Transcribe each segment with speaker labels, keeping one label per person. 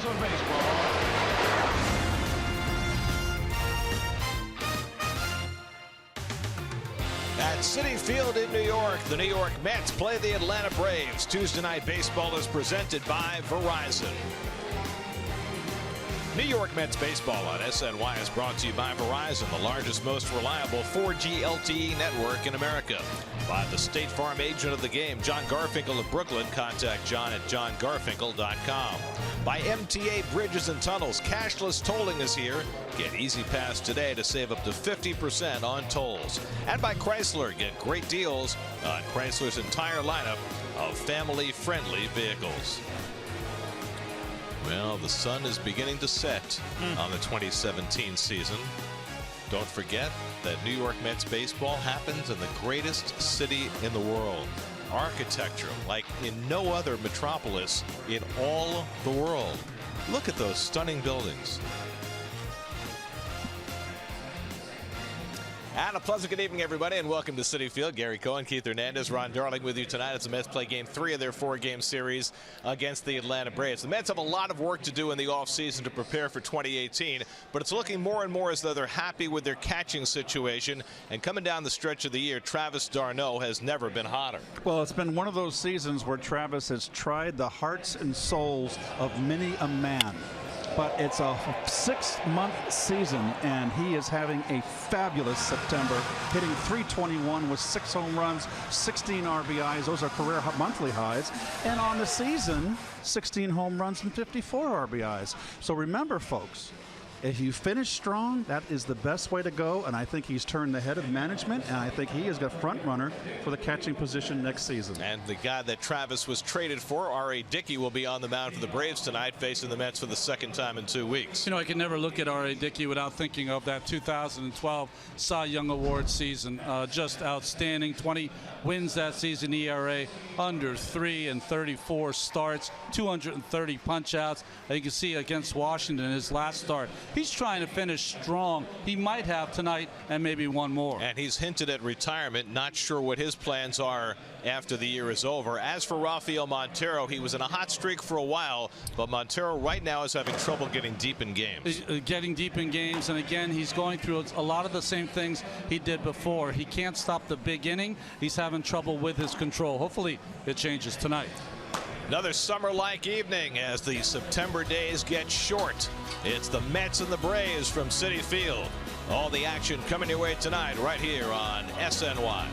Speaker 1: of baseball.
Speaker 2: At Citi Field in New York, the New York Mets play the Atlanta Braves. Tuesday Night Baseball is presented by Verizon. New York Mets baseball on SNY is brought to you by Verizon, the largest, most reliable 4G LTE network in America. By the State Farm agent of the game, John Garfinkel of Brooklyn. Contact John at johngarfinkel.com. By MTA Bridges and Tunnels, cashless tolling is here. Get Easy Pass today to save up to 50% on tolls. And by Chrysler, get great deals on Chrysler's entire lineup of family-friendly vehicles. Well, the sun is beginning to set on the 2017 season. Don't forget that New York Mets baseball happens in the greatest city in the world. Architecture like in no other metropolis in all the world. Look at those stunning buildings. And a pleasant good evening, everybody, and welcome to Citi Field. Gary Cohen, Keith Hernandez, Ron Darling with you tonight as the Mets play Game 3 of their 4-game series against the Atlanta Braves. The Mets have a lot of work to do in the offseason to prepare for 2018, but it's looking more and more as though they're happy with their catching situation. And coming down the stretch of the year, Travis d'Arnaud has never been hotter.
Speaker 3: Well, it's been one of those seasons where Travis has tried the hearts and souls of many a man. But it's a 6-month season, and he is having a fabulous September, hitting .321 with 6 home runs, 16 RBIs. Those are career monthly highs. And on the season, 16 home runs and 54 RBIs. So remember, folks, if you finish strong, that is the best way to go, and I think he's turned the head of management, and I think he is a front runner for the catching position next season.
Speaker 2: And the guy that Travis was traded for, R.A. Dickey, will be on the mound for the Braves tonight, facing the Mets for the second time in 2 weeks.
Speaker 4: You know, I can never look at R.A. Dickey without thinking of that 2012 Cy Young Award season. Just outstanding. 20 wins that season, ERA under 3 and 34 starts, 230 punch-outs. You can see against Washington, his last start. He's trying to finish strong. He might have tonight and maybe one more.
Speaker 2: And he's hinted at retirement. Not sure what his plans are after the year is over. As for Rafael Montero, he was in a hot streak for a while, but Montero right now is having trouble getting deep in games.
Speaker 4: Getting deep in games, and again, he's going through a lot of the same things he did before. He can't stop the big inning. He's having trouble with his control. Hopefully it changes tonight.
Speaker 2: Another summer-like evening as the September days get short. It's the Mets and the Braves from Citi Field. All the action coming your way tonight right here on SNY.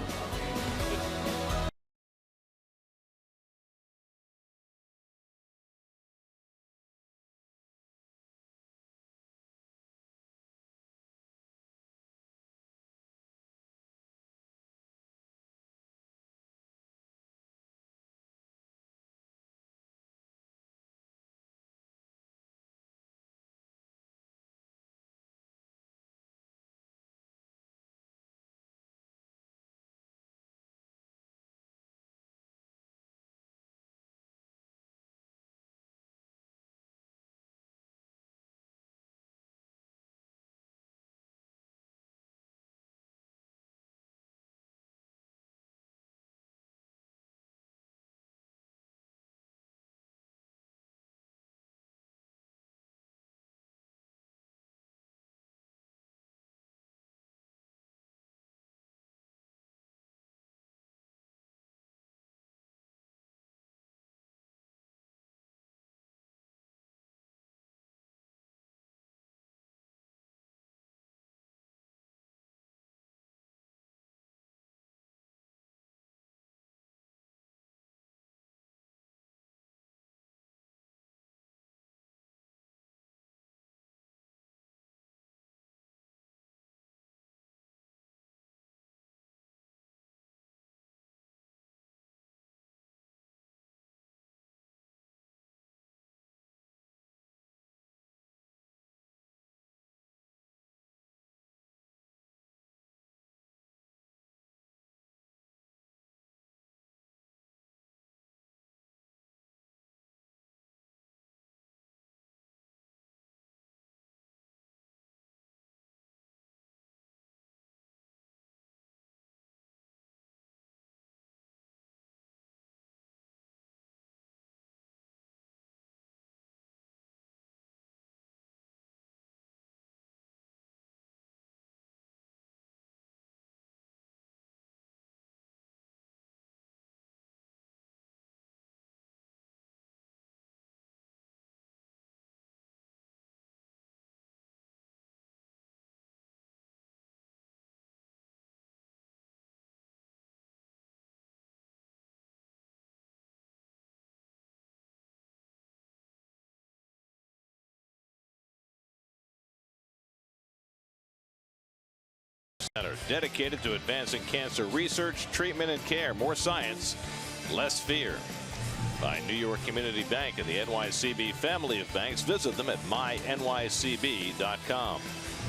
Speaker 2: Center, dedicated to advancing cancer research, treatment, and care. More science, less fear. By New York Community Bank and the NYCB family of banks. Visit them at mynycb.com.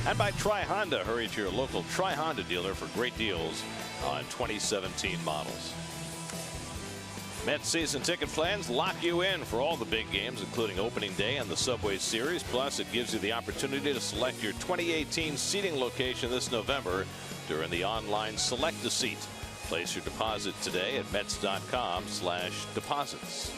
Speaker 2: And by Tri Honda. Hurry to your local Tri Honda dealer for great deals on 2017 models. Mets season ticket plans lock you in for all the big games, including opening day and the Subway Series. Plus, it gives you the opportunity to select your 2018 seating location this November during the online Select a Seat. Place your deposit today at Mets.com/deposits.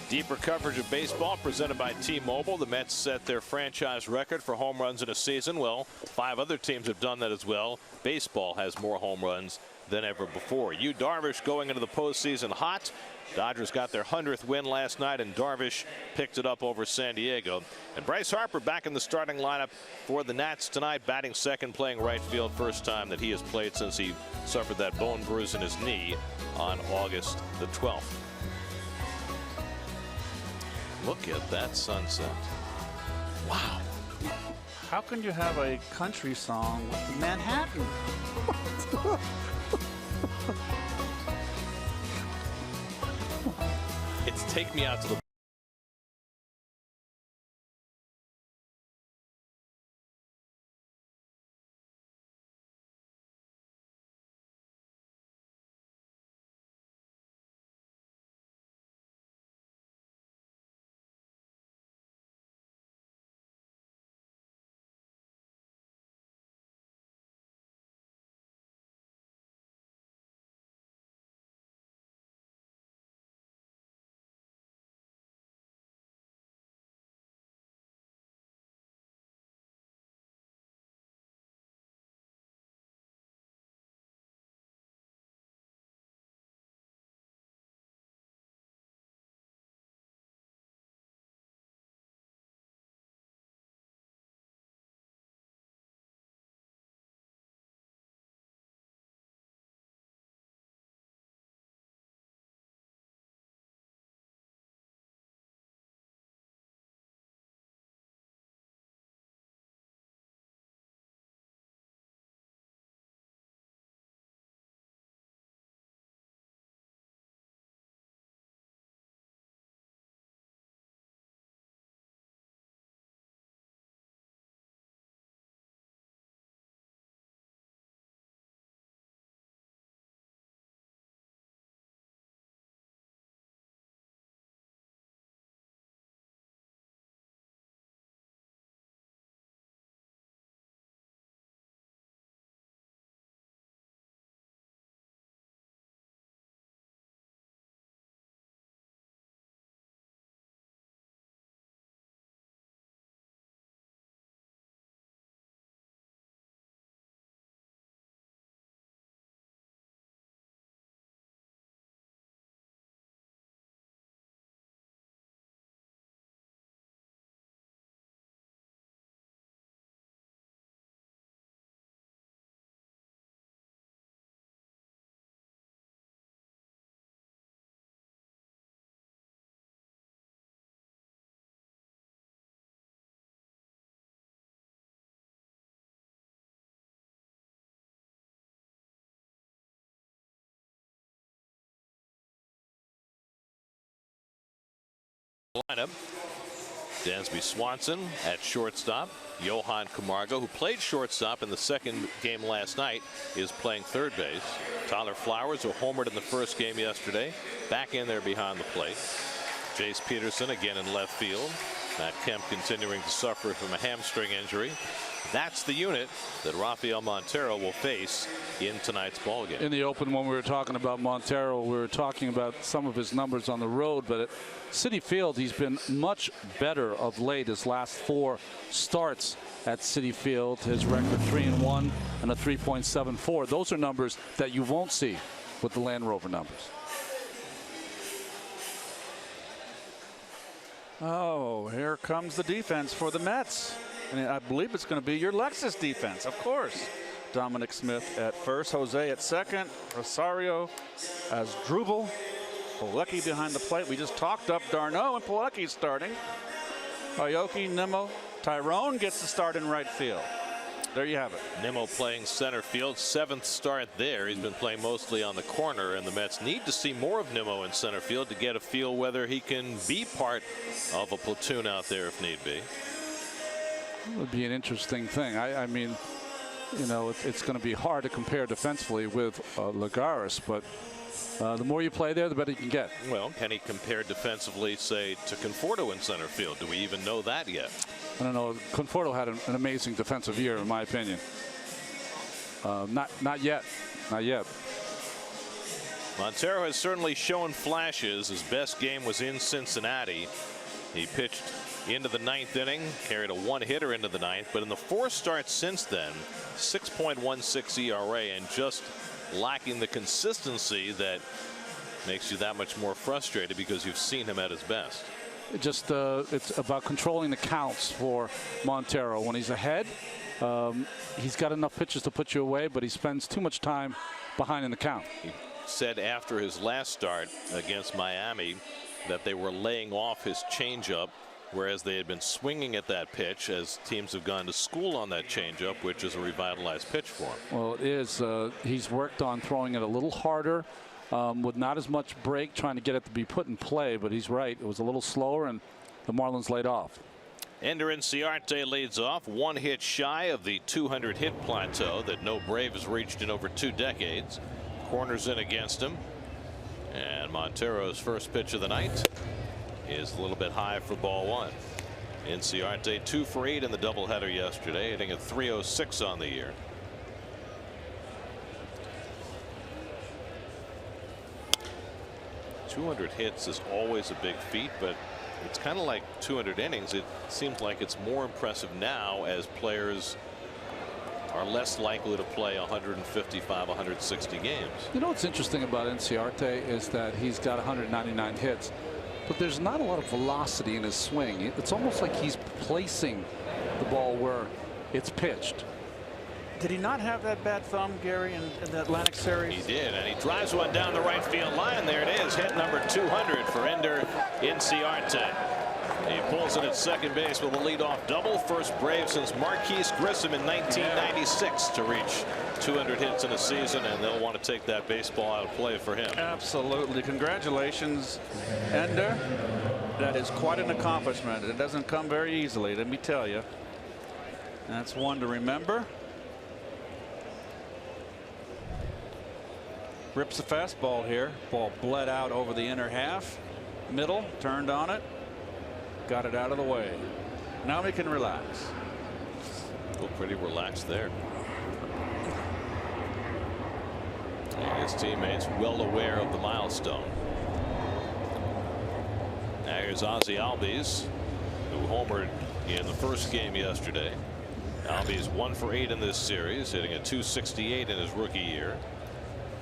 Speaker 2: Deeper coverage of baseball presented by T-Mobile. The Mets set their franchise record for home runs in a season. Well, 5 other teams have done that as well. Baseball has more home runs than ever before. Yu Darvish going into the postseason hot. Dodgers got their 100th win last night, and Darvish picked it up over San Diego. And Bryce Harper back in the starting lineup for the Nats tonight, batting second, playing right field. First time that he has played since he suffered that bone bruise in his knee on August the 12th. Look at that sunset. Wow.
Speaker 3: How can you have a country song with Manhattan?
Speaker 2: It's Take Me Out to the lineup. Dansby Swanson at shortstop. Johan Camargo, who played shortstop in the second game last night, is playing third base. Tyler Flowers, who homered in the first game yesterday, back in there behind the plate. Jace Peterson again in left field. Matt Kemp continuing to suffer from a hamstring injury. That's the unit that Rafael Montero will face in tonight's ballgame.
Speaker 4: In the open, when we were talking about Montero, we were talking about some of his numbers on the road, but at Citi Field, he's been much better of late. His last 4 starts at Citi Field, his record 3-1 and a 3.74. Those are numbers that you won't see with the Land Rover numbers.
Speaker 3: Oh, here comes the defense for the Mets. And I believe it's going to be your Lexus defense, of course. Dominic Smith at first, Jose at second, Rosario as Drubal, Pilecki behind the plate. We just talked up d'Arnaud, and Pilecki's starting. Aoki, Nimmo, Tyrone gets the start in right field. there you have it.
Speaker 2: Nimmo playing center field, 7th start there. He's been playing mostly on the corner, and the Mets need to see more of Nimmo in center field to get a feel whether he can be part of a platoon out there if need be.
Speaker 4: It would be an interesting thing. I mean, you know, it's going to be hard to compare defensively with Lagares, but the more you play there, the better you can get.
Speaker 2: Well, can he compare defensively, say, to Conforto in center field? Do we even know that yet?
Speaker 4: I don't know. Conforto had an amazing defensive year, in my opinion. Not yet. Not yet.
Speaker 2: Montero has certainly shown flashes. His best game was in Cincinnati. He pitched into the 9th inning, carried a 1-hitter into the 9th, but in the 4 starts since then, 6.16 ERA, and just lacking the consistency that makes you that much more frustrated because you've seen him at his best.
Speaker 4: It's about controlling the counts for Montero. When he's ahead, he's got enough pitches to put you away, but he spends too much time behind in the count.
Speaker 2: He said after his last start against Miami that they were laying off his changeup, whereas they had been swinging at that pitch as teams have gone to school on that changeup, which is a revitalized pitch for him.
Speaker 4: Well, it is. He's worked on throwing it a little harder with not as much break, trying to get it to be put in play, but he's right. It was a little slower, and the Marlins laid off.
Speaker 2: Ender Inciarte leads off, 1 hit shy of the 200 hit plateau that no Brave has reached in over 2 decades. Corners in against him, and Montero's first pitch of the night is a little bit high for ball 1. Inciarte 2 for 8 in the doubleheader yesterday, hitting at .306 on the year. .200 hits is always a big feat, but it's kind of like 200 innings. It seems like it's more impressive now as players are less likely to play 155, 160 games.
Speaker 4: You know what's interesting about Inciarte is that he's got 199 hits, but there's not a lot of velocity in his swing. It's almost like he's placing the ball where it's pitched.
Speaker 3: Did he not have that bad thumb, Gary, in the Atlantic Series?
Speaker 2: He did, and he drives one down the right field line. There it is, hit number 200 for Ender Inciarte. He pulls it at second base with a leadoff double. First Brave since Marquise Grissom in 1996 to reach 200 hits in a season, and they'll want to take that baseball out of play for him.
Speaker 3: Absolutely. Congratulations, Ender. That is quite an accomplishment. It doesn't come very easily, let me tell you. That's one to remember. Rips the fastball here. Ball bled out over the inner half. Middle, turned on it. Got it out of the way. Now we can relax.
Speaker 2: Look pretty relaxed there. And his teammates well aware of the milestone. Now here's Ozzie Albies, who homered in the first game yesterday. Albies 1 for 8 in this series, hitting a .268 in his rookie year.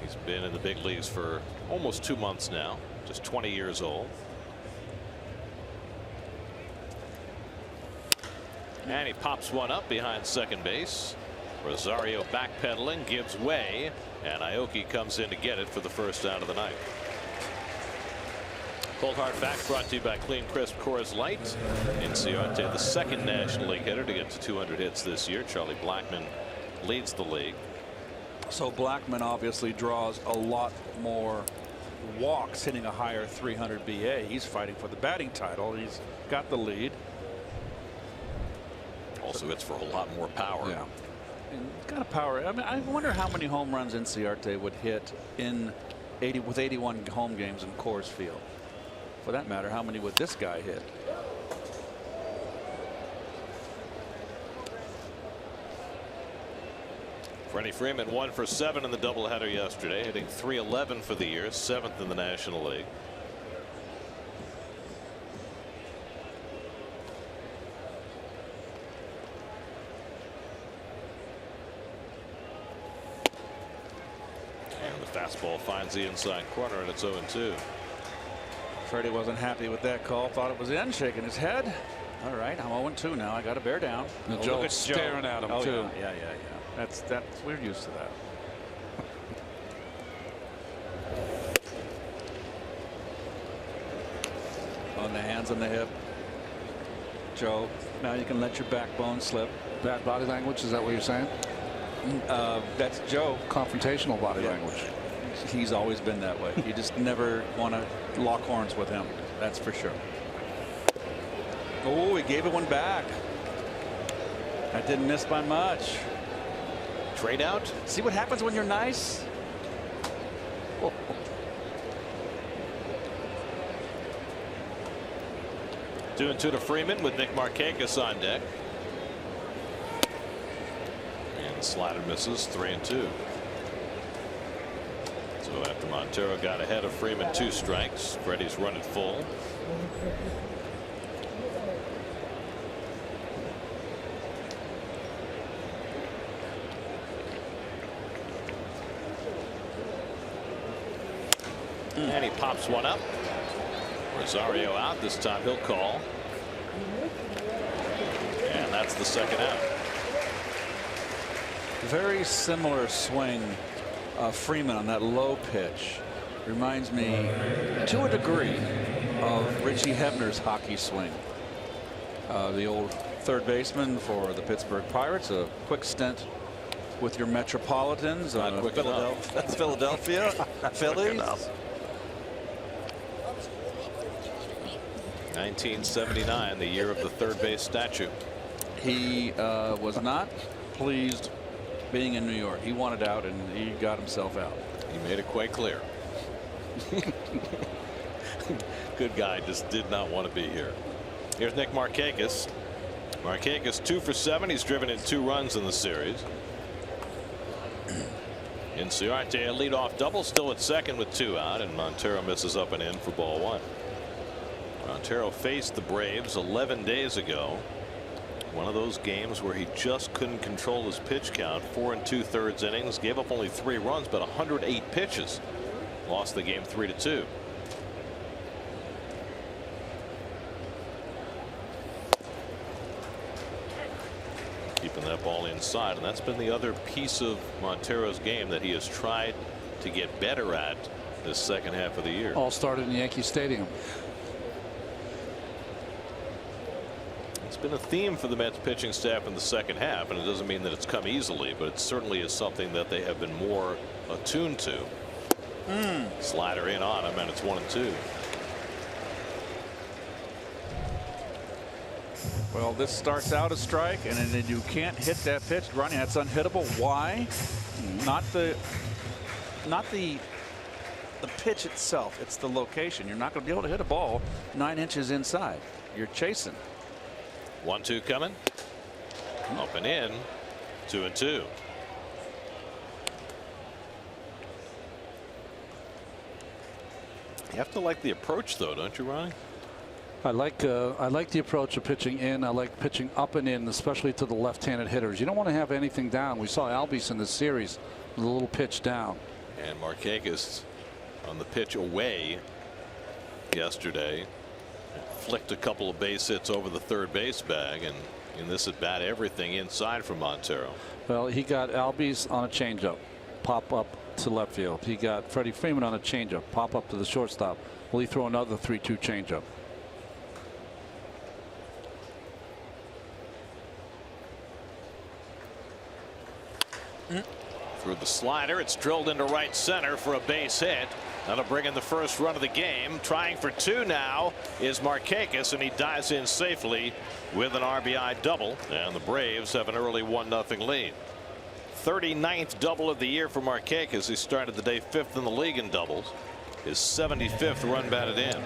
Speaker 2: He's been in the big leagues for almost 2 months now, just 20 years old. And he pops one up behind second base. Rosario backpedaling, gives way, and Aoki comes in to get it for the first out of the night. Cold Hard Facts brought to you by Clean Crisp Coors Light. Inciarte, the second National League hitter to get to 200 hits this year. Charlie Blackmon leads the league.
Speaker 3: So Blackmon obviously draws a lot more walks, hitting a higher 300 BA. He's fighting for the batting title. He's got the lead.
Speaker 2: Also, it's for a lot more power.
Speaker 3: Yeah. And kind of power. I mean, I wonder how many home runs Inciarte would hit in with 81 home games in Coors Field. For that matter, how many would this guy hit?
Speaker 2: Freddie Freeman 1 for 7 in the doubleheader yesterday, hitting .311 for the year, 7th in the National League. And the fastball finds the inside corner, and it's 0-2.
Speaker 3: Freddie wasn't happy with that call. Thought it was in, shaking his head. All right, I'm 0-2 now. I got to bear down.
Speaker 4: And Joe's staring at him too.
Speaker 3: Yeah. That's we're used to that. On the hands on the hip. Joe, now you can let your backbone slip.
Speaker 1: Bad body language, is that what you're saying?
Speaker 3: That's Joe.
Speaker 1: Confrontational body language.
Speaker 3: He's always been that way. You just never want to lock horns with him. That's for sure. Oh, he gave it one back. That didn't miss by much.
Speaker 2: Trade out.
Speaker 3: See what happens when you're nice? Oh.
Speaker 2: 2-2 to Freeman with Nick Markakis on deck. And the slider misses. 3-2. So after Montero got ahead of Freeman 2 strikes, Freddie's run it full. And he pops one up. Rosario out. This time he'll call. And that's the second out.
Speaker 3: Very similar swing. Freeman on that low pitch reminds me to a degree of Richie Hebner's hockey swing. The old third baseman for the Pittsburgh Pirates. A quick stint with your Metropolitans. Philadelphia Phillies.
Speaker 2: 1979, the year of the third base statue.
Speaker 3: He was not pleased being in New York. He wanted out, and he got himself out.
Speaker 2: He made it quite clear. Good guy, just did not want to be here. Here's Nick Markakis. Markakis 2 for 7. He's driven in 2 runs in the series. Inciarte a leadoff double, still at second with 2 out, and Montero misses up and in for ball 1. Montero faced the Braves 11 days ago. One of those games where he just couldn't control his pitch count. 4 2/3 innings, gave up only 3 runs, but 108 pitches. Lost the game 3-2. Keeping that ball inside, and that's been the other piece of Montero's game that he has tried to get better at this second half of the year.
Speaker 1: All started in Yankee Stadium.
Speaker 2: It's been a theme for the Mets pitching staff in the second half, and it doesn't mean that it's come easily, but it certainly is something that they have been more attuned to. Slider in on him, and it's 1-2.
Speaker 3: Well, this starts out a strike, and then you can't hit that pitch. Ronnie, that's unhittable. Why? Not the pitch itself. It's the location. You're not going to be able to hit a ball 9 inches inside. You're chasing.
Speaker 2: 1-2 coming. Up and in. 2-2. You have to like the approach, though, don't you, Ronnie?
Speaker 1: I like the approach of pitching in. I like pitching up and in, especially to the left-handed hitters. You don't want to have anything down. We saw Albies in this series with a little pitch down.
Speaker 2: And Markakis on the pitch away yesterday flicked a couple of base hits over the third base bag, and in this at bat everything inside from Montero.
Speaker 1: Well, he got Albies on a changeup, pop up to left field. He got Freddie Freeman on a changeup, pop up to the shortstop. Will he throw another 3-2 changeup?
Speaker 2: Through the slider, it's drilled into right center for a base hit. That'll bring in the first run of the game. Trying for 2 now is Markakis, and he dives in safely with an RBI double, and the Braves have an early 1-0 lead. 39th double of the year for Markakis. He started the day 5th in the league in doubles. His 75th run batted in.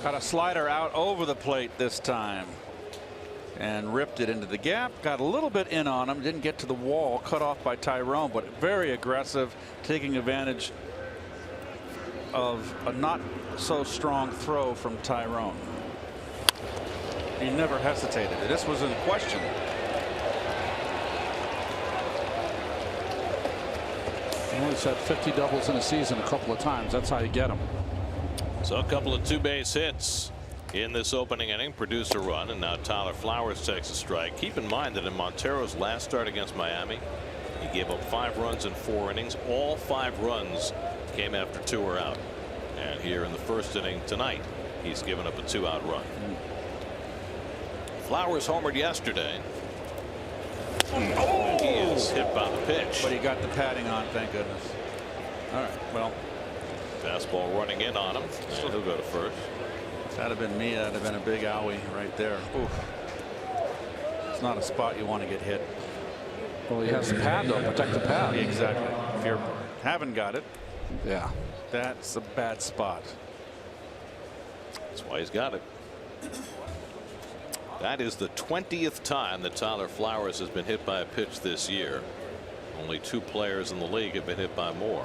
Speaker 3: Got a slider out over the plate this time and ripped it into the gap. Got a little bit in on him. Didn't get to the wall. Cut off by Tyrone, but very aggressive, taking advantage of a not so strong throw from Tyrone. He never hesitated. This was in question.
Speaker 1: He only had 50 doubles in a season a couple of times. That's how you get them.
Speaker 2: So a couple of 2 base hits in this opening inning, produce a run, and now Tyler Flowers takes a strike. Keep in mind that in Montero's last start against Miami, he gave up 5 runs in 4 innings. All 5 runs came after 2 were out. And here in the first inning tonight, he's given up a 2-out run. Flowers homered yesterday. He is hit by the pitch.
Speaker 3: But he got the padding on, thank goodness. All right, well.
Speaker 2: Fastball running in on him. And he'll go to first.
Speaker 3: If that had been me, that'd have been a big owie right there. Oof. It's not a spot you want to get hit.
Speaker 1: Well, he has the pad though. Protect the pad.
Speaker 3: Exactly. If you haven't got it,
Speaker 1: yeah,
Speaker 3: that's a bad spot.
Speaker 2: That's why he's got it. That is the 20th time that Tyler Flowers has been hit by a pitch this year. Only 2 players in the league have been hit by more.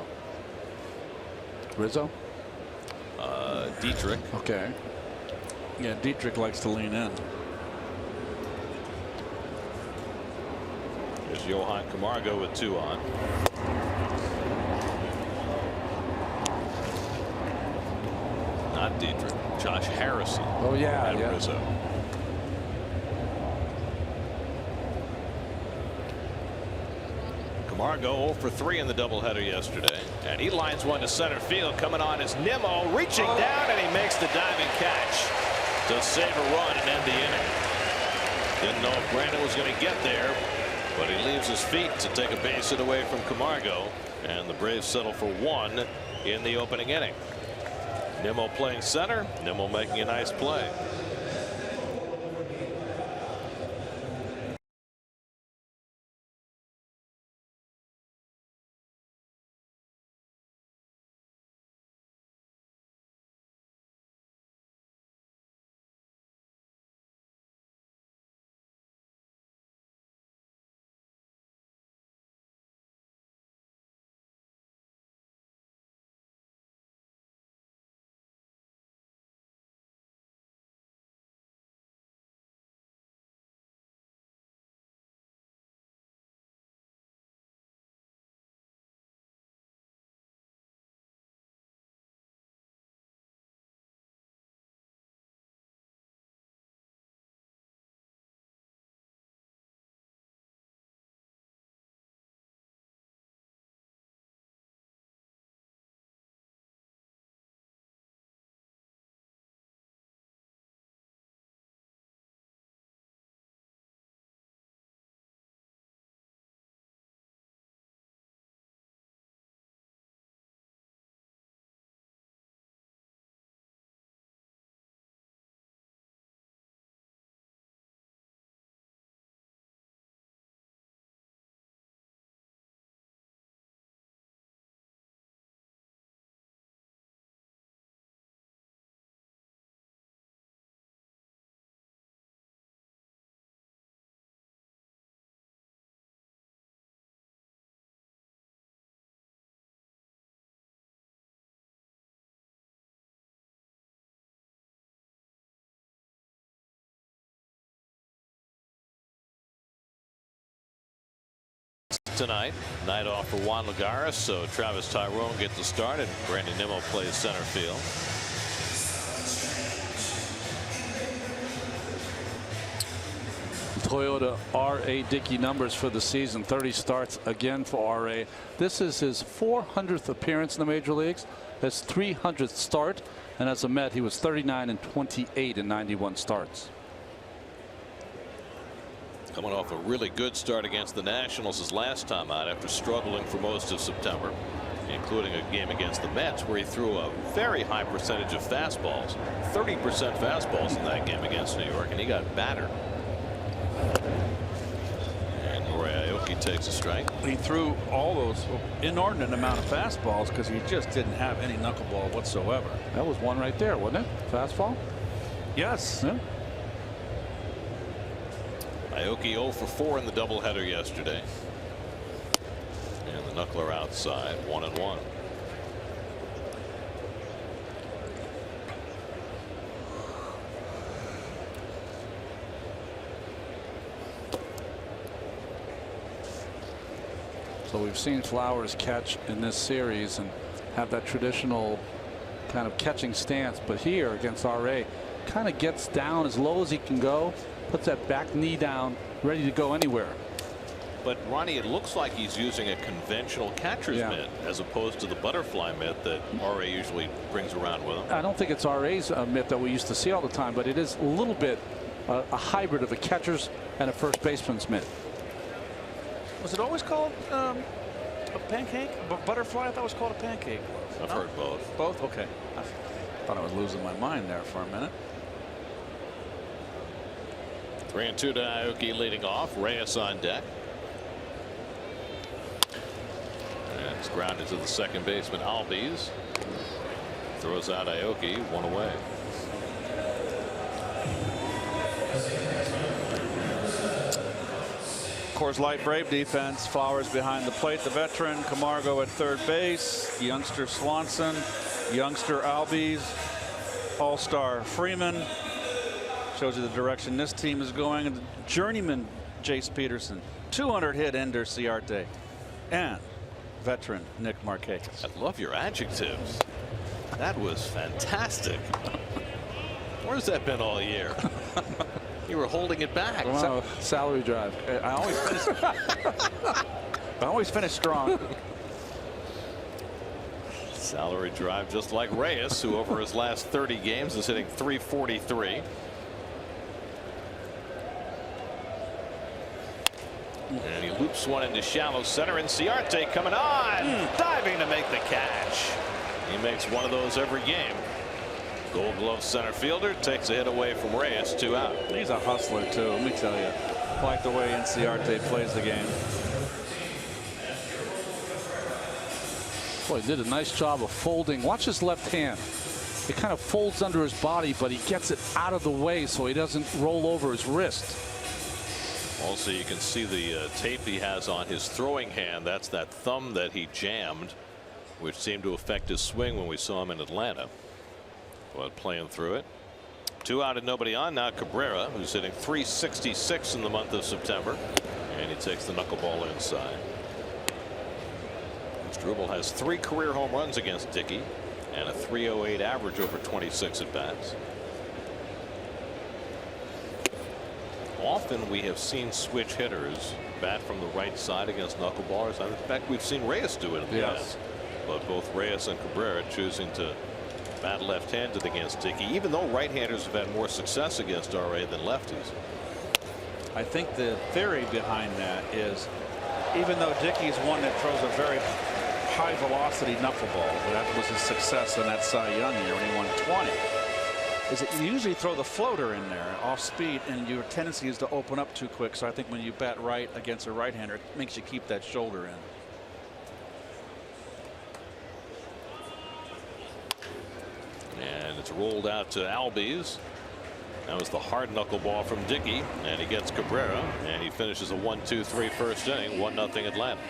Speaker 1: Rizzo?
Speaker 2: Dietrich.
Speaker 1: Okay.
Speaker 3: Yeah, Dietrich likes to lean in.
Speaker 2: There's Johan Camargo with 2 on. Not Dietrich. Josh Harrison.
Speaker 1: Oh yeah,
Speaker 2: at
Speaker 1: yeah.
Speaker 2: Rizzo. Camargo 0 for 3 in the doubleheader yesterday, and he lines one to center field. Coming on is Nimmo, reaching down, and he makes the diving catch to save a run and end the inning. Didn't know if Brandon was going to get there, but he leaves his feet to take a base hit away from Camargo, and the Braves settle for 1 in the opening inning. Nimmo playing center. Nimmo making a nice play. Tonight, night off for Juan Lagares, so Travis Tyrone gets the start and Brandon Nimmo plays center field.
Speaker 1: Toyota R.A. Dickey numbers for the season. 30 starts again for R.A. This is his 400th appearance in the major leagues, his 300th start, and as a Met he was 39-28 in 91 starts.
Speaker 2: Coming off a really good start against the Nationals his last time out after struggling for most of September, including a game against the Mets where he threw a very high percentage of fastballs, 30% fastballs in that game against New York, and he got battered. And Roy Aoki takes a strike.
Speaker 3: He threw all those inordinate amount of fastballs because he just didn't have any knuckleball whatsoever.
Speaker 1: That was one right there, wasn't it? Fastball?
Speaker 3: Yes.
Speaker 1: Yeah.
Speaker 2: Aoki 0 for 4 in the doubleheader yesterday. And the knuckler outside, 1-1.
Speaker 1: So we've seen Flowers catch in this series and have that traditional kind of catching stance, but here against R.A. kind of gets down as low as he can go, puts that back knee down, ready to go anywhere.
Speaker 2: But Ronnie, it looks like he's using a conventional catcher's mitt as opposed to the butterfly mitt that RA usually brings around with him.
Speaker 1: I don't think it's RA's mitt that we used to see all the time, but it is a little bit a hybrid of a catcher's and a first baseman's mitt.
Speaker 3: Was it always called a pancake? Butterfly? I thought it was called a pancake.
Speaker 2: I've heard both.
Speaker 3: Both? Okay. I thought I was losing my mind there for a minute.
Speaker 2: 3-2 to Aoki leading off. Reyes on deck. And it's grounded to the second baseman, Albies. Throws out Aoki, 1 away.
Speaker 3: Coors Light Brave defense. Flowers behind the plate. The veteran Camargo at third base. Youngster Swanson. Youngster Albies. All-star Freeman. Shows you the direction this team is going. And journeyman Jace Peterson. 200 hit Ender Ciarte. And veteran Nick Markakis.
Speaker 2: I love your adjectives. That was fantastic. Where's that been all year? You were holding it back.
Speaker 1: Wow, salary drive.
Speaker 3: I always finish strong.
Speaker 2: Salary drive, just like Reyes, who over his last 30 games is hitting .343. And he loops one into shallow center, and Ciarte coming on, diving to make the catch. He makes one of those every game. Gold Glove center fielder takes a hit away from Reyes, 2 out.
Speaker 3: He's a hustler too, let me tell you. Like the way Ciarte plays the game.
Speaker 1: Boy, he did a nice job of folding. Watch his left hand. It kind of folds under his body, but he gets it out of the way so he doesn't roll over his wrist.
Speaker 2: Also, you can see the tape he has on his throwing hand. That's that thumb that he jammed, which seemed to affect his swing when we saw him in Atlanta. But playing through it. 2 out and nobody on. Now Cabrera, who's hitting .366 in the month of September, and he takes the knuckleball inside. Struble has 3 career home runs against Dickey and a .308 average over 26 at bats. Often we have seen switch hitters bat from the right side against knuckleballers. In fact, we've seen Reyes do it in the past. But both Reyes and Cabrera choosing to bat left-handed against Dickey, even though right-handers have had more success against RA than lefties.
Speaker 3: I think the theory behind that is, even though Dickey's one that throws a very high velocity knuckleball, that was his success in that Cy Young year when he won 20, is that you usually throw the floater in there off speed, and your tendency is to open up too quick. So I think when you bat right against a right-hander, it makes you keep that shoulder in.
Speaker 2: And it's rolled out to Albies. That was the hard knuckleball from Dickey, and he gets Cabrera, and he finishes a 1-2-3 first inning, 1-0 Atlanta.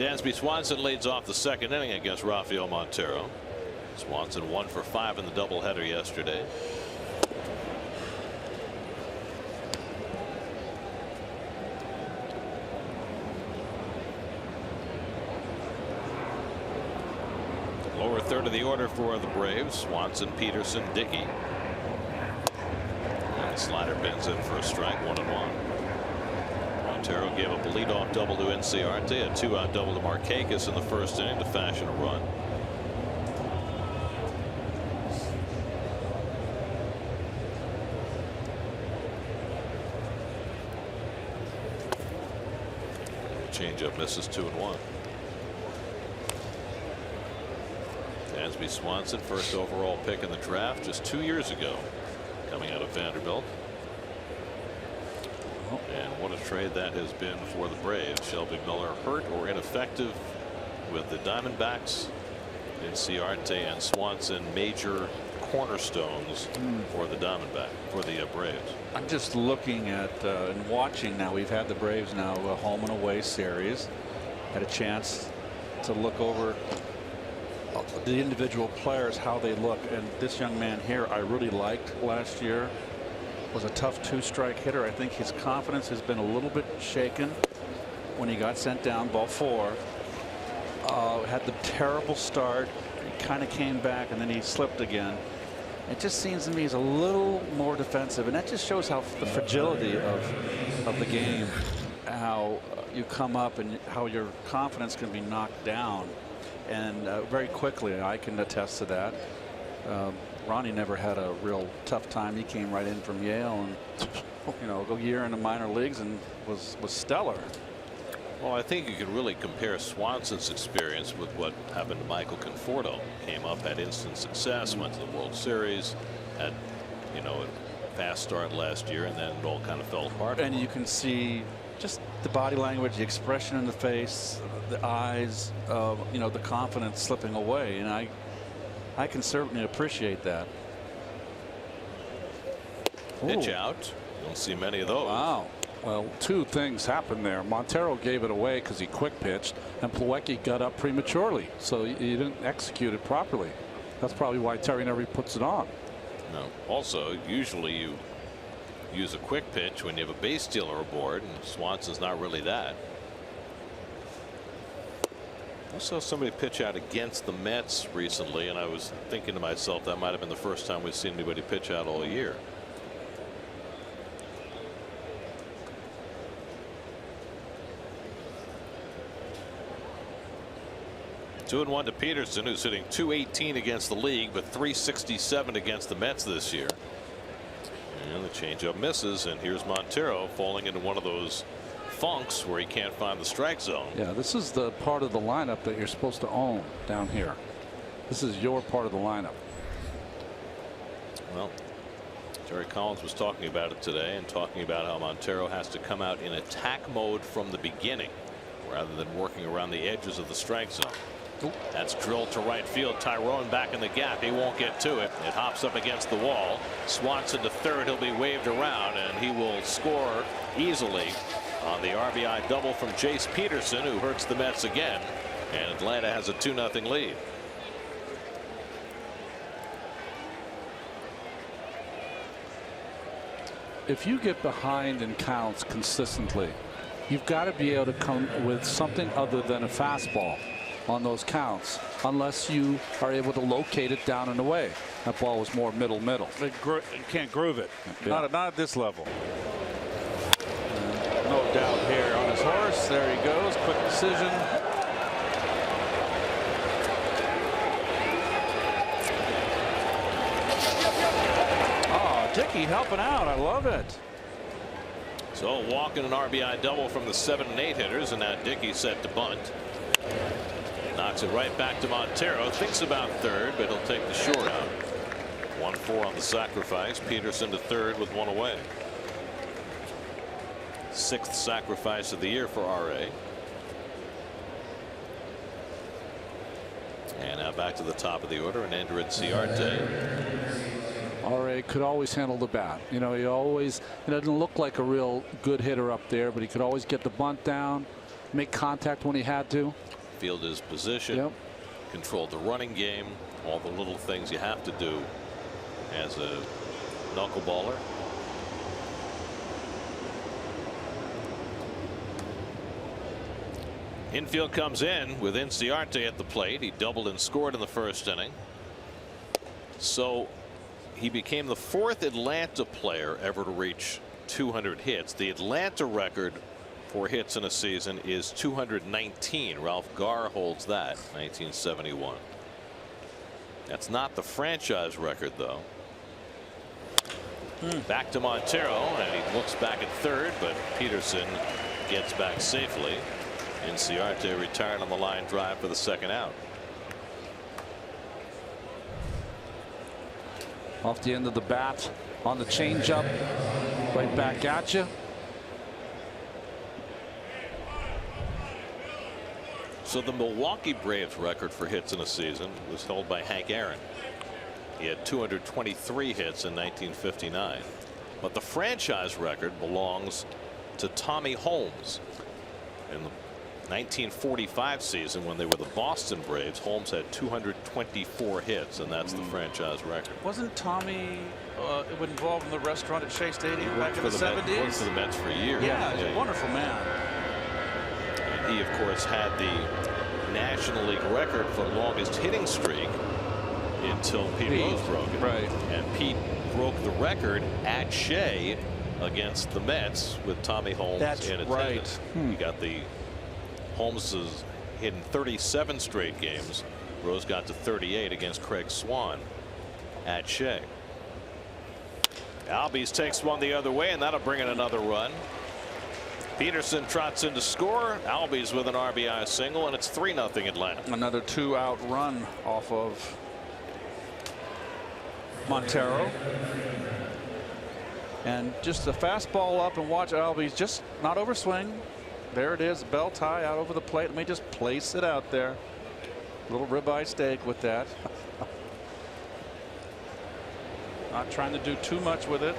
Speaker 2: Dansby Swanson leads off the second inning against Rafael Montero. Swanson 1 for 5 in the doubleheader yesterday. Lower third of the order for the Braves. Swanson, Peterson, Dickey. And slider bends in for a strike, 1-1. Montero gave up a leadoff double to Inciarte, a 2-out double to Markakis in the first inning to fashion a run. Changeup misses, 2-1. Dansby Swanson, first overall pick in the draft just 2 years ago, coming out of Vanderbilt. And what a trade that has been for the Braves. Shelby Miller hurt or ineffective with the Diamondbacks. Inciarte and Swanson major cornerstones for the Braves.
Speaker 3: I'm just looking at and watching now. We've had the Braves now a home and away series. Had a chance to look over the individual players, how they look, and this young man here I really liked last year. Was a tough 2-strike hitter. I think his confidence has been a little bit shaken when he got sent down, ball 4. Had the terrible start. He kind of came back and then he slipped again. It just seems to me he's a little more defensive, and that just shows how the fragility of the game, how you come up and how your confidence can be knocked down, and very quickly. I can attest to that. Ronnie never had a real tough time. He came right in from Yale and a year in the minor leagues and was stellar.
Speaker 2: Well, I think you can really compare Swanson's experience with what happened to Michael Conforto. Came up, had instant success, went to the World Series, had a fast start last year, and then it all kind of fell apart.
Speaker 3: And you can see just the body language, the expression in the face, the eyes, the confidence slipping away, and I can certainly appreciate that.
Speaker 2: Pitch out. Don't see many of those.
Speaker 1: Wow. Well, 2 things happened there. Montero gave it away because he quick pitched, and Plawecki got up prematurely, so he didn't execute it properly. That's probably why Terry never puts it on.
Speaker 2: No. Also, usually you use a quick pitch when you have a base stealer aboard, and Swanson's not really that. I saw somebody pitch out against the Mets recently, and I was thinking to myself that might have been the first time we've seen anybody pitch out all year. Two and 1 to Peterson, who's hitting .218 against the league, but .367 against the Mets this year. And the changeup misses, and here's Montero falling into one of those funks where he can't find the strike zone.
Speaker 1: Yeah, this is the part of the lineup that you're supposed to own down here. This is your part of the lineup.
Speaker 2: Well, Terry Collins was talking about it today, and talking about how Montero has to come out in attack mode from the beginning rather than working around the edges of the strike zone. That's drilled to right field. Tyrone back in the gap. He won't get to it. It hops up against the wall. Swanson to third. He'll be waved around, and he will score easily on the RBI double from Jace Peterson, who hurts the Mets again, and Atlanta has a 2-0 lead.
Speaker 1: If you get behind in counts consistently, you've got to be able to come with something other than a fastball on those counts, unless you are able to locate it down and away. That ball was more middle.
Speaker 3: You can't groove it.
Speaker 1: Yeah.
Speaker 3: Not at this level. No doubt here on his horse. There he goes. Quick decision. Oh, Dickey helping out. I love it.
Speaker 2: So walking an RBI double from the 7 and 8 hitters, and now Dickey set to bunt. Knocks it right back to Montero. Thinks about third, but he'll take the short out. 1-4 on the sacrifice. Peterson to third with 1 away. 6th sacrifice of the year for RA. And now back to the top of the order, and Ender Inciarte.
Speaker 1: RA could always handle the bat. He always, it doesn't look like a real good hitter up there, but he could always get the bunt down, make contact when he had to.
Speaker 2: Field his position.
Speaker 1: Yep.
Speaker 2: Controlled the running game. All the little things you have to do as a knuckleballer. Infield comes in with Inciarte at the plate. He doubled and scored in the first inning. So he became the 4th Atlanta player ever to reach 200 hits. The Atlanta record for hits in a season is 219. Ralph Garr holds that, 1971. That's not the franchise record, though. Back to Montero, and he looks back at third, but Peterson gets back safely. Inciarte retired on the line drive for the second out.
Speaker 1: Off the end of the bat on the changeup, right back at you.
Speaker 2: So the Milwaukee Braves record for hits in a season was held by Hank Aaron. He had 223 hits in 1959. But the franchise record belongs to Tommy Holmes. In the 1945 season, when they were the Boston Braves, Holmes had 224 hits, and that's the franchise record.
Speaker 3: Wasn't Tommy involved in the restaurant at Shea Stadium back in the 70s?
Speaker 2: He worked for the Mets for years.
Speaker 3: Yeah, he's a wonderful man.
Speaker 2: And he, of course, had the National League record for longest hitting streak until Pete Rose broke it.
Speaker 1: Right.
Speaker 2: And Pete broke the record at Shea against the Mets with Tommy Holmes in attendance. He got the Holmes has hit in 37 straight games. Rose got to 38 against Craig Swan at Shea. Albies takes one the other way, and that'll bring in another run. Peterson trots in to score. Albies with an RBI single, and it's 3-0 Atlanta.
Speaker 3: Another 2-out run off of Montero. And just the fastball up and watch Albies just not overswing. There it is, bell tie out over the plate. Let me just place it out there. Little ribeye steak with that. Not trying to do too much with it.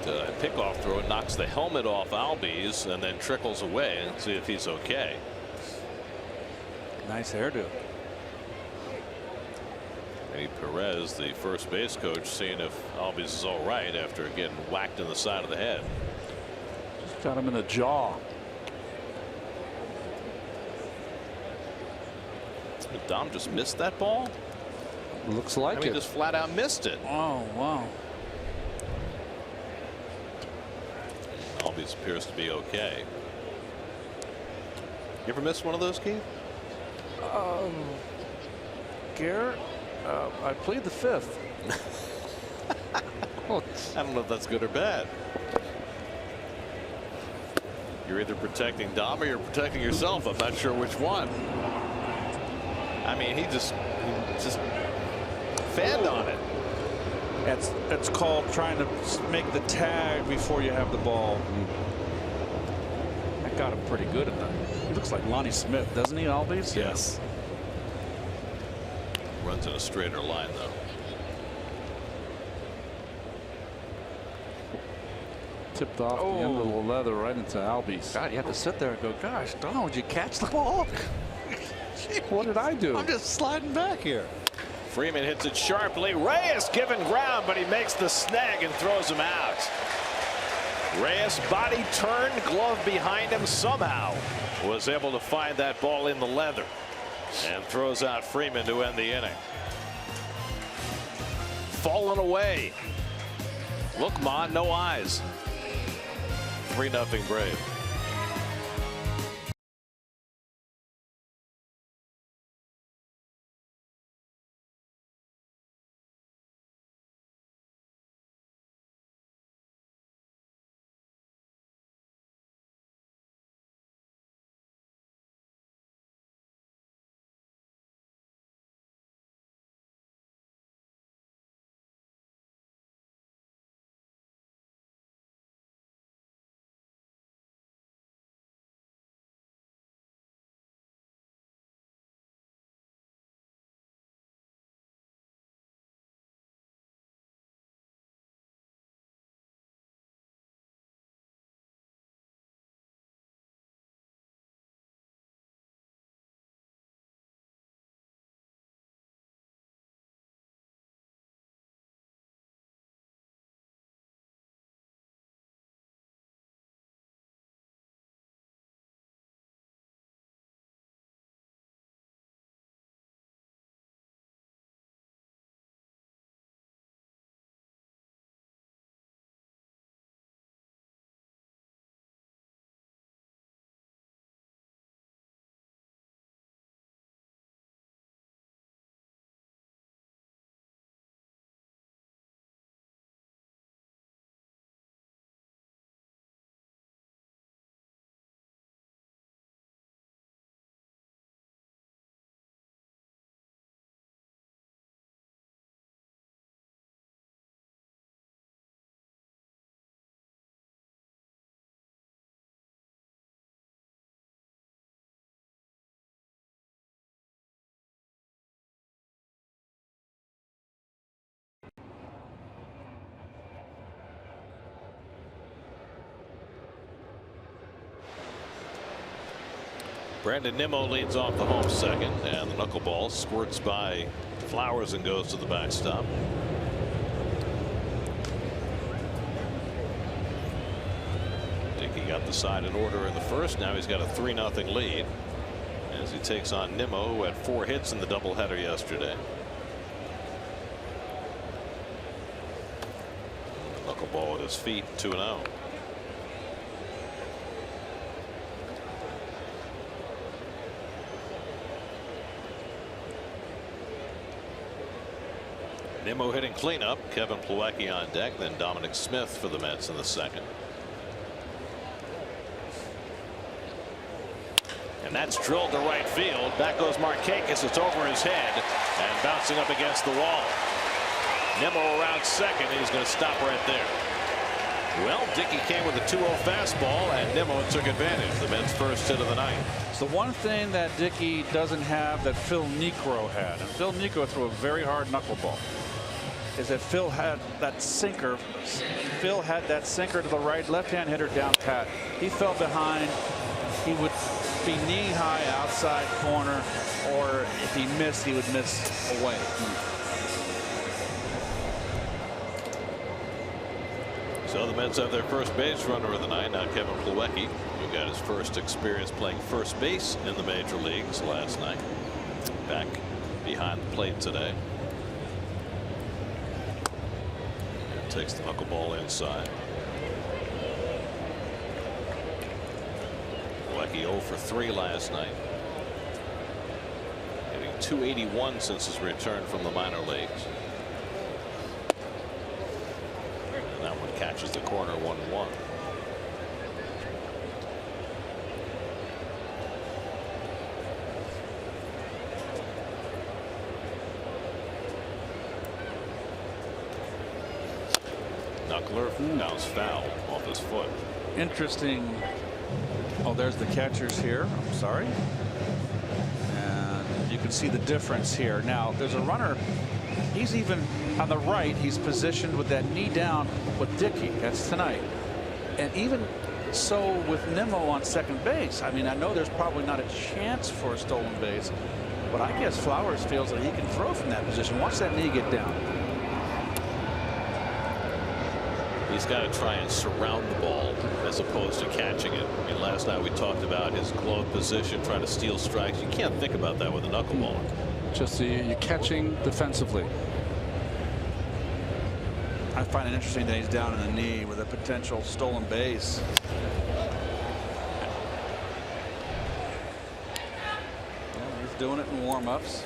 Speaker 2: The pickoff throw knocks the helmet off Albies and then trickles away, and see if he's okay.
Speaker 3: Nice hairdo.
Speaker 2: Maybe Perez, the first base coach, seeing if Albies is all right after getting whacked in the side of the head.
Speaker 1: Just got him in the jaw.
Speaker 2: Dom just missed that ball.
Speaker 1: Looks like
Speaker 2: He
Speaker 1: it.
Speaker 2: just flat out missed it.
Speaker 3: Oh, wow.
Speaker 2: Albies appears to be okay. You ever miss one of those, Keith?
Speaker 3: Garrett, I plead the fifth.
Speaker 2: I don't know if that's good or bad. You're either protecting Dom or you're protecting yourself. I'm not sure which one. I mean, he just fanned on it.
Speaker 3: It's called trying to make the tag before you have the ball. That got him pretty good in that. He looks like Lonnie Smith, doesn't he, Albies?
Speaker 2: Yes. Runs in a straighter line, though.
Speaker 1: Tipped off the end of the leather right into Albies.
Speaker 3: God, you have to sit there and go, gosh, Don, would you catch the ball?
Speaker 1: What did I do?
Speaker 3: I'm just sliding back here.
Speaker 2: Freeman hits it sharply. Reyes given ground, but he makes the snag and throws him out. Reyes body turned, glove behind him, somehow was able to find that ball in the leather and throws out Freeman to end the inning. Falling away. Look, Ma, no eyes. 3-0 Braves. Brandon Nimmo leads off the home second, and the knuckleball squirts by Flowers and goes to the backstop. Dickey got the side in order in the first. Now he's got a 3-0 lead as he takes on Nimmo, who had 4 hits in the doubleheader yesterday. Knuckleball at his feet, 2-0. Nimmo hitting cleanup. Kevin Plawecki on deck. Then Dominic Smith for the Mets in the second. And that's drilled to right field. Back goes Markakis. It's over his head and bouncing up against the wall. Nimmo around second. He's going to stop right there. Well, Dickey came with a 2-0 fastball, and Nimmo took advantage. The Mets' first hit of the night.
Speaker 3: It's the one thing that Dickey doesn't have that Phil Niekro had, and Phil Niekro threw a very hard knuckleball, is that Phil had that sinker. Phil had that sinker to the right, left-hand hitter down pat. He fell behind. He would be knee-high outside corner, or if he missed, he would miss away.
Speaker 2: So the Mets have their first base runner of the night. Now Kevin Plawecki, who got his first experience playing first base in the major leagues last night. Back behind the plate today. And takes the knuckleball inside. Plawecki 0 for 3 last night. Hitting .281 since his return from the minor leagues. That one catches the corner, 1-1. Knuckler bounce foul off his foot.
Speaker 3: Interesting. Oh, there's the catchers here. I'm sorry. And you can see the difference here. Now, there's a runner. He's even on the right. He's positioned with that knee down with Dickey. That's tonight. And even so with Nimmo on second base. I mean, I know there's probably not a chance for a stolen base, but I guess Flowers feels that he can throw from that position. Watch that knee get down.
Speaker 2: He's got to try and surround the ball as opposed to catching it. I mean, last night we talked about his glove position, trying to steal strikes. You can't think about that with a knuckleball.
Speaker 1: Just you're catching defensively.
Speaker 3: I find it interesting that he's down in the knee with a potential stolen base. Yeah, he's doing it in warm-ups.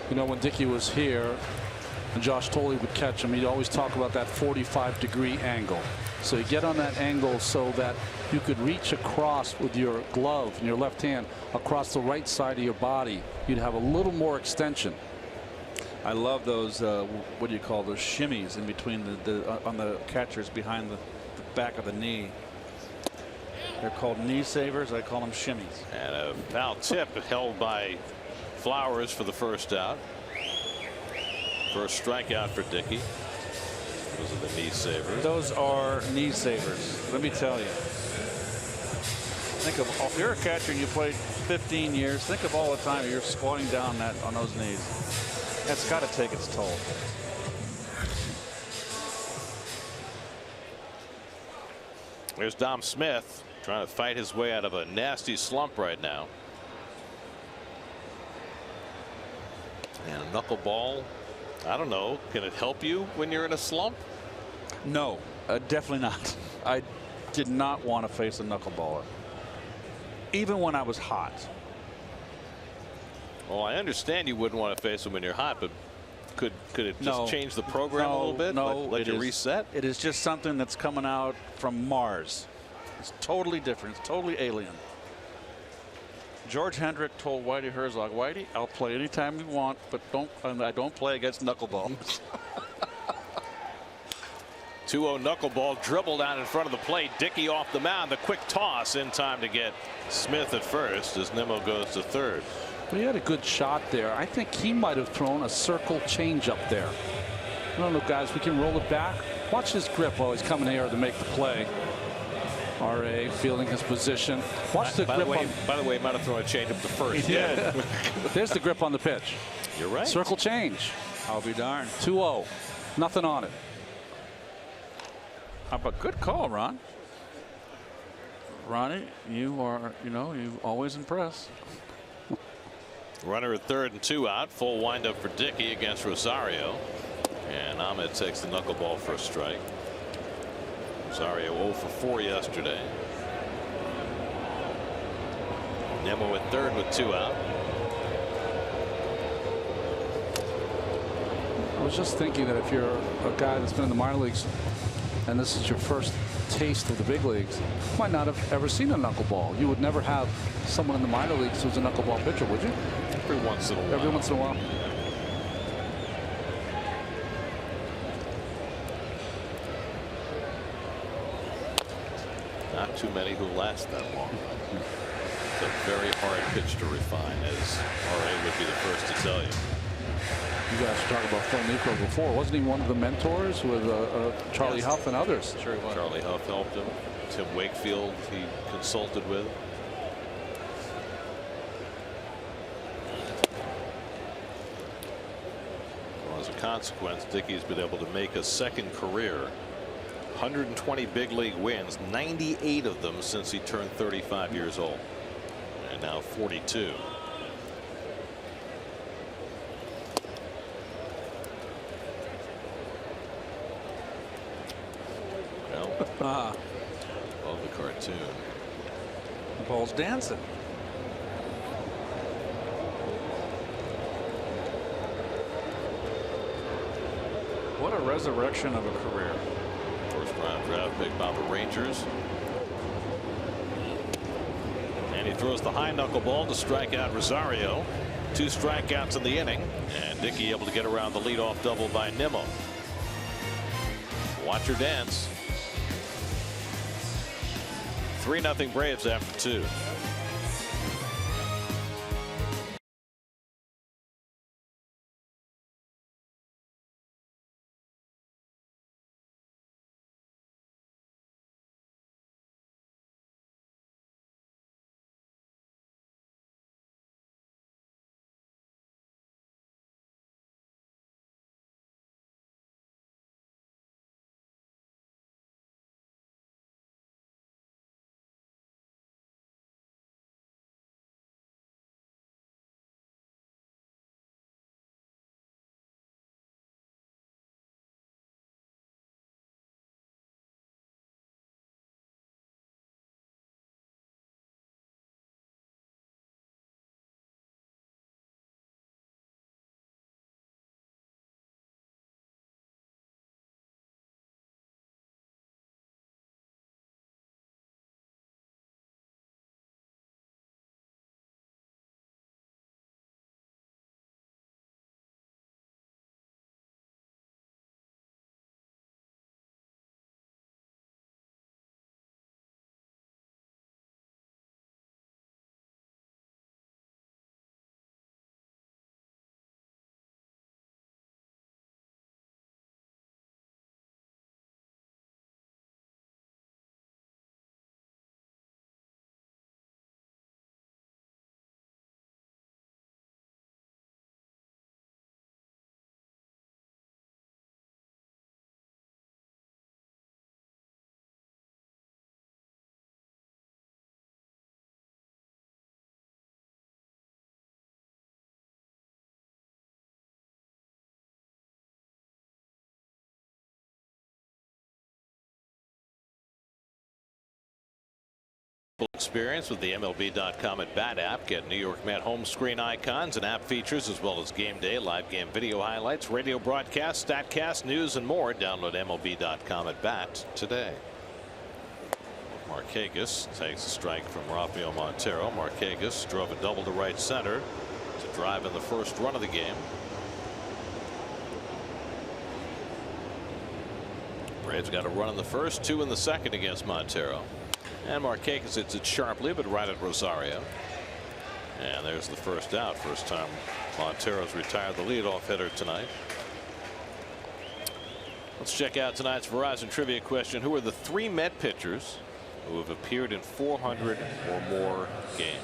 Speaker 1: You know, when Dickey was here and Josh Tolley would catch him, he'd always talk about that 45-degree angle. So you get on that angle so that you could reach across with your glove in your left hand across the right side of your body. You'd have a little more extension.
Speaker 3: I love those what do you call those shimmies in between on the catchers behind the back of the knee. They're called knee savers. I call them shimmies.
Speaker 2: And a foul tip held by Flowers for the first out. First strikeout for Dickey. Those are the knee savers.
Speaker 3: Those are knee savers. Let me tell you. Think of, if you're a catcher and you played 15 years, think of all the time you're squatting down on those knees. That's got to take its toll.
Speaker 2: There's Dom Smith trying to fight his way out of a nasty slump right now. And a knuckleball. I don't know. Can it help you when you're in a slump?
Speaker 3: No, definitely not. I did not want to face a knuckleballer, even when I was hot.
Speaker 2: Well, I understand you wouldn't want to face him when you're hot, but could it just change the program a little bit?
Speaker 3: No,
Speaker 2: let you reset?
Speaker 3: It is just something that's coming out from Mars. It's totally different. It's totally alien. George Hendrick told Whitey Herzog, Whitey, I'll play anytime you want, but I don't play against knuckleballs.
Speaker 2: 2-0 knuckleball dribbled out in front of the plate. Dickey off the mound. The quick toss in time to get Smith at first as Nimmo goes to third.
Speaker 1: But he had a good shot there. I think he might have thrown a circle change up there. I don't know, guys. We can roll it back. Watch his grip while he's coming here to make the play. R.A. fielding his position. Watch the grip on.
Speaker 2: By the way, he might have thrown a changeup to first.
Speaker 3: He did.
Speaker 1: There's the grip on the pitch.
Speaker 2: You're right.
Speaker 1: Circle change.
Speaker 3: I'll be darned.
Speaker 1: 2-0. Nothing on it.
Speaker 3: How about good call, Ron? Ronnie, you are, you always impress.
Speaker 2: Runner at third and 2 out. Full windup for Dickey against Rosario. And Ahmed takes the knuckleball for a strike. Rosario 0 for 4 yesterday. Nemo at third with 2 out.
Speaker 1: I was just thinking that if you're a guy that's been in the minor leagues and this is your first taste of the big leagues, you might not have ever seen a knuckleball. You would never have someone in the minor leagues who's a knuckleball pitcher, would you?
Speaker 2: Every once in a while.
Speaker 1: Every once in a while.
Speaker 2: Not too many who last that long. It's a very hard pitch to refine, as R.A. would be the first to tell you.
Speaker 1: You guys were talking about Phil Niekro before. Wasn't he one of the mentors with Charlie Huff and others?
Speaker 2: Sure he was. Charlie Huff helped him. Tim Wakefield he consulted with. Well, as a consequence, Dickey's been able to make a second career. 120 big league wins, 98 of them since he turned 35 years old. And now 42. Well, love the cartoon.
Speaker 3: The ball's dancing. What a resurrection of a career.
Speaker 2: First round draft pick by the Rangers. And he throws the high knuckleball to strike out Rosario. 2 strikeouts in the inning. And Dickey able to get around the leadoff double by Nimmo. Watch her dance. 3-0 Braves after 2. Experience with the MLB.com at Bat app. Get New York Met home screen icons and app features, as well as game day, live game video highlights, radio broadcasts, statcast, news, and more. Download MLB.com at Bat today. Markakis takes a strike from Rafael Montero. Markakis drove a double to right center to drive in the first run of the game. Braves got a run in the first, 2 in the second against Montero. And Markakis hits it sharply, but right at Rosario. And there's the first out. First time Montero's retired the leadoff hitter tonight. Let's check out tonight's Verizon trivia question. Who are the 3 Met pitchers who have appeared in 400 or more games.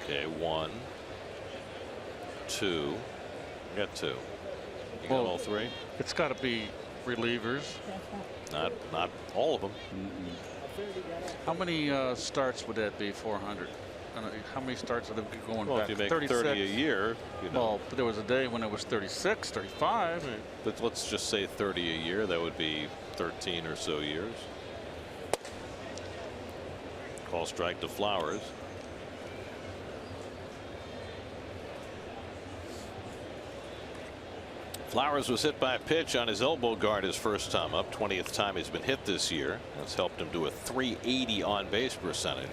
Speaker 2: Okay, 1, 2. We got 2. You got all 3?
Speaker 5: It's got to be relievers.
Speaker 2: Not all of them.
Speaker 5: How many starts would that be? 400. How many starts would it be going
Speaker 2: Well,
Speaker 5: back?
Speaker 2: if you make
Speaker 5: 36?
Speaker 2: 30 a year, you know.
Speaker 5: Well, but there was a day when it was 36, 35.
Speaker 2: But let's just say 30 a year. That would be 13 or so years. Call strike to Flowers. Flowers was hit by a pitch on his elbow guard his first time up. 20th time he's been hit this year. That's helped him to a .380 on base percentage.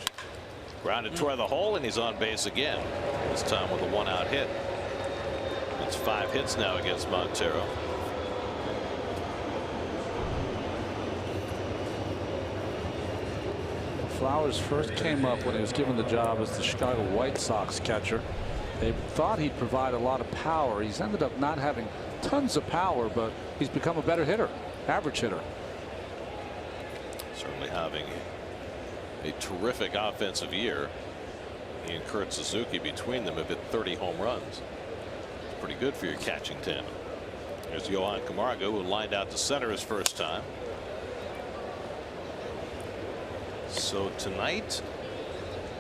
Speaker 2: Grounded toward the hole, and he's on base again. This time with a 1-out hit. It's 5 hits now against Montero.
Speaker 1: Flowers first came up when he was given the job as the Chicago White Sox catcher. They thought he'd provide a lot of power. He's ended up not having tons of power, but he's become a better hitter, average hitter.
Speaker 2: Certainly having a terrific offensive year. He and Kurt Suzuki between them have hit 30 home runs. Pretty good for your catching tandem. There's Johan Camargo, who lined out to center his first time. So tonight,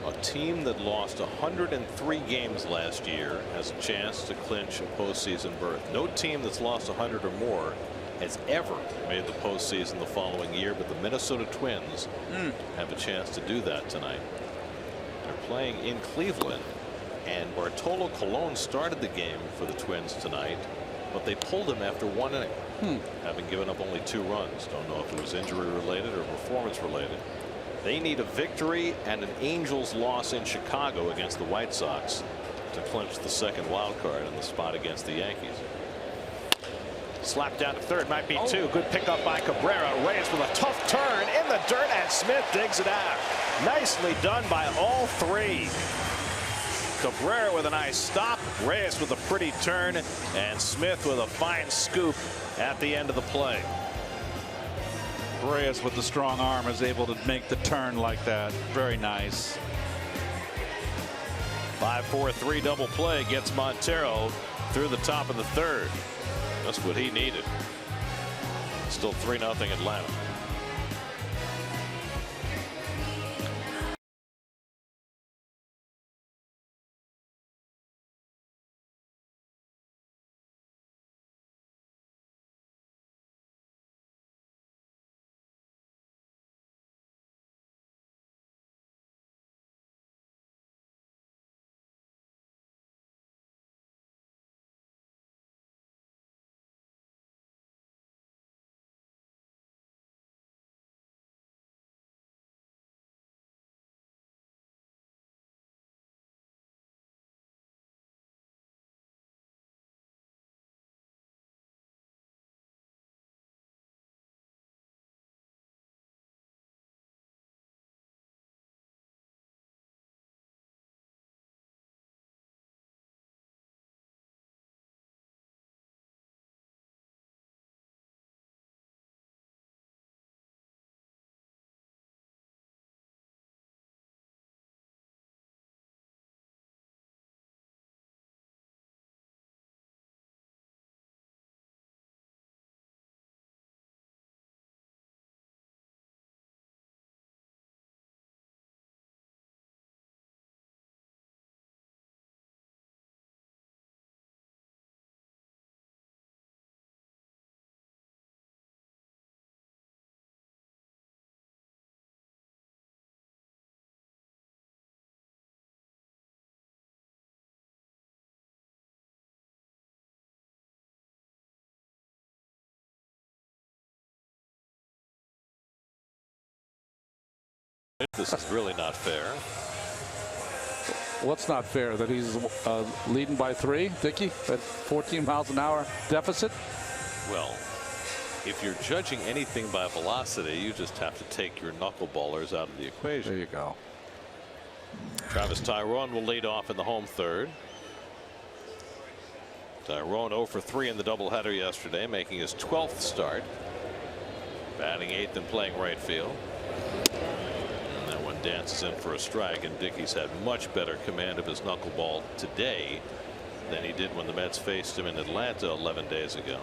Speaker 2: a team that lost 103 games last year has a chance to clinch a postseason berth. No team that's lost 100 or more has ever made the postseason the following year, but the Minnesota Twins have a chance to do that tonight. They're playing in Cleveland, and Bartolo Colon started the game for the Twins tonight, but they pulled him after 1 inning, having given up only 2 runs. Don't know if it was injury related or performance related. They need a victory and an Angels loss in Chicago against the White Sox to clinch the second wild card in the spot against the Yankees. Slapped down to third, might be 2. Good pickup by Cabrera. Reyes with a tough turn in the dirt, and Smith digs it out. Nicely done by all 3. Cabrera with a nice stop, Reyes with a pretty turn, and Smith with a fine scoop at the end of the play.
Speaker 3: Reyes with the strong arm is able to make the turn like that. Very nice.
Speaker 2: 5-4-3 double play gets Montero through the top of the third. That's what he needed. Still 3-0 Atlanta. This is really not fair.
Speaker 1: What's not fair? That he's leading by 3, Dickey, at 14 miles an hour deficit?
Speaker 2: Well, if you're judging anything by velocity, you just have to take your knuckleballers out of the equation.
Speaker 1: There you go.
Speaker 2: Travis Tyrone will lead off in the home third. Tyrone 0 for 3 in the doubleheader yesterday, making his 12th start. Batting 8th and playing right field. dances in for a strike, and Dickey's had much better command of his knuckleball today than he did when the Mets faced him in Atlanta 11 days ago.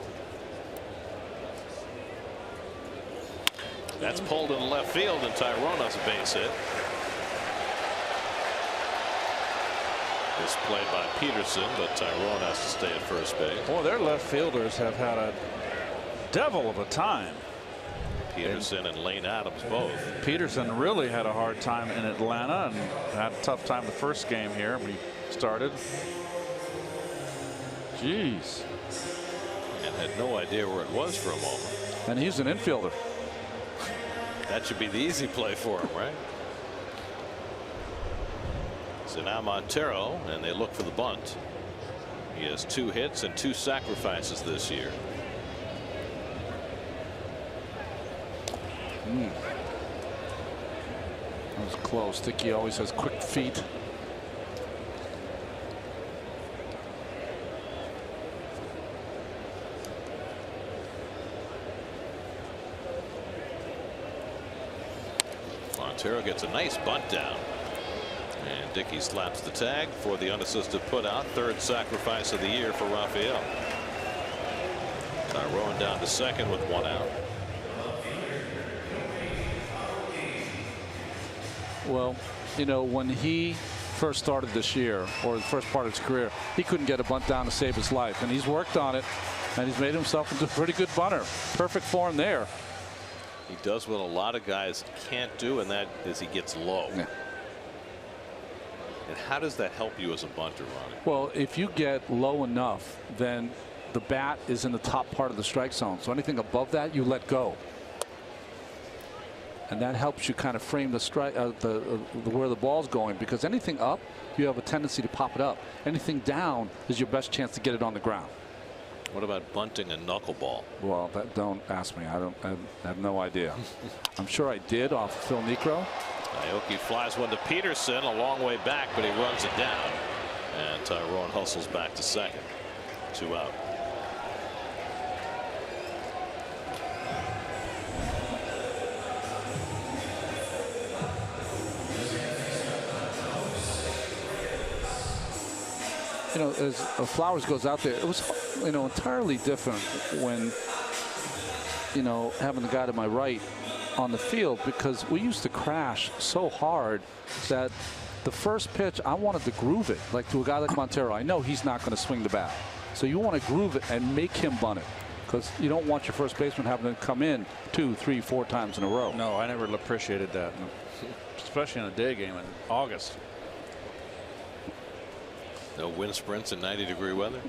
Speaker 2: That's pulled in left field, and Tyrone has a base hit. It's played by Peterson, but Tyrone has to stay at first base.
Speaker 3: Boy, their left fielders have had a devil of a time.
Speaker 2: Peterson and Lane Adams both.
Speaker 3: Peterson really had a hard time in Atlanta and had a tough time the first game here when he started. Jeez.
Speaker 2: And had no idea where it was for a moment.
Speaker 1: And he's an infielder.
Speaker 2: That should be the easy play for him, right? So now Montero, and they look for the bunt. He has 2 hits and 2 sacrifices this year.
Speaker 1: That was close. Dickey always has quick feet.
Speaker 2: Montero gets a nice bunt down. And Dickey slaps the tag for the unassisted putout. 3rd sacrifice of the year for Rafael. Tyrone down to second with 1 out.
Speaker 1: Well, you know, when he first started this year, or the first part of his career, he couldn't get a bunt down to save his life, and he's worked on it, and he's made himself into a pretty good bunter. Perfect form there.
Speaker 2: He does what a lot of guys can't do, and that is he gets low.
Speaker 1: Yeah.
Speaker 2: And how does that help you as a bunter, Ronnie?
Speaker 1: Well, if you get low enough, then the bat is in the top part of the strike zone. So anything above that, you let go. And that helps you kind of frame the strike, where the ball's going, because anything up, you have a tendency to pop it up. Anything down is your best chance to get it on the ground.
Speaker 2: What about bunting a knuckleball?
Speaker 1: Well, don't ask me. I have no idea. I'm sure I did off Phil Niekro.
Speaker 2: Aoki flies one to Peterson, a long way back, but he runs it down. And Tyrone hustles back to second. 2 out.
Speaker 1: You know, as Flowers goes out there, it was, you know, entirely different when, you know, having the guy to my right on the field, because we used to crash so hard that the first pitch, I wanted to groove it, like to a guy like Montero. I know he's not going to swing the bat, so you want to groove it and make him bunt it, because you don't want your first baseman having to come in 2, 3, 4 times in a row.
Speaker 3: No, I never appreciated that, especially in a day game in August.
Speaker 2: No wind sprints in 90-degree weather.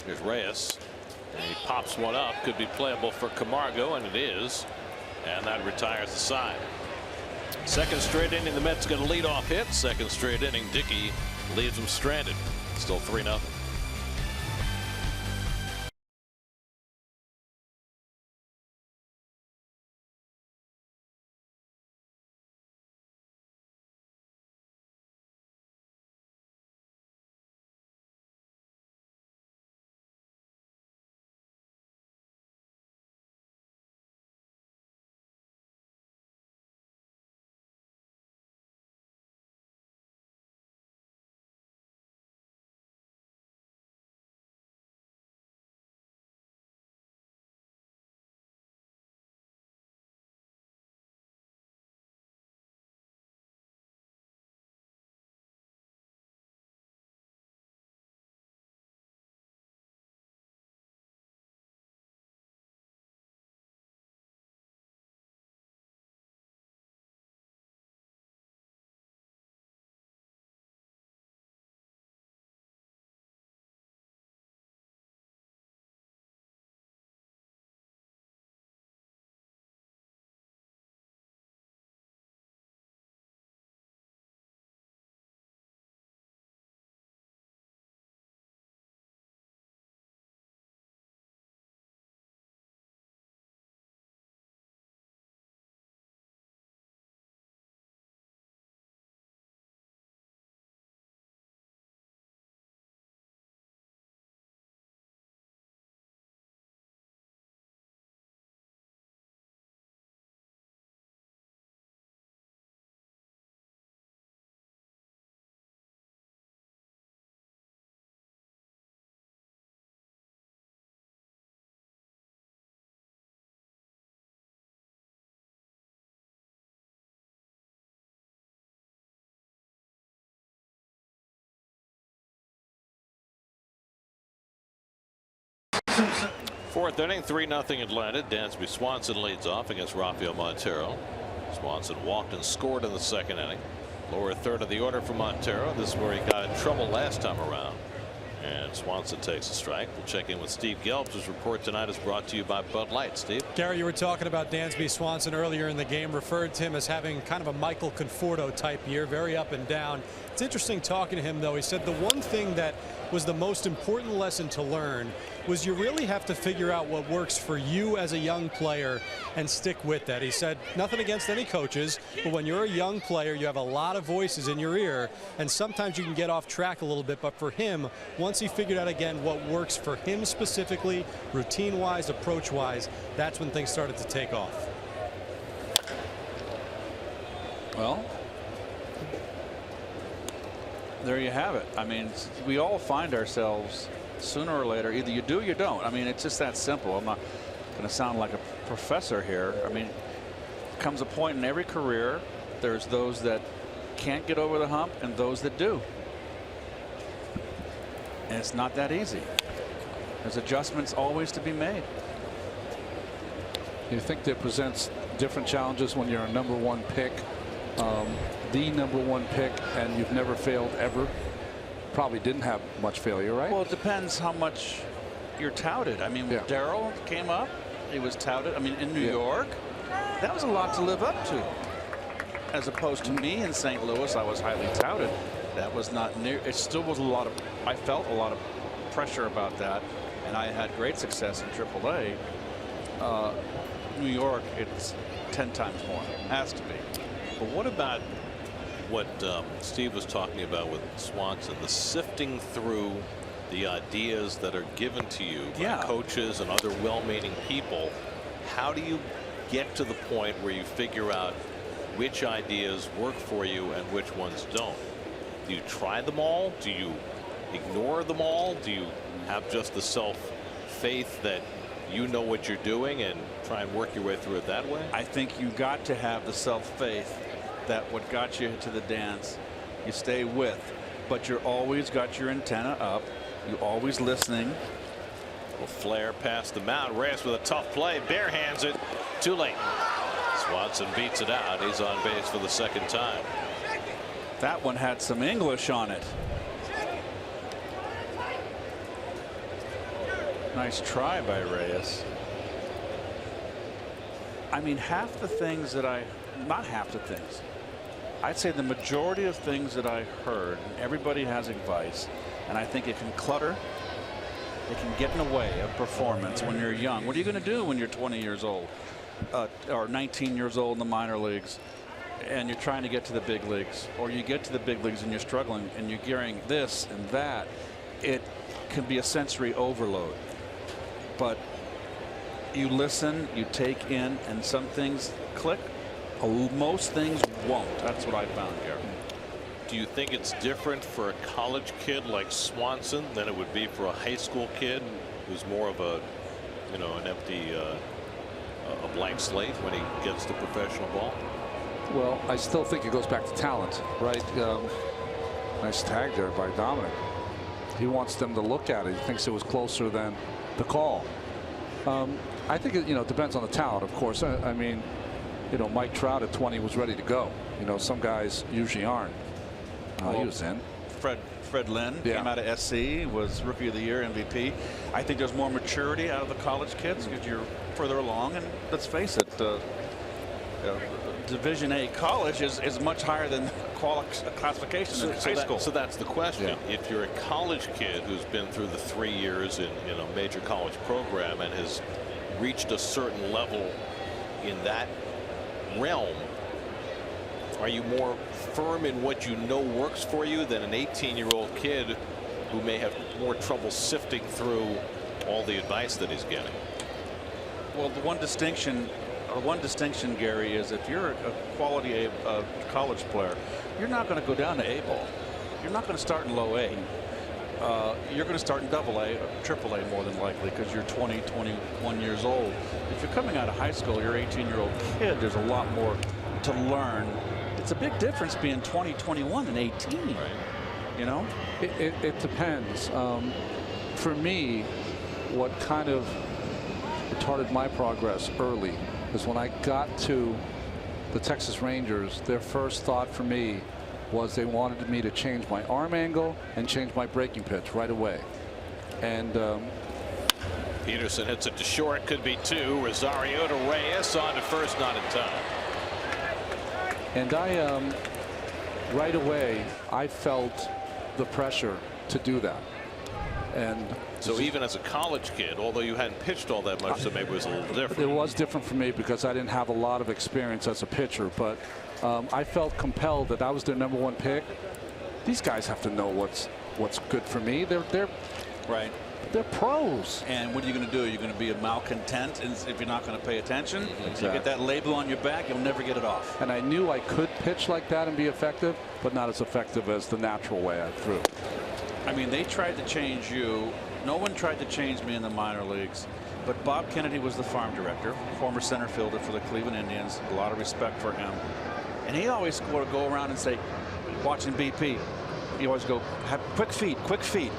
Speaker 2: Here's Reyes, and he pops one up. Could be playable for Camargo, and it is. And that retires the side. Second straight inning, the Mets get a leadoff hit. Second straight inning, Dickey leaves them stranded. Still 3-0. Fourth inning, 3-0 Atlanta. Dansby Swanson leads off against Rafael Montero. Swanson walked and scored in the second inning. Lower third of the order for Montero. This is where he got in trouble last time around. And Swanson takes a strike. We'll check in with Steve Gelbs. His report tonight is brought to you by Bud Light. Steve.
Speaker 6: Gary, you were talking about Dansby Swanson earlier in the game, referred to him as having kind of a Michael Conforto type year, very up and down. It's interesting talking to him, though. He said the one thing that was the most important lesson to learn was you really have to figure out what works for you as a young player and stick with that. He said nothing against any coaches, but when you're a young player, you have a lot of voices in your ear, and sometimes you can get off track a little bit. But for him, once he figured out again what works for him specifically, routine-wise, approach-wise, that's when things started to take off.
Speaker 7: Well, there you have it. I mean, we all find ourselves sooner or later, either you do or you don't. I mean, it's just that simple. I'm not going to sound like a professor here. I mean, comes a point in every career, there's those that can't get over the hump and those that do. And it's not that easy. There's adjustments always to be made.
Speaker 1: You think that presents different challenges when you're a #1 pick, the #1 pick, and you've never failed ever? Probably didn't have much failure, right?
Speaker 7: Well, it depends how much you're touted. I mean, when Darryl came up, he was touted. I mean, in New York, that was a lot to live up to. As opposed to me in St. Louis, I was highly touted. That was not near. It still was a lot of. I felt a lot of pressure about that, and I had great success in AAA. New York, it's 10 times more. Has to be.
Speaker 2: But what about what Steve was talking about with Swanson, the sifting through the ideas that are given to you by coaches and other well-meaning people? How do you get to the point where you figure out which ideas work for you and which ones don't? Do you try them all? Do you ignore them all? Do you have just the self-faith that you know what you're doing and try and work your way through it that way?
Speaker 7: I think you got to have the self-faith that what got you to the dance you stay with, but you're always got your antenna up. You're always listening.
Speaker 2: Little flare past the mound. Reyes with a tough play, bare hands it, too late. Swanson beats it out. He's on base for the second time.
Speaker 7: That one had some English on it. Nice try by Reyes. I mean, half the things that not half the things, I'd say the majority of things that I heard, and everybody has advice, and I think it can clutter, it can get in the way of performance when you're young. What are you going to do when you're 20 years old or 19 years old in the minor leagues and you're trying to get to the big leagues, or you get to the big leagues and you're struggling and you're gearing this and that? It can be a sensory overload. But you listen, you take in, and some things click. Most things won't. That's what I found, Gary.
Speaker 2: Do you think it's different for a college kid like Swanson than it would be for a high school kid who's more of a, an empty, a blank slate when he gets to professional ball?
Speaker 1: Well, I still think it goes back to talent, right? Nice tag there by Dominic. He wants them to look at it. He thinks it was closer than the call. I think it, depends on the talent, of course. I mean, Mike Trout at 20 was ready to go. Some guys usually aren't. He was in.
Speaker 7: Fred Lynn came out of SC, was Rookie of the Year, MVP. I think there's more maturity out of the college kids because you're further along. And let's face it, Division A college is much higher than classification in high school.
Speaker 2: So that's the question. Yeah. If you're a college kid who's been through the 3 years in a major college program and has reached a certain level in that realm, are you more firm in what you know works for you than an 18-year-old kid who may have more trouble sifting through all the advice that he's getting?
Speaker 7: Well, the one distinction, Gary, is if you're a quality college player, you're not going to go down to A ball. You're not going to start in low A. You're going to start in double A or triple A more than likely because you're 20, 21 years old. If you're coming out of high school, you're an 18-year-old kid, there's a lot more to learn. It's a big difference being 20, 21 and 18.
Speaker 2: Right.
Speaker 1: It depends. For me, what kind of retarded my progress early is when I got to the Texas Rangers, their first thought for me was they wanted me to change my arm angle and change my breaking pitch right away. And
Speaker 2: Peterson hits it to short, could be two. Rosario to Reyes on to first, not in time.
Speaker 1: And I right away I felt the pressure to do that. And
Speaker 2: so even as a college kid, although you hadn't pitched all that much, so maybe it was a little different.
Speaker 1: It was different for me because I didn't have a lot of experience as a pitcher, but I felt compelled that I was their #1 pick. These guys have to know what's good for me. They're
Speaker 7: right.
Speaker 1: They're pros.
Speaker 7: And what are you going to do? You're going to be a malcontent if you're not going to pay attention.
Speaker 1: Exactly.
Speaker 7: You get that label on your back, you'll never get it off.
Speaker 1: And I knew I could pitch like that and be effective, but not as effective as the natural way I threw.
Speaker 7: I mean, they tried to change you. No one tried to change me in the minor leagues. But Bob Kennedy was the farm director, former center fielder for the Cleveland Indians. A lot of respect for him. And he always would go around and say, watching BP, he always go, quick feet, quick feet.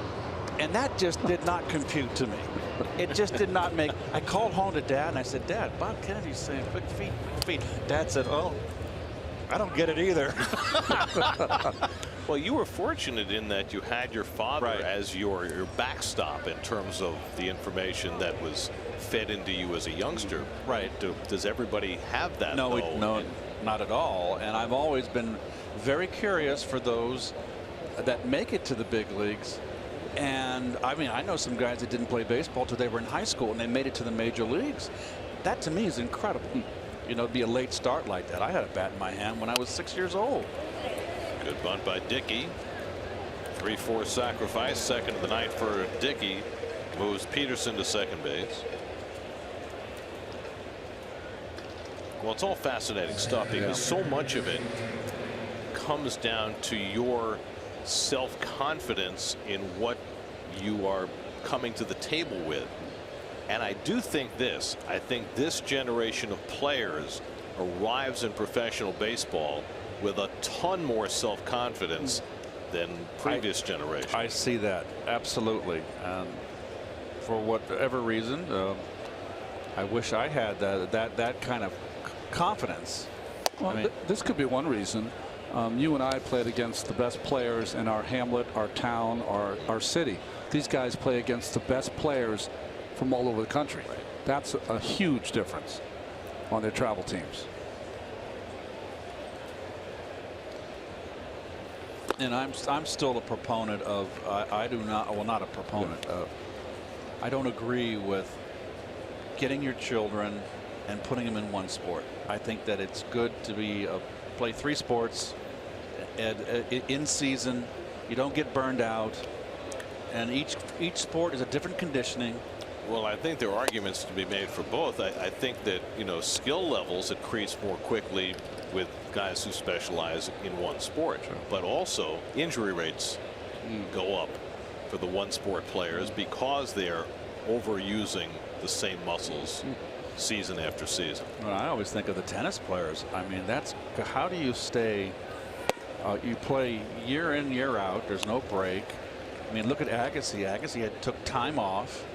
Speaker 7: And that just did not compute to me. It just did not make. I called home to Dad and I said, Dad, Bob Kennedy's saying quick feet, quick feet. Dad said, oh, I don't get it either.
Speaker 2: Well, you were fortunate in that you had your father as your backstop in terms of the information that was fed into you as a youngster.
Speaker 7: Right.
Speaker 2: Does everybody have that?
Speaker 7: No, no, not at all. And I've always been very curious for those that make it to the big leagues. And I mean, I know some guys that didn't play baseball till they were in high school and they made it to the major leagues. That to me is incredible. You know, it'd be a late start like that. I had a bat in my hand when I was 6 years old.
Speaker 2: Good bunt by Dickey. 3-4 sacrifice. Second of the night for Dickey. Moves Peterson to second base. Well, it's all fascinating stuff because so much of it comes down to your self-confidence in what you are coming to the table with. And I do think this. I think this generation of players arrives in professional baseball with a ton more self-confidence than previous generations.
Speaker 7: I see that absolutely. For whatever reason, I wish I had that kind of confidence.
Speaker 1: Well,
Speaker 7: I mean,
Speaker 1: this could be one reason. You and I played against the best players in our hamlet, our town, our city. These guys play against the best players from all over the country. That's a huge difference on their travel teams.
Speaker 7: And I'm still a proponent of I do not, well, not a proponent of, I don't agree with getting your children and putting them in one sport. I think that it's good to be play 3 sports in season. You don't get burned out, and each sport is a different conditioning.
Speaker 2: Well, I think there are arguments to be made for both. I think that, you know, skill levels increase more quickly with guys who specialize in one sport, but also injury rates go up for the one sport players because they're overusing the same muscles season after season.
Speaker 7: Well, I always think of the tennis players. I mean, that's how do you stay? You play year in, year out. There's no break. I mean, look at Agassi. Agassi took time off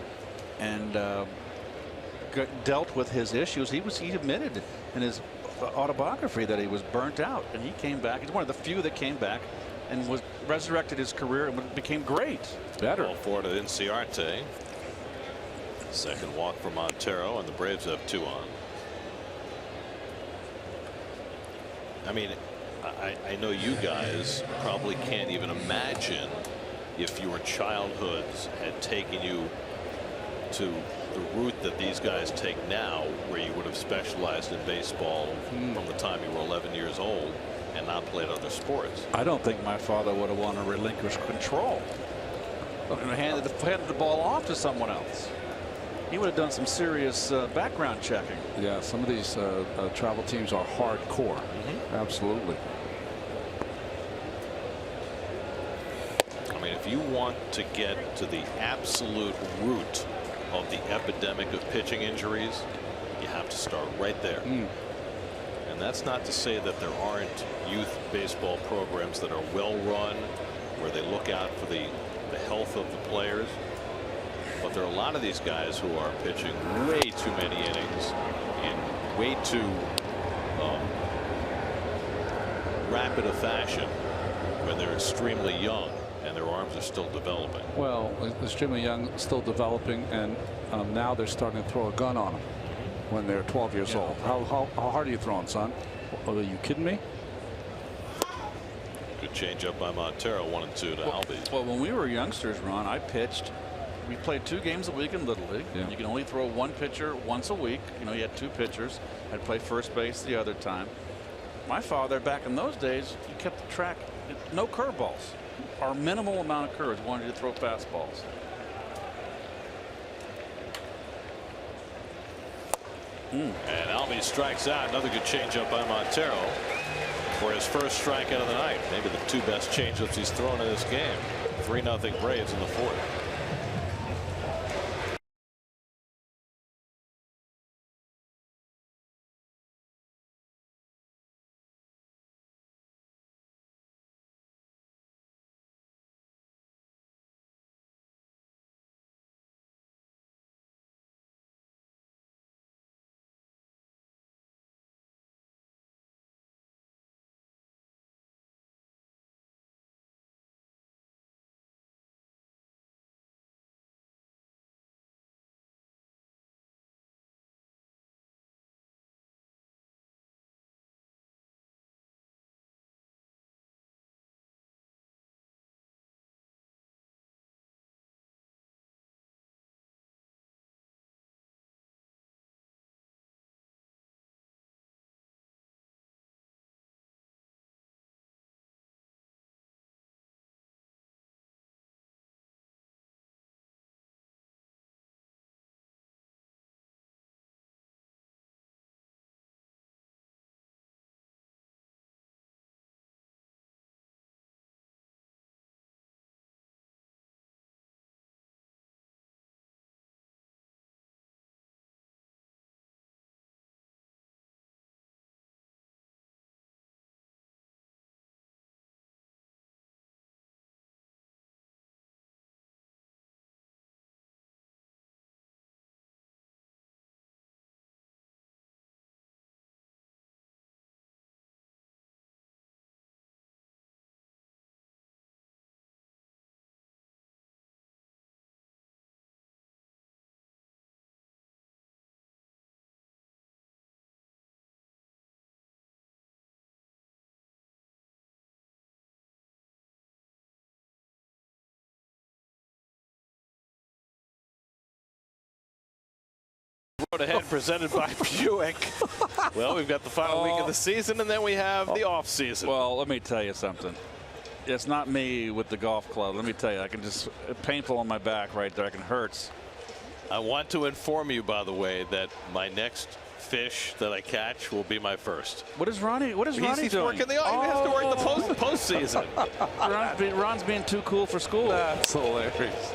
Speaker 7: and dealt with his issues. He admitted in his autobiography that he was burnt out, and he came back. He's one of the few that came back and resurrected his career and became great.
Speaker 2: Better. Ball forward to Inciarte. Second walk for Montero, and the Braves have 2 on. I mean, I know you guys probably can't even imagine if your childhoods had taken you to the route that these guys take now, where you would have specialized in baseball from the time you were 11 years old and not played other sports.
Speaker 7: I don't think my father would have wanted to relinquish control and handed the ball off to someone else. He would have done some serious background checking.
Speaker 1: Yeah, some of these travel teams are hardcore. Absolutely.
Speaker 2: I mean, if you want to get to the absolute root of the epidemic of pitching injuries, you have to start right there. And that's not to say that there aren't youth baseball programs that are well run, where they look out for the health of the players. But there are a lot of these guys who are pitching way too many innings in way too rapid a fashion when they're extremely young and their arms are still developing.
Speaker 1: Well, extremely young, still developing, and now they're starting to throw a gun on them when they're 12 years old. How hard are you throwing, son? Are you kidding me?
Speaker 2: Good changeup by Montero, 1-2 to Albies.
Speaker 7: Well, when we were youngsters, Ron, I pitched. We played 2 games a week in Little League.
Speaker 1: Yeah.
Speaker 7: You can only throw 1 pitcher once a week. You know, you had 2 pitchers. I'd play first base the other time. My father, back in those days, he kept the track. No curveballs. Our minimal amount of curves. Wanted to throw fastballs.
Speaker 2: And Albies strikes out. Another good changeup by Montero for his first strikeout of the night. Maybe the 2 best changeups he's thrown in this game. 3-0 Braves in the 4th. Road ahead presented by Buick. Well, we've got the final week of the season, and then we have the off season.
Speaker 7: Well, let me tell you something. It's not me with the golf club. Let me tell you, I can just painful on my back right there. I can hurts.
Speaker 2: I want to inform you, by the way, that my next fish that I catch will be my first.
Speaker 7: What is Ronnie? What is Ronnie
Speaker 2: He's
Speaker 7: doing?
Speaker 2: working the. He has to work the postseason.
Speaker 7: Ron's being too cool for school.
Speaker 1: That's hilarious.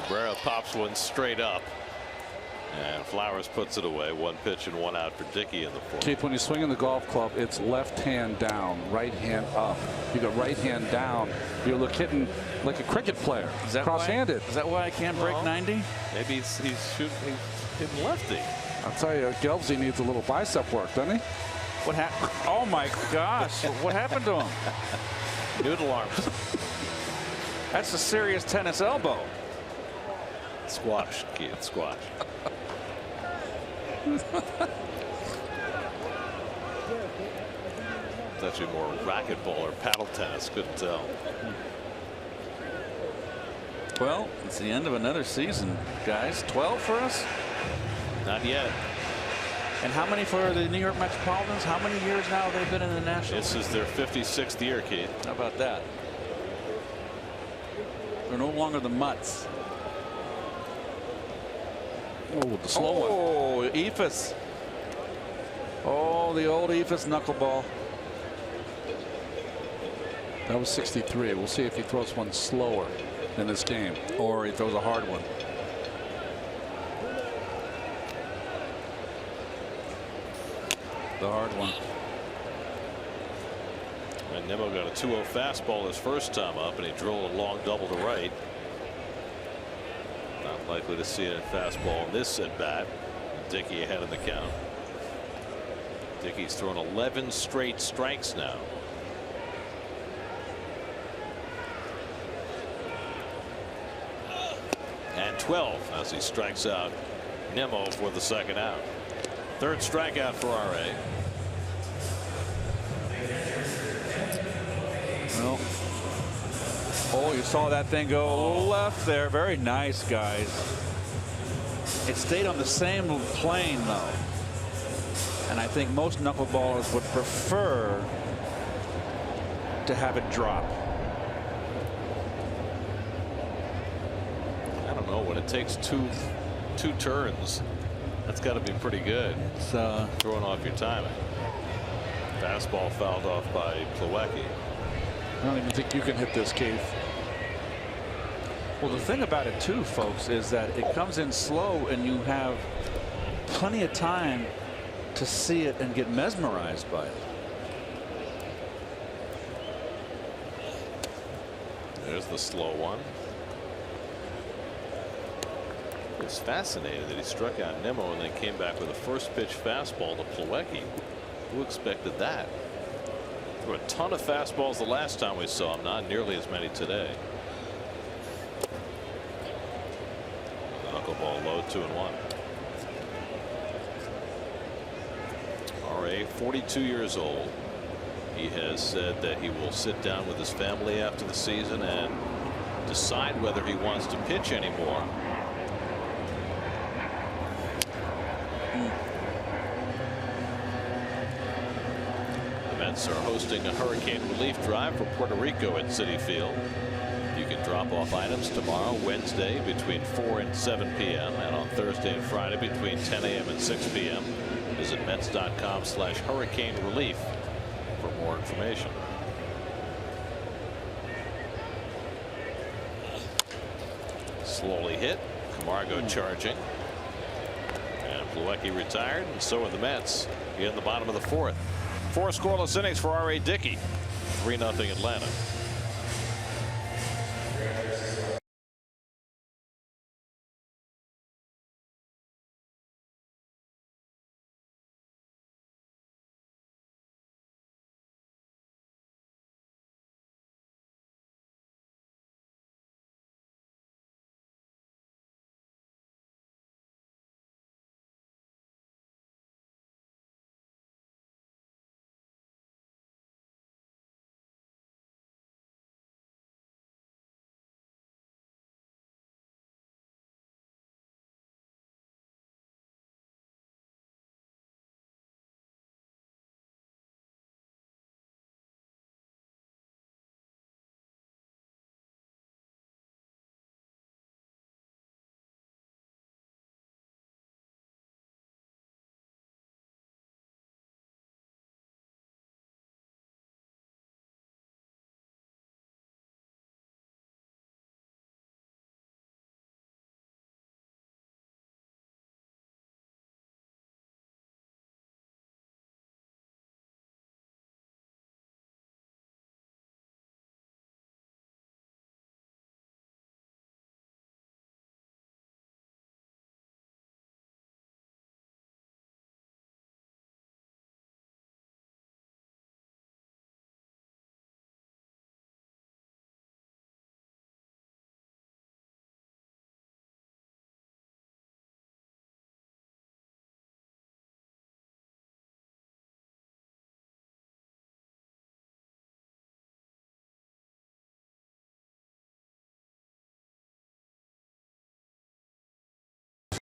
Speaker 2: Cabrera pops one straight up. And Flowers puts it away. 1 pitch and 1 out for Dickey in the 4th.
Speaker 1: Keith, when you swing in the golf club, it's left hand down, right hand up. You got right hand down. You're hitting like a cricket player.
Speaker 7: Is that
Speaker 1: cross-handed?
Speaker 7: Is that why I can't break 90?
Speaker 2: Maybe he's hitting lefty.
Speaker 1: I'll tell you, Gelbsy needs a little bicep work, doesn't he?
Speaker 7: What happened? Oh my gosh! What happened to him?
Speaker 2: Noodle arms.
Speaker 7: That's a serious tennis elbow.
Speaker 2: Squash, Keith. Squash. It's actually more racquetball or paddle tennis. Couldn't tell.
Speaker 7: Well, it's the end of another season, guys. 12 for us?
Speaker 2: Not yet.
Speaker 7: And how many for the New York Metropolitans? How many years now have they been in the National League?
Speaker 2: This is their 56th year, Keith.
Speaker 7: How about that? They're no longer the Mutts.
Speaker 1: Oh, the slow one.
Speaker 7: Oh, Ephus. Oh, the old Ephus knuckleball.
Speaker 1: That was 63. We'll see if he throws one slower in this game.
Speaker 7: Or he throws a hard one. The hard one.
Speaker 2: And Nimmo got a 2-0 fastball his first time up, and he drilled a long double to right. Now Likely to see a fastball in this at bat. Dickey ahead in the count. Dickey's thrown 11 straight strikes now. And 12 as he strikes out Nimmo for the second out. Third strikeout for RA.
Speaker 7: Well, oh, you saw that thing go a little left there. Very nice, guys. It stayed on the same plane, though. And I think most knuckleballers would prefer to have it drop.
Speaker 2: I don't know, when it takes two turns, that's got to be pretty good.
Speaker 7: It's
Speaker 2: throwing off your timing. Fastball fouled off by Plawecki.
Speaker 1: I don't even think you can hit this, Keith.
Speaker 7: Well, the thing about it too, folks, is that it comes in slow and you have plenty of time to see it and get mesmerized by it.
Speaker 2: There's the slow one. It's fascinating that he struck out Nimmo and then came back with a first pitch fastball to Plawecki. Who expected that? There were a ton of fastballs the last time we saw him, not nearly as many today. Knuckleball low, 2-1. RA, 42 years old. He has said that he will sit down with his family after the season and decide whether he wants to pitch anymore. The Mets are hosting a hurricane relief drive for Puerto Rico at Citi Field. You can drop off items tomorrow, Wednesday, between 4 and 7 p.m. and on Thursday and Friday between 10 a.m. and 6 p.m. Visit Mets.com/hurricane relief for more information. Slowly hit. Camargo charging. And Plawecki retired, and so are the Mets in the bottom of the fourth. 4 scoreless innings for R.A. Dickey. 3-0 Atlanta.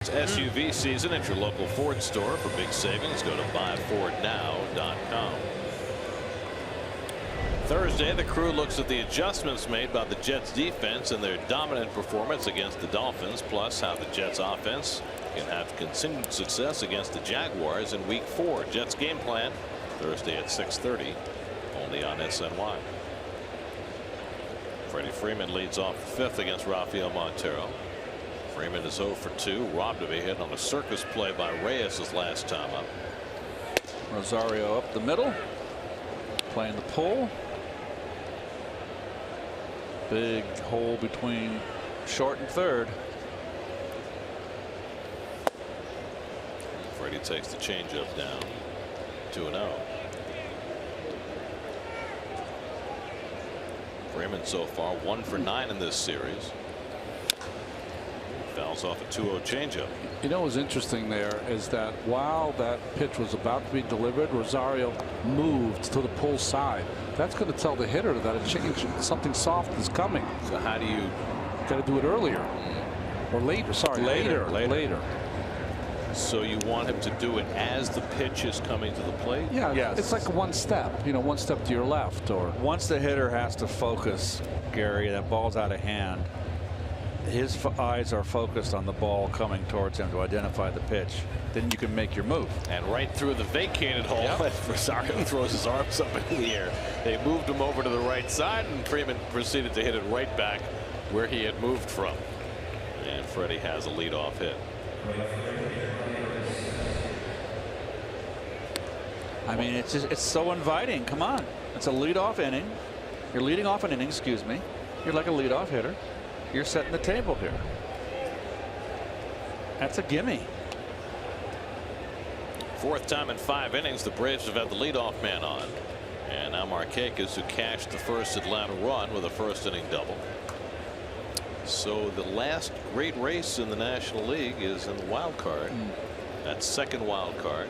Speaker 2: SUV season at your local Ford store. For big savings, go to buyfordnow.com. Thursday, the crew looks at the adjustments made by the Jets defense and their dominant performance against the Dolphins, plus how the Jets offense can have continued success against the Jaguars in Week 4. Jets game plan Thursday at 6:30, only on SNY. Freddie Freeman leads off the 5th against Rafael Montero. Freeman is 0 for 2, robbed of a hit on a circus play by Reyes his last time up.
Speaker 7: Rosario up the middle, playing the pull. Big hole between short and third.
Speaker 2: Already takes the changeup down. 2-0. Freeman so far 1 for 9 in this series. Fouls off a 2-0 changeup.
Speaker 1: You know what's interesting there is that while that pitch was about to be delivered, Rosario moved to the pull side. That's going to tell the hitter that a change, something soft is coming.
Speaker 2: So how do you
Speaker 1: got to do it earlier or later? Sorry, later.
Speaker 2: So you want him to do it as the pitch is coming to the plate?
Speaker 1: Yeah,
Speaker 7: yes.
Speaker 1: It's like one step, you know, one step to your left. Or
Speaker 7: once the hitter has to focus, Gary, that ball's out of hand. His eyes are focused on the ball coming towards him to identify the pitch. Then you can make your move.
Speaker 2: And right through the vacated hole, Rosario throws his arms up in the air. They moved him over to the right side, and Freeman proceeded to hit it right back where he had moved from. And Freddie has a leadoff hit.
Speaker 7: I mean, it's so inviting. Come on, it's a leadoff inning. You're leading off an inning. Excuse me. You're like a leadoff hitter. You're setting the table here. That's a gimme.
Speaker 2: Fourth time in 5 innings, the Braves have had the leadoff man on. And now Marquez, who cashed the first Atlanta run with a first inning double. So the last great race in the National League is in the wild card. That second wild card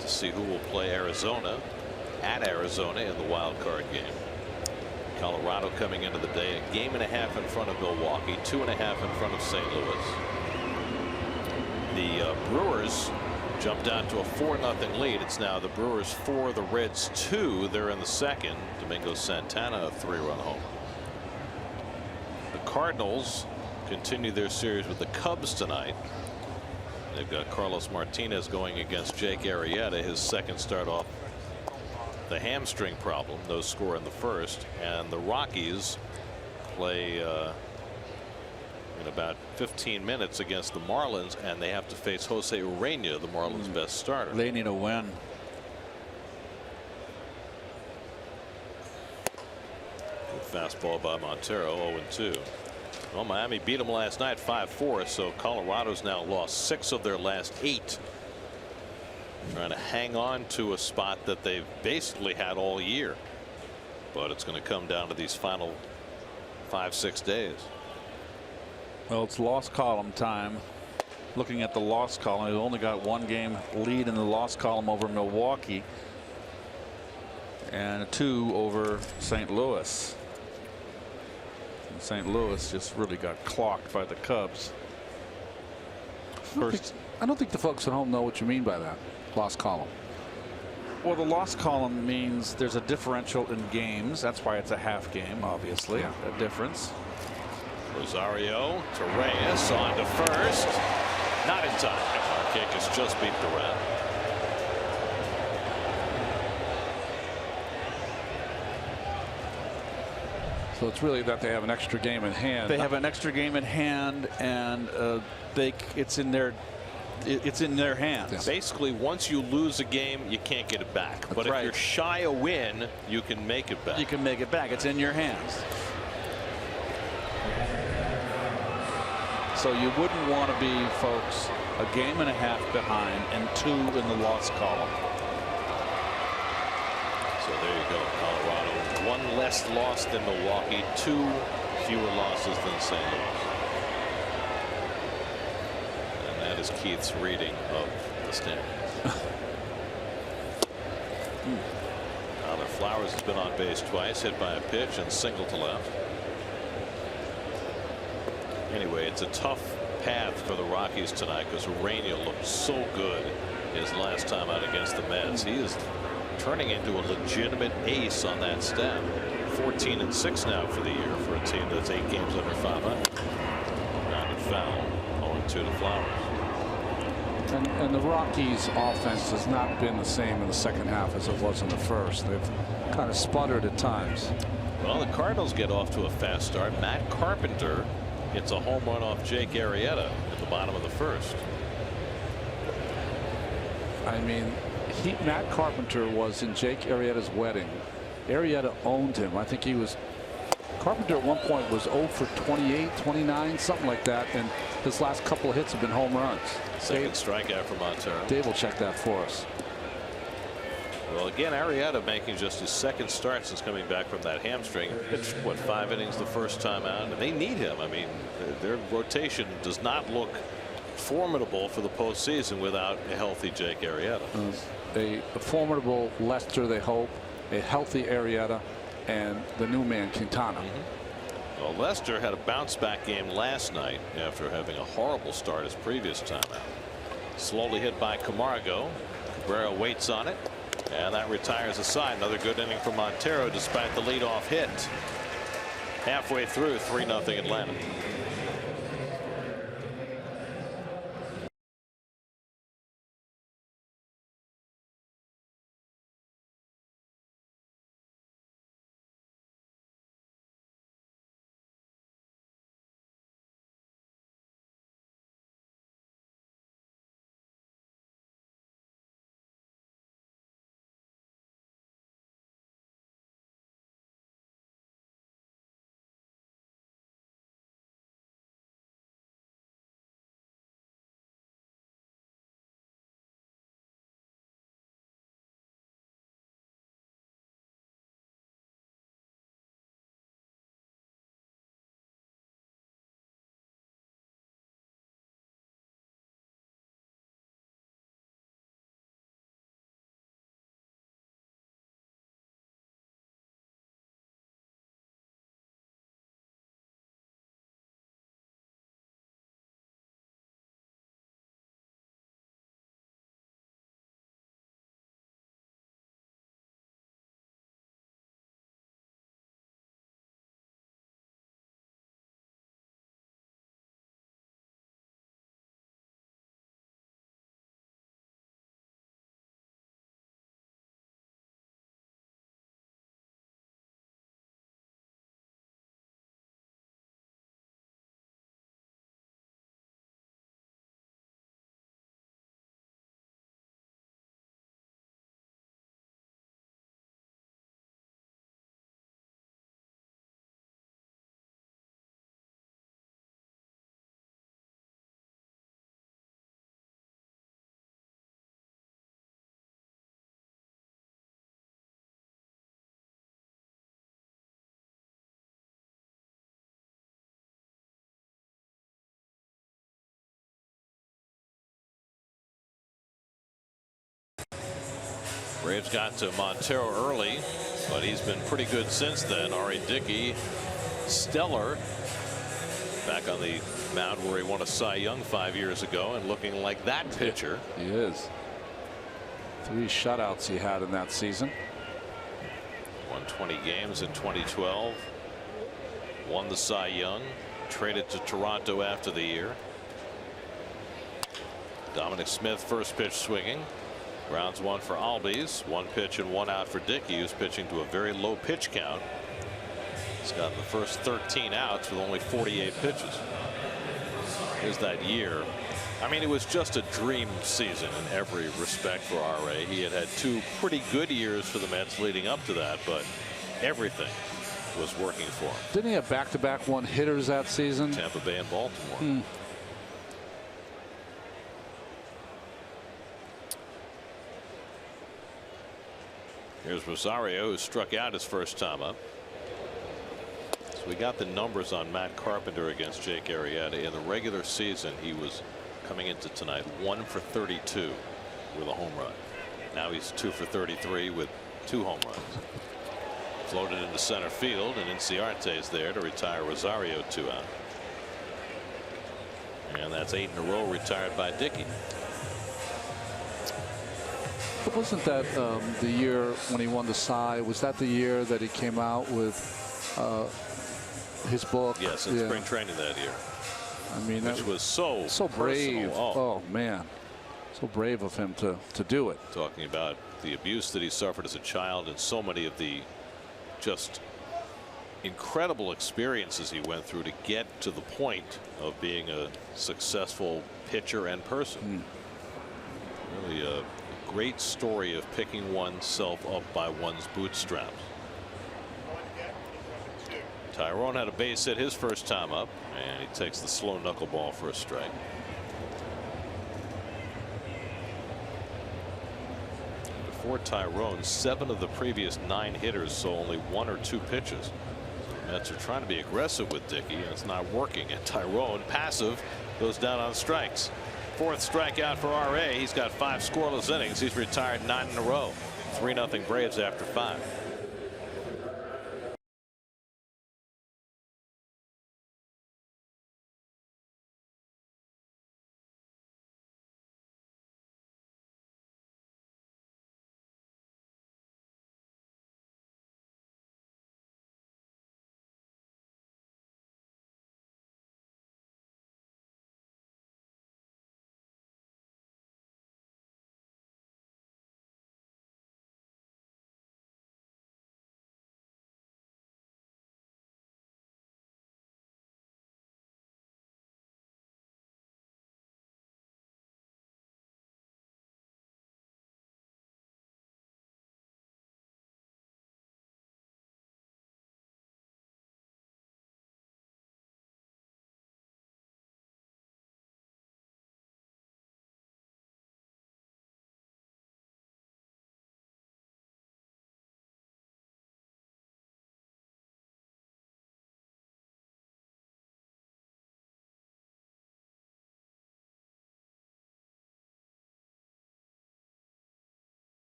Speaker 2: to see who will play Arizona at Arizona in the wild card game. Colorado coming into the day a game and a half in front of Milwaukee, 2.5 in front of St. Louis. The Brewers jumped out to a 4-0 lead. It's now the Brewers 4, the Reds 2. They're in the second. Domingo Santana a 3-run home. The Cardinals continue their series with the Cubs tonight. They've got Carlos Martinez going against Jake Arrieta, his second start off the hamstring problem. No score in the first. And the Rockies play in about 15 minutes against the Marlins, and they have to face Jose Urena, the Marlins' best starter.
Speaker 7: They need a win.
Speaker 2: Good fastball by Montero, 0-2. Well, Miami beat them last night 5-4, so Colorado's now lost 6 of their last 8. Trying to hang on to a spot that they've basically had all year. But it's going to come down to these final 5-6 days.
Speaker 7: Well, it's loss column time. Looking at the loss column, they've only got 1 game lead in the loss column over Milwaukee and a 2 over St. Louis. And St. Louis just really got clocked by the Cubs.
Speaker 1: I don't think the folks at home know what you mean by that. Loss column.
Speaker 7: Well, the loss column means there's a differential in games. That's why it's a half game, obviously.
Speaker 1: Yeah.
Speaker 7: A difference.
Speaker 2: Rosario to Reyes on to first. Not in time. Marquez just beat Durant.
Speaker 1: So it's really that they have an extra game in hand.
Speaker 7: They have an extra game in hand, and it's in their hands.
Speaker 1: Yeah.
Speaker 2: Basically, once you lose a game, you can't get it back.
Speaker 7: That's
Speaker 2: but
Speaker 7: right.
Speaker 2: if you're shy a win, you can make it back.
Speaker 7: You can make it back. It's in your hands. So you wouldn't want to be, folks, a game and a half behind and 2 in the loss column.
Speaker 2: So there you go. Colorado 1 less loss than Milwaukee, 2 fewer losses than St. Louis. And that is Keith's reading of the standings. Tyler Flowers has been on base twice, hit by a pitch and single to left. Anyway, it's a tough path for the Rockies tonight because Urena looked so good his last time out against the Mets. He is turning into a legitimate ace on that staff. 14-6 now for the year for a team that's 8 games under 500. Grounded foul, 0-2 to Flowers.
Speaker 1: And the Rockies' offense has not been the same in the second half as it was in the first. They've kind of sputtered at times.
Speaker 2: Well, the Cardinals get off to a fast start. Matt Carpenter hits a home run off Jake Arrieta at the bottom of the first.
Speaker 1: I mean, Matt Carpenter was in Jake Arrieta's wedding. Arrieta owned him. I think he was Carpenter at one point was 0 for 28, 29, something like that, and his last couple of hits have been home runs.
Speaker 2: Second strikeout for Montero.
Speaker 1: Dave will check that for us.
Speaker 2: Well, again, Arrieta making just his second start since coming back from that hamstring. Pitched, what, 5 innings the first time out, and they need him. I mean, their rotation does not look formidable for the postseason without a healthy Jake Arrieta.
Speaker 1: A formidable Lester, they hope, a healthy Arrieta, and the new man Quintana.
Speaker 2: Well, Lester had a bounce-back game last night after having a horrible start his previous time out. Slowly hit by Camargo. Cabrera waits on it, and that retires a side. Another good inning for Montero despite the leadoff hit. Halfway through, 3-0 Atlanta. Braves got to Montero early, but he's been pretty good since then. Ari Dickey, stellar, back on the mound where he won a Cy Young 5 years ago and looking like that pitcher.
Speaker 1: He is. 3 shutouts he had in that season.
Speaker 2: Won 20 games in 2012. Won the Cy Young. Traded to Toronto after the year. Dominic Smith first pitch swinging. Rounds 1 for Albies. 1 pitch and 1 out for Dickey, who's pitching to a very low pitch count. He's got the first 13 outs with only 48 pitches. Here's that year. I mean, it was just a dream season in every respect for RA. He had 2 pretty good years for the Mets leading up to that, but everything was working for him.
Speaker 1: Didn't he have back-to-back 1-hitters that season?
Speaker 2: Tampa Bay and Baltimore. Here's Rosario, who struck out his first time up. So we got the numbers on Matt Carpenter against Jake Arrieta. In the regular season, he was coming into tonight 1 for 32 with a home run. Now he's 2 for 33 with 2 home runs. Floated into center field, and Inciarte is there to retire Rosario 2 out. And that's 8 in a row retired by Dickey.
Speaker 1: But wasn't that the year when he won the Cy? Was that the year that he came out with his book?
Speaker 2: Yes, in spring training that year.
Speaker 1: I mean,
Speaker 2: which was so
Speaker 1: brave.
Speaker 2: Oh.
Speaker 1: Oh man, so brave of him to do it.
Speaker 2: Talking about the abuse that he suffered as a child and so many of the just incredible experiences he went through to get to the point of being a successful pitcher and person. Really a great story of picking oneself up by one's bootstraps. Tyrone had a base hit his first time up, and he takes the slow knuckleball for a strike. Before Tyrone, 7 of the previous 9 hitters saw only 1 or 2 pitches. So the Mets are trying to be aggressive with Dickey, and it's not working. And Tyrone, passive, goes down on strikes. 4th strikeout for RA. He's got 5 scoreless innings. He's retired 9 in a row. 3-0 Braves after 5.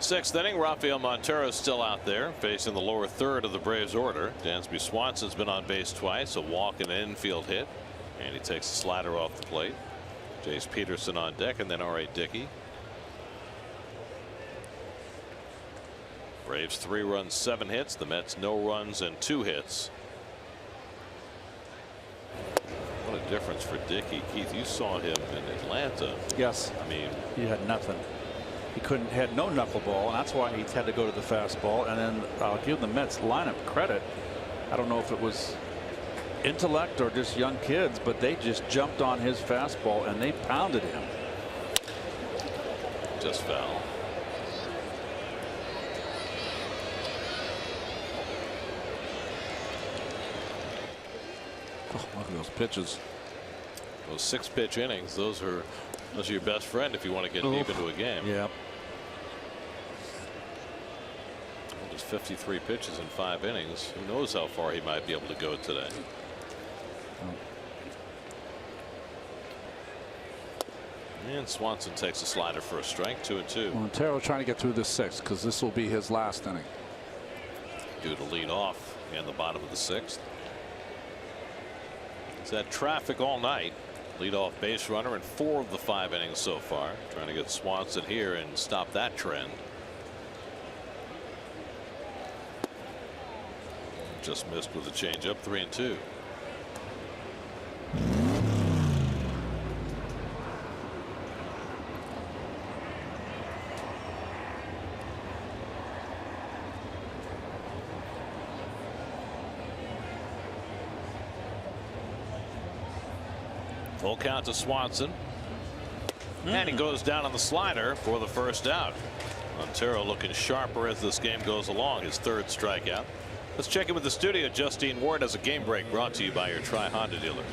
Speaker 2: Sixth inning, Rafael Montero still out there facing the lower third of the Braves order. Dansby Swanson's been on base twice, a walk and an infield hit, and he takes a slider off the plate. Jace Peterson on deck, and then R.A. Dickey. Braves 3 runs, 7 hits. The Mets no runs and 2 hits. What a difference for Dickey. Keith, you saw him in Atlanta.
Speaker 7: Yes.
Speaker 2: I mean,
Speaker 7: he had nothing. He had no knuckleball, and that's why he had to go to the fastball. And then I'll give the Mets lineup credit. I don't know if it was intellect or just young kids, but they just jumped on his fastball and they pounded him.
Speaker 2: Just foul.
Speaker 1: Oh, look at those pitches.
Speaker 2: Those 6-pitch innings, those are your best friend if you want to get deep into a game.
Speaker 7: Yeah.
Speaker 2: Well, just 53 pitches in 5 innings. Who knows how far he might be able to go today. And Swanson takes a slider for a strike. 2-2.
Speaker 1: Montero trying to get through the 6th because this will be his last inning.
Speaker 2: Due to lead off in the bottom of the 6th. He's had traffic all night. Leadoff base runner in 4 of the 5 innings so far. Trying to get Swanson here and stop that trend. Just missed with a changeup. 3-2. Full count to Swanson. And he goes down on the slider for the first out. Montero looking sharper as this game goes along. His 3rd strikeout. Let's check in with the studio. Justine Ward has a game break brought to you by your Tri-Honda dealers.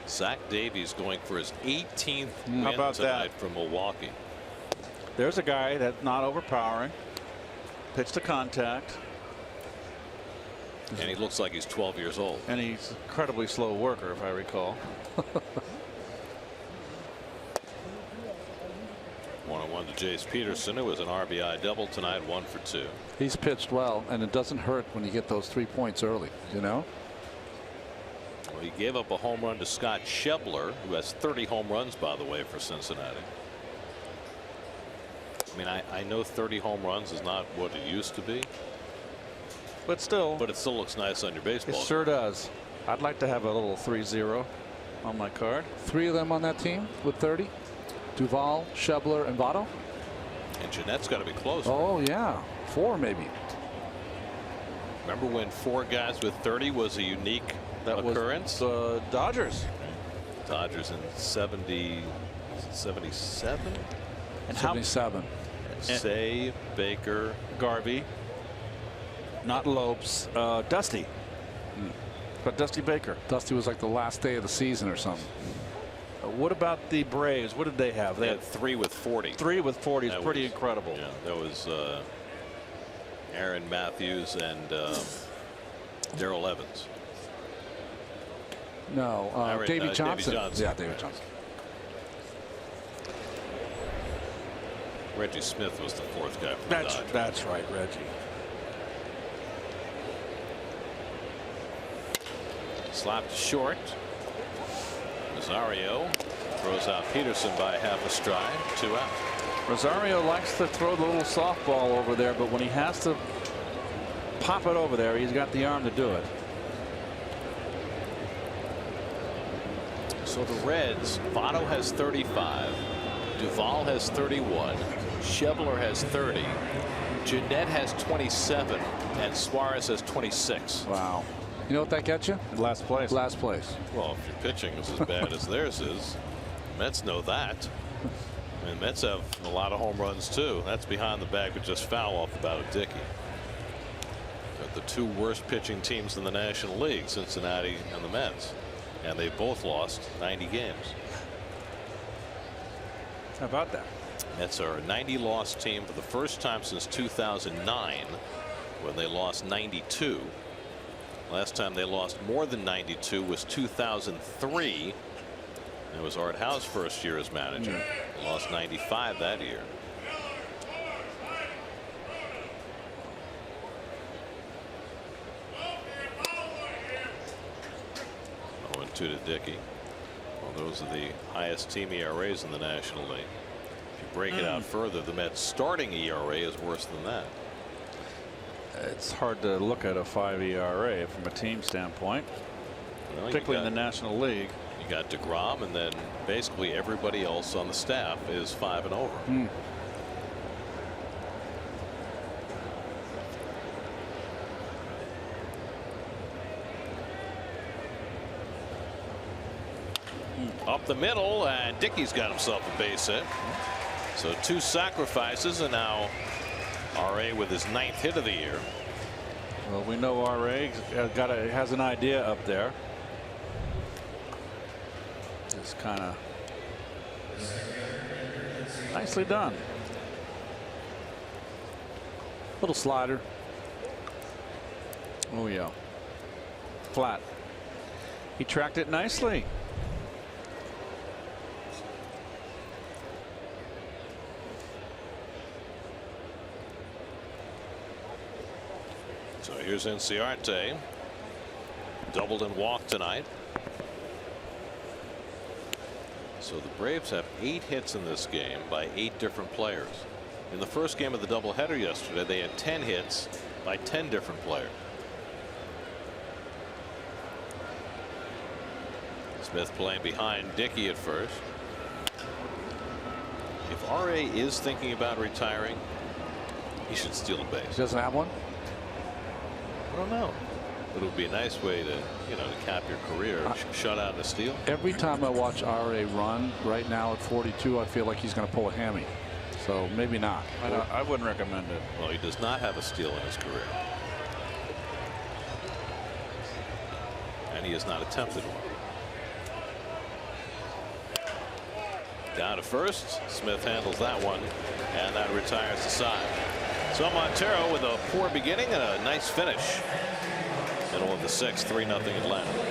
Speaker 2: Zach Davies going for his 18th win tonight from Milwaukee.
Speaker 7: There's a guy that's not overpowering. Pitch to contact.
Speaker 2: And he looks like he's 12 years old.
Speaker 7: And he's an incredibly slow worker, if I recall.
Speaker 2: 1-1 to Jace Peterson, who was an RBI double tonight, 1 for 2.
Speaker 1: He's pitched well, and it doesn't hurt when you get those 3 points early, you know.
Speaker 2: Well, he gave up a home run to Scott Schebler, who has 30 home runs, by the way, for Cincinnati. I mean, I know 30 home runs is not what it used to be.
Speaker 7: But still.
Speaker 2: But it still looks nice on your baseball.
Speaker 7: It sure does. I'd like to have a little 3-0 on my card.
Speaker 1: 3 of them on that team with 30. Duvall, Schebler, and Votto.
Speaker 2: And Jeanette's got to be close.
Speaker 1: Oh, yeah. 4 maybe.
Speaker 2: Remember when 4 guys with 30 was a unique occurrence?
Speaker 7: The Dodgers.
Speaker 2: Dodgers in 77?
Speaker 7: And
Speaker 1: 77.
Speaker 2: Say, Baker,
Speaker 7: Garvey. Not Lopes. Dusty. But Dusty Baker.
Speaker 1: Dusty was like the last day of the season or something.
Speaker 7: What about the Braves? What did they have?
Speaker 2: They had 3 with 40.
Speaker 7: 3 with 40 is pretty incredible.
Speaker 2: Yeah, that was Aaron Matthews and Darrell Evans.
Speaker 1: No, Davey Johnson.
Speaker 2: Davey Johnson.
Speaker 1: Yeah, Davey Johnson.
Speaker 2: Reggie Smith was the 4th guy for the Dodgers.
Speaker 7: That's right, Reggie.
Speaker 2: Slapped short. Rosario throws out Peterson by half a stride. 2 out.
Speaker 7: Rosario likes to throw the little softball over there, but when he has to pop it over there, he's got the arm to do it.
Speaker 2: So the Reds, Votto has 35. Duvall has 31. Schebler has 30. Jeanette has 27. And Suarez has 26.
Speaker 1: Wow. You know what that gets you?
Speaker 7: Last place.
Speaker 1: Last place.
Speaker 2: Well, if your pitching is as bad as theirs is, Mets know that. I mean, Mets have a lot of home runs too. That's behind the bag with just foul off the bat of Dickey. But the 2 worst pitching teams in the National League, Cincinnati and the Mets, and they both lost 90 games.
Speaker 7: How about that?
Speaker 2: Mets are a 90-loss team for the first time since 2009, when they lost 92. Last time they lost more than 92 was 2003. It was Art Howe's first year as manager. Lost 95 that year. 0-2 to Dickey. Well, those are the highest team ERAs in the National League. If you break it out further, the Mets' starting ERA is worse than that.
Speaker 7: It's hard to look at a 5 ERA from a team standpoint,
Speaker 2: well,
Speaker 7: particularly in the National League.
Speaker 2: You got DeGrom, and then basically everybody else on the staff is 5 and over. Up the middle, and Dickey's got himself a base hit. So 2 sacrifices, and now RA with his 9th hit of the year.
Speaker 7: Well, we know RA has an idea up there. Just kind of nicely done.
Speaker 1: Little slider.
Speaker 7: Oh yeah. Flat. He tracked it nicely.
Speaker 2: So here's Inciarte. Doubled and walked tonight. So the Braves have 8 hits in this game by 8 different players. In the first game of the doubleheader yesterday, they had 10 hits by 10 different players. Smith playing behind Dickey at first. If RA is thinking about retiring, he should steal a base.
Speaker 1: He doesn't have one?
Speaker 2: I don't know. But it would be a nice way to, to cap your career. Shut out a steal.
Speaker 1: Every time I watch RA run right now at 42, I feel like he's going to pull a hammy. So maybe not.
Speaker 7: I wouldn't recommend it.
Speaker 2: Well, he does not have a steal in his career. And he has not attempted one. Down to first. Smith handles that one, and that retires the side. So Montero with a poor beginning and a nice finish. Middle of the sixth, 3-0 Atlanta.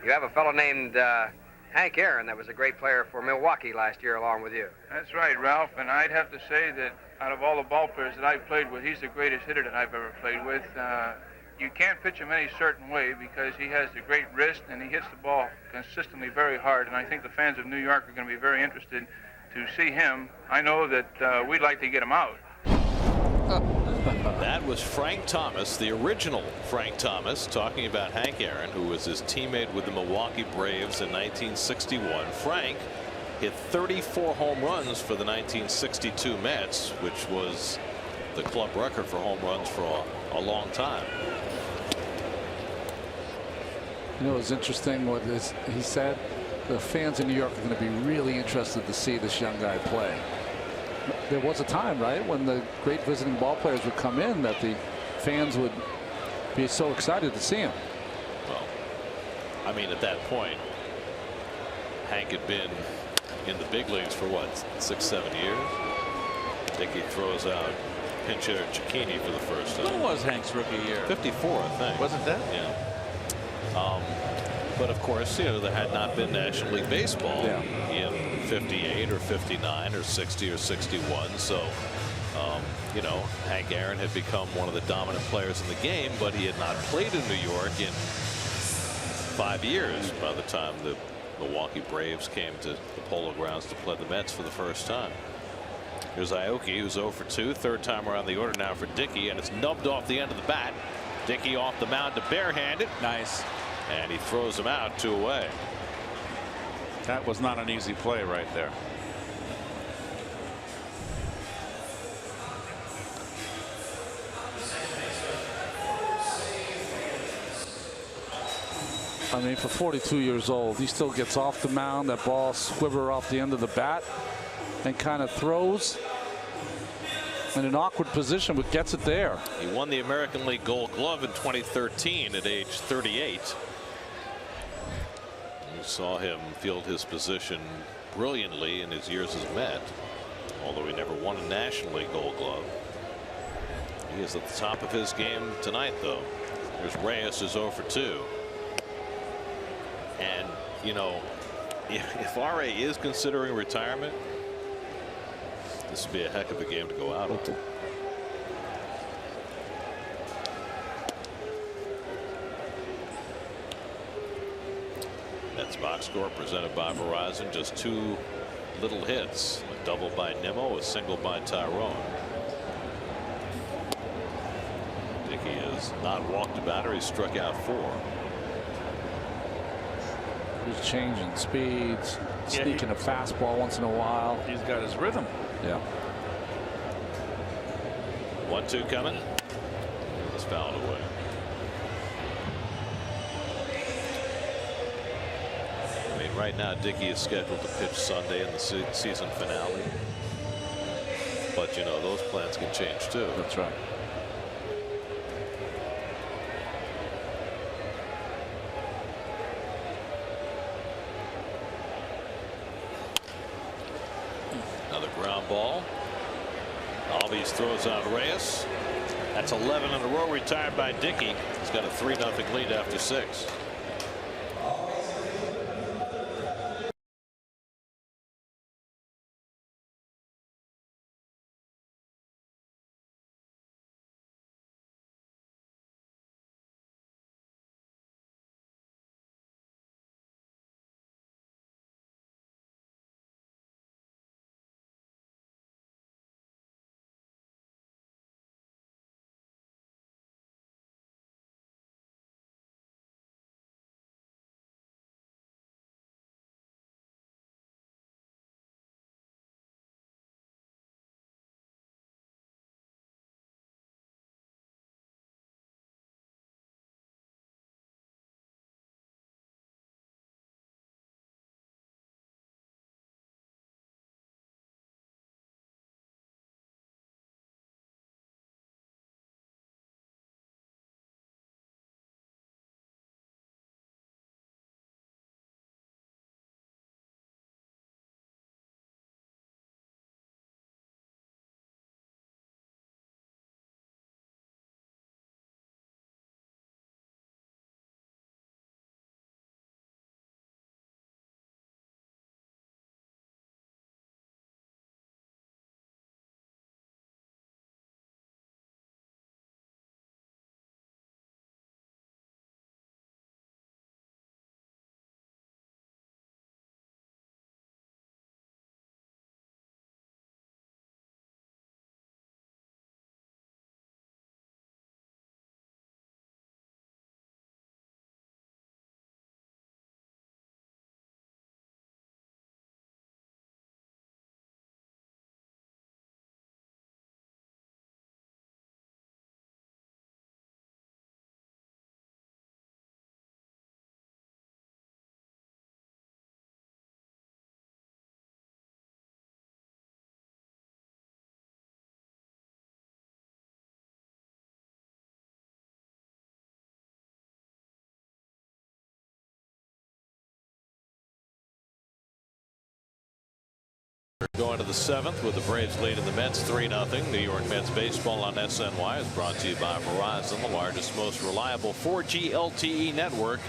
Speaker 8: You have a fellow named Hank Aaron that was a great player for Milwaukee last year along with you.
Speaker 9: That's right, Ralph, and I'd have to say that out of all the ball players that I've played with, he's the greatest hitter that I've ever played with. You can't pitch him any certain way because he has the great wrist and he hits the ball consistently very hard, and I think the fans of New York are going to be very interested to see him. I know that we'd like to get him out.
Speaker 2: That was Frank Thomas, the original Frank Thomas, talking about Hank Aaron, who was his teammate with the Milwaukee Braves in 1961. Frank hit 34 home runs for the 1962 Mets, which was the club record for home runs for a long time.
Speaker 1: You know, it was interesting what he said. The fans in New York are going to be really interested to see this young guy play. There was a time, right, when the great visiting ball players would come in that the fans would be so excited to see him.
Speaker 2: Well, I mean, at that point, Hank had been in the big leagues for what, 6-7 years. Dickey throws out pinch hitter Cicchini for the first time.
Speaker 7: When was Hank's rookie year?
Speaker 2: 54, I think.
Speaker 7: Wasn't that?
Speaker 2: Yeah. But of course, you know, there had not been National League Baseball in 58 or 59 or 60 or 61. So, you know, Hank Aaron had become one of the dominant players in the game, but he had not played in New York in 5 years by the time the Milwaukee Braves came to the Polo Grounds to play the Mets for the first time. Here's Aoki, who's 0 for 2, third time around the order now for Dickey, and it's nubbed off the end of the bat. Dickey off the mound to barehanded.
Speaker 7: Nice.
Speaker 2: And he throws him out 2 away.
Speaker 7: That was not an easy play right there.
Speaker 1: I mean, for 42 years old, he still gets off the mound. That ball squibber off the end of the bat and kind of throws in an awkward position, but gets it there.
Speaker 2: He won the American League Gold Glove in 2013 at age 38. We saw him field his position brilliantly in his years as Met, although he never won a National League Gold Glove. He is at the top of his game tonight, though. There's Reyes, who's 0 for 2. And, you know, if R.A. is considering retirement, this would be a heck of a game to go out on. Mets. Box score presented by Verizon. Just 2 little hits. A double by Nimmo, a single by Tyrone. Dickey has not walked a batter. He struck out 4.
Speaker 1: He's changing speeds, sneaking a fastball once in a while.
Speaker 7: He's got his rhythm.
Speaker 1: Yeah.
Speaker 2: 1-2 coming. It's fouled away. I mean, right now Dickey is scheduled to pitch Sunday in the season finale. But you know, those plans can change too.
Speaker 1: That's right.
Speaker 2: Another ground ball. Albies throws out Reyes. That's 11 in a row retired by Dickey. He's got a 3-0 lead after 6. Going to the 7th with the Braves leading the Mets 3-0. New York Mets baseball on SNY is brought to you by Verizon, the largest, most reliable 4G LTE network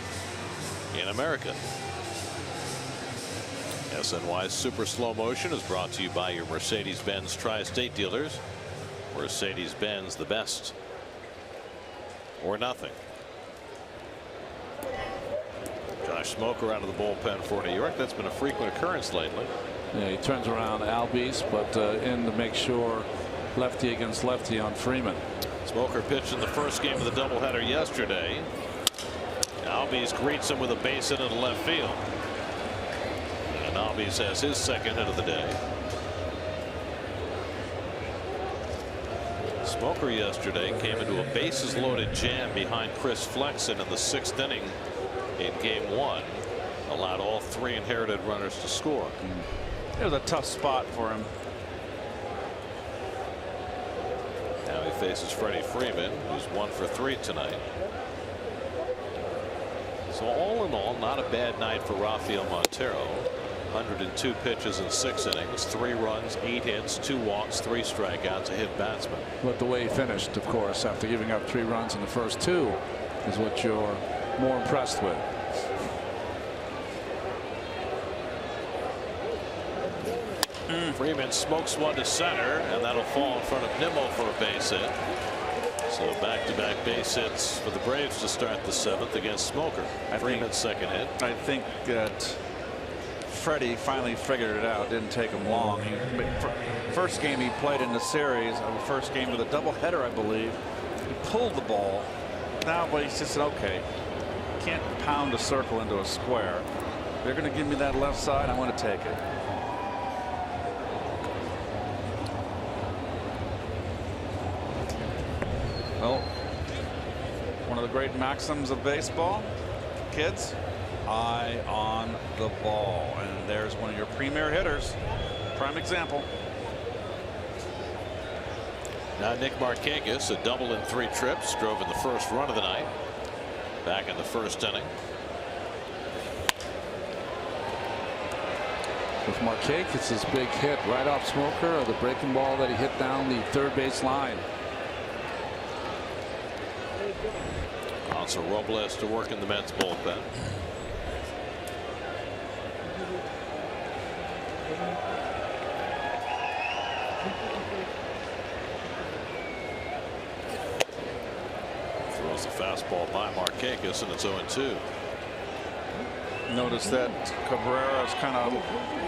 Speaker 2: in America. SNY's Super Slow Motion is brought to you by your Mercedes-Benz Tri-State dealers. Mercedes-Benz, the best or nothing. Josh Smoker out of the bullpen for New York. That's been a frequent occurrence lately.
Speaker 1: Yeah, he turns around Albies, but in to make sure lefty against lefty on Freeman.
Speaker 2: Smoker pitched in the first game of the doubleheader yesterday. Albies greets him with a base hit into left field. And Albies has his second hit of the day. Smoker yesterday came into a bases loaded jam behind Chris Flexen in the 6th inning in game 1. Allowed all 3 inherited runners to score.
Speaker 7: It was a tough spot for him.
Speaker 2: Now he faces Freddie Freeman, who's 1 for 3 tonight. So all in all, not a bad night for Rafael Montero. 102 pitches in 6 innings, 3 runs, 8 hits, 2 walks, 3 strikeouts, a hit batsman.
Speaker 1: But the way he finished, of course, after giving up 3 runs in the first 2 is what you're more impressed with.
Speaker 2: Freeman smokes one to center, and that'll fall in front of Nimmo for a base hit. So back-to-back base hits for the Braves to start the 7th against Smoker. Freeman's second hit.
Speaker 7: I think that Freddie finally figured it out. Didn't take him long. First game he played in the series, first game with a doubleheader, I believe. He pulled the ball. Now, but he's just said, okay, can't pound a circle into a square. They're going to give me that left side. I want to take it. Well, one of the great maxims of baseball, kids, eye on the ball. And there's one of your premier hitters. Prime example.
Speaker 2: Now Nick Markakis, a double in 3 trips, drove in the first run of the night. Back in the first inning.
Speaker 1: With Markakis' big hit right off Smoker, or the breaking ball that he hit down the third base line.
Speaker 2: Also Robles to work in the Mets bullpen. Throws the fastball by Markakis, and it's 0-2.
Speaker 7: Notice that Cabrera's kind of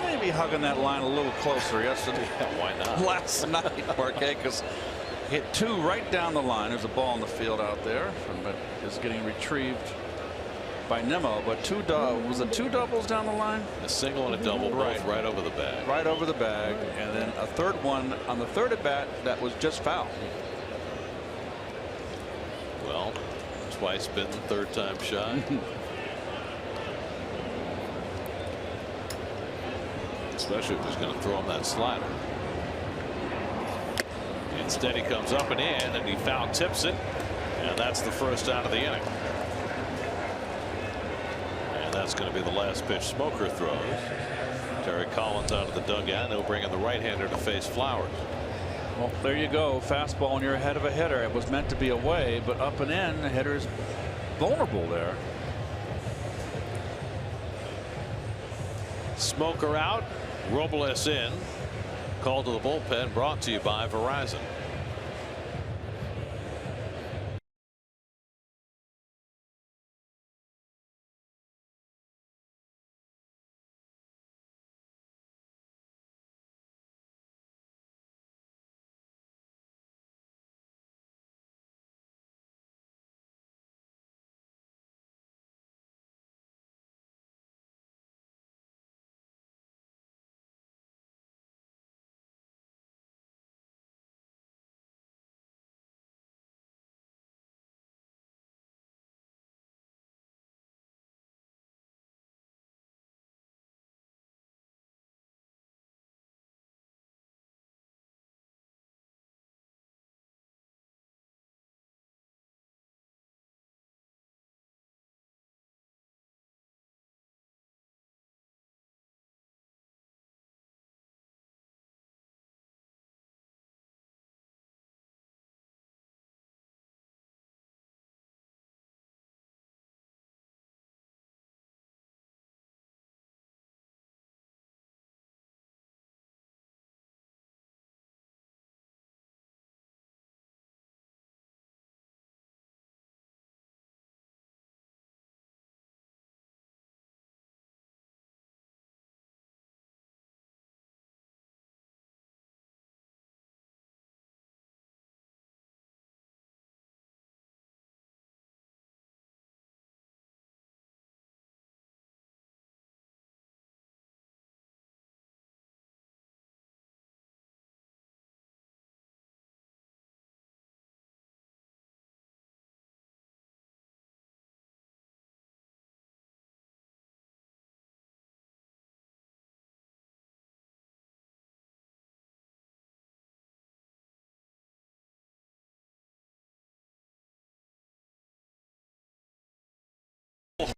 Speaker 7: maybe hugging that line a little closer yesterday.
Speaker 2: Why not?
Speaker 7: Last night, Markakis hit 2 right down the line. There's a ball in the field out there, but is getting retrieved by Nimmo. But was it 2 doubles down the line?
Speaker 2: A single and a double, both right over the bag.
Speaker 7: Right over the bag, and then a third one on the third at bat that was just foul.
Speaker 2: Well, twice bitten, third time shy. Especially if he's going to throw him that slider. Instead he comes up and in, and he foul tips it, and that's the first out of the inning. And that's going to be the last pitch Smoker throws. Terry Collins out of the dugout. He'll bring in the right-hander to face Flowers.
Speaker 7: Well, there you go. Fastball, and you're ahead of a hitter. It was meant to be away, but up and in, the hitter's vulnerable there.
Speaker 2: Smoker out, Robles in. Call to the bullpen brought to you by Verizon.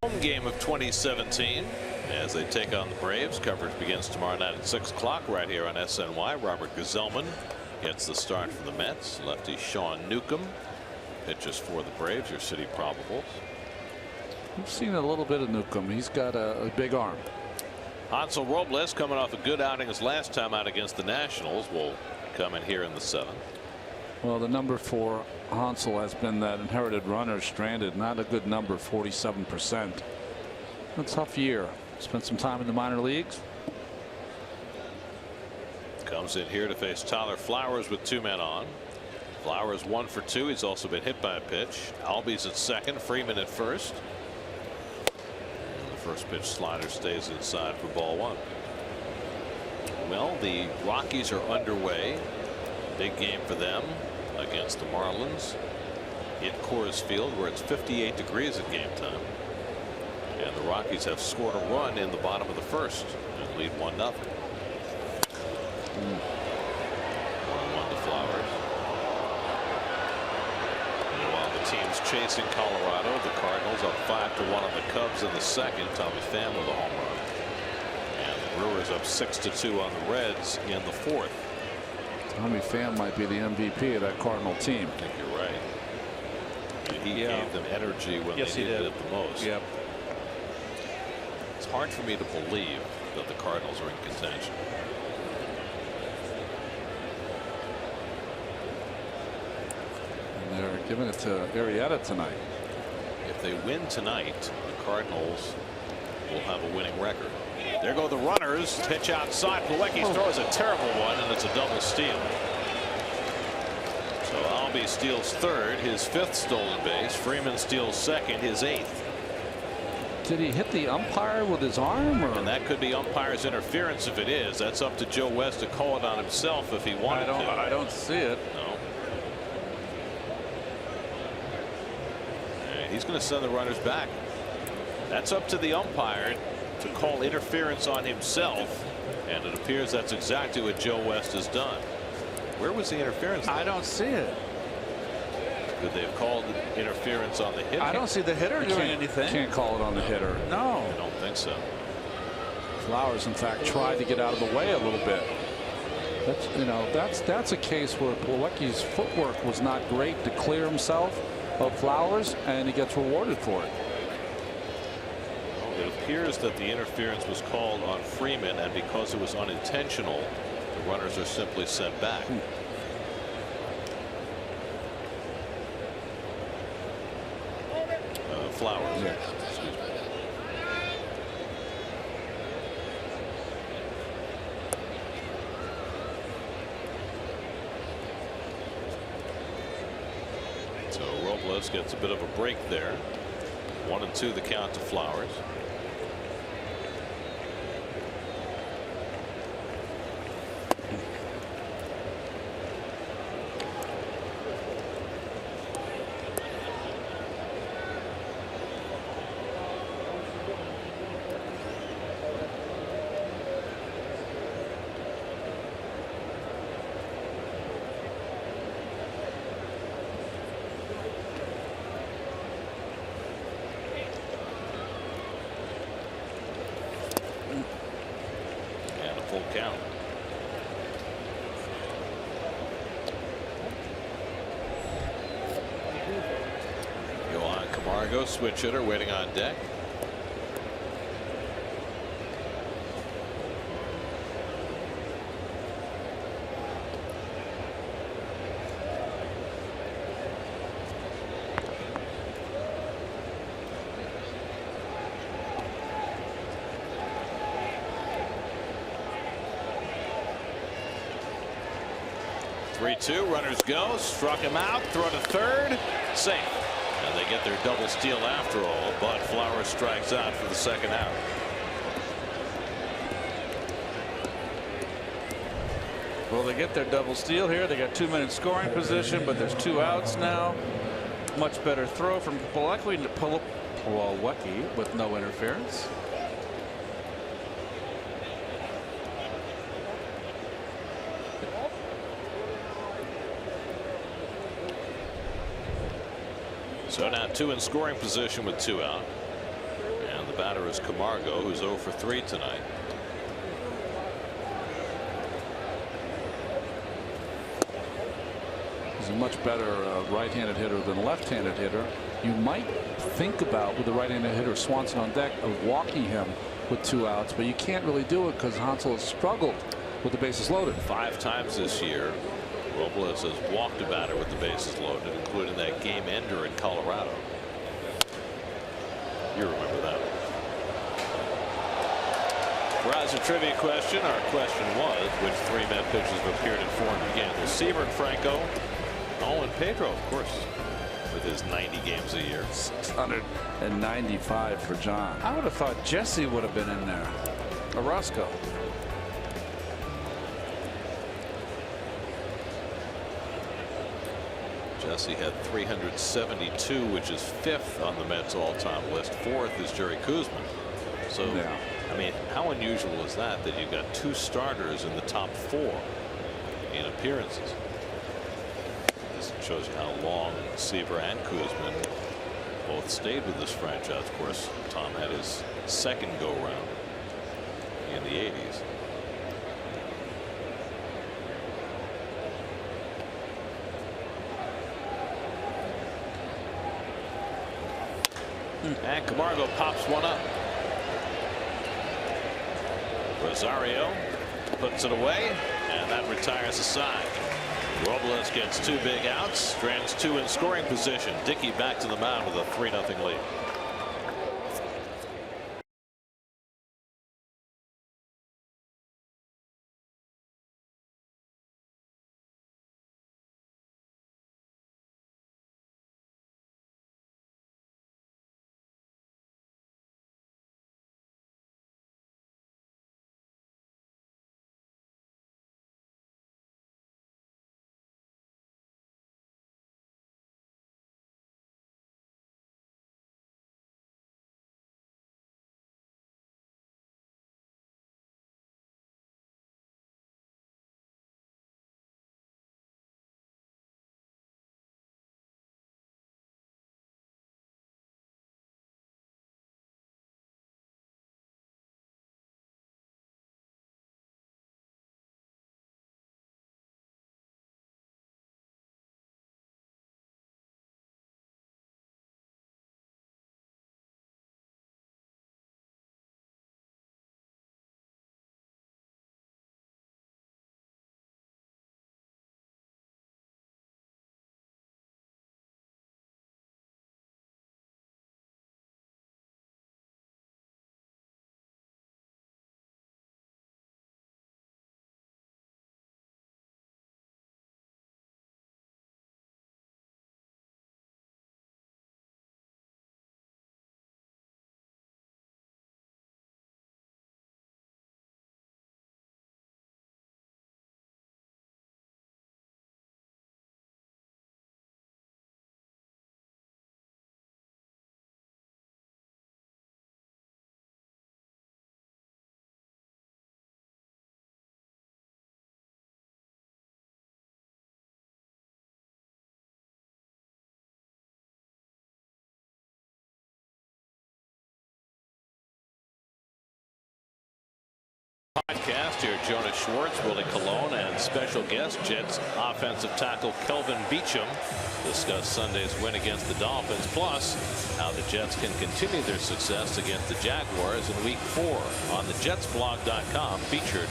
Speaker 2: Home game of 2017 as they take on the Braves. Coverage begins tomorrow night at 6 o'clock right here on SNY. Robert Gazelman gets the start for the Mets. Lefty Sean Newcomb pitches for the Braves, your city probables.
Speaker 1: We've seen a little bit of Newcomb. He's got a big arm.
Speaker 2: Hansel Robles, coming off a good outing his last time out against the Nationals, will come in here in the 7th.
Speaker 1: Well, the number for Hansel has been that inherited runner stranded. Not a good number, 47%. A tough year. Spent some time in the minor leagues.
Speaker 2: Comes in here to face Tyler Flowers with 2 men on. Flowers 1 for 2. He's also been hit by a pitch. Albies at second. Freeman at first. And the first pitch slider stays inside for ball 1. Well, the Rockies are underway. Big game for them against the Marlins in Coors Field, where it's 58 degrees at game time. And the Rockies have scored a run in the bottom of the first and lead 1-0. 1-1 to Flowers. Meanwhile, the team's chasing Colorado. The Cardinals up 5-1 on the Cubs in the second. Tommy Pham with a home run. And the Brewers up 6-2 on the Reds in the fourth.
Speaker 1: Tommy Pham might be the MVP of that Cardinal team.
Speaker 2: I think you're right. He gave them energy when they needed it the most.
Speaker 7: Yep.
Speaker 2: It's hard for me to believe that the Cardinals are in contention.
Speaker 1: And they're giving it to Arrieta tonight.
Speaker 2: If they win tonight, the Cardinals will have a winning record. There go the runners. Pitch outside. Plawecki throws a terrible one, and it's a double steal. So Albies steals third, his 5th stolen base. Freeman steals second, his 8th.
Speaker 1: Did he hit the umpire with his arm? Or?
Speaker 2: And that could be umpire's interference if it is. That's up to Joe West to call it on himself if he wanted to.
Speaker 7: I don't see it.
Speaker 2: No. And he's going to send the runners back. That's up to the umpire to call interference on himself, and it appears that's exactly what Joe West has done. Where was the interference?
Speaker 7: I don't see it.
Speaker 2: Could they have called interference on the hitter?
Speaker 7: I don't see the hitter doing anything.
Speaker 1: Can't call it on the hitter.
Speaker 7: No.
Speaker 2: I don't think so.
Speaker 1: Flowers, in fact, tried to get out of the way a little bit. That's a case where Plawecki's footwork was not great to clear himself of Flowers, and he gets rewarded for it.
Speaker 2: It appears that the interference was called on Freeman, and because it was unintentional, the runners are simply sent back. Flowers.
Speaker 1: Yeah.
Speaker 2: Excuse me. So Robles gets a bit of a break there. 1-2 the count to Flowers. Full count. Johan Camargo, switch hitter, waiting on deck. Two runners go, struck him out, throw to third, safe, and they get their double steal after all, but Flowers strikes out for the second out.
Speaker 7: Well, they get their double steal here. They got 2 men in scoring position, but there's 2 outs now. Much better throw from Plawecki with no interference.
Speaker 2: So now 2 in scoring position with 2 out. And the batter is Camargo, who's 0 for 3 tonight.
Speaker 1: He's a much better right-handed hitter than a left-handed hitter. You might think about, with the right-handed hitter Swanson on deck, of walking him with 2 outs, but you can't really do it because Hansel has struggled with the bases loaded.
Speaker 2: 5 times this year, Robles has walked a batter with the bases loaded, including that game ender in Colorado. You remember that. Rise of trivia question. Our question was, which three Met pitchers have appeared in 400 games? Well, Seaver and Franco. Oh, and Pedro, of course, with his 90 games a year.
Speaker 1: 695 for John.
Speaker 7: I would have thought Jesse would have been in there. Orozco.
Speaker 2: Jesse had 372, which is 5th on the Mets all-time list. 4th is Jerry Koosman. So,
Speaker 1: yeah.
Speaker 2: I mean, how unusual is that you've got 2 starters in the top 4 in appearances? This shows you how long Seaver and Koosman both stayed with this franchise. Of course, Tom had his second go-round in the 80s. And Camargo pops one up. Rosario puts it away, and that retires the side. Robles gets 2 big outs, strands 2 in scoring position. Dickey back to the mound with a 3-0 lead. Podcast here, Jonas Schwartz, Willie Colon, and special guest Jets offensive tackle Kelvin Beachum discuss Sunday's win against the Dolphins, plus how the Jets can continue their success against the Jaguars in Week 4 on the JetsBlog.com, featured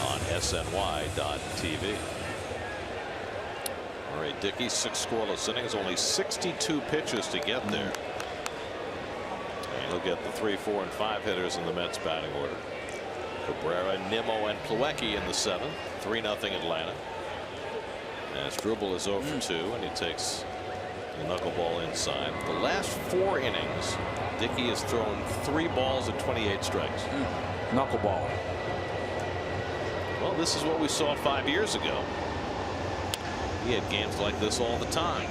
Speaker 2: on SNY.TV. All right, Dickey, 6 scoreless innings, only 62 pitches to get there. And he'll get the 3, 4, and 5 hitters in the Mets batting order. Cabrera, Nimmo, and Plawecki in the 7th. 3-0 Atlanta. As Struble is 0 for 2, and he takes the knuckleball inside. The last 4 innings, Dickey has thrown 3 balls at 28 strikes.
Speaker 1: Knuckleball.
Speaker 2: Well, this is what we saw 5 years ago. He had games like this all the time.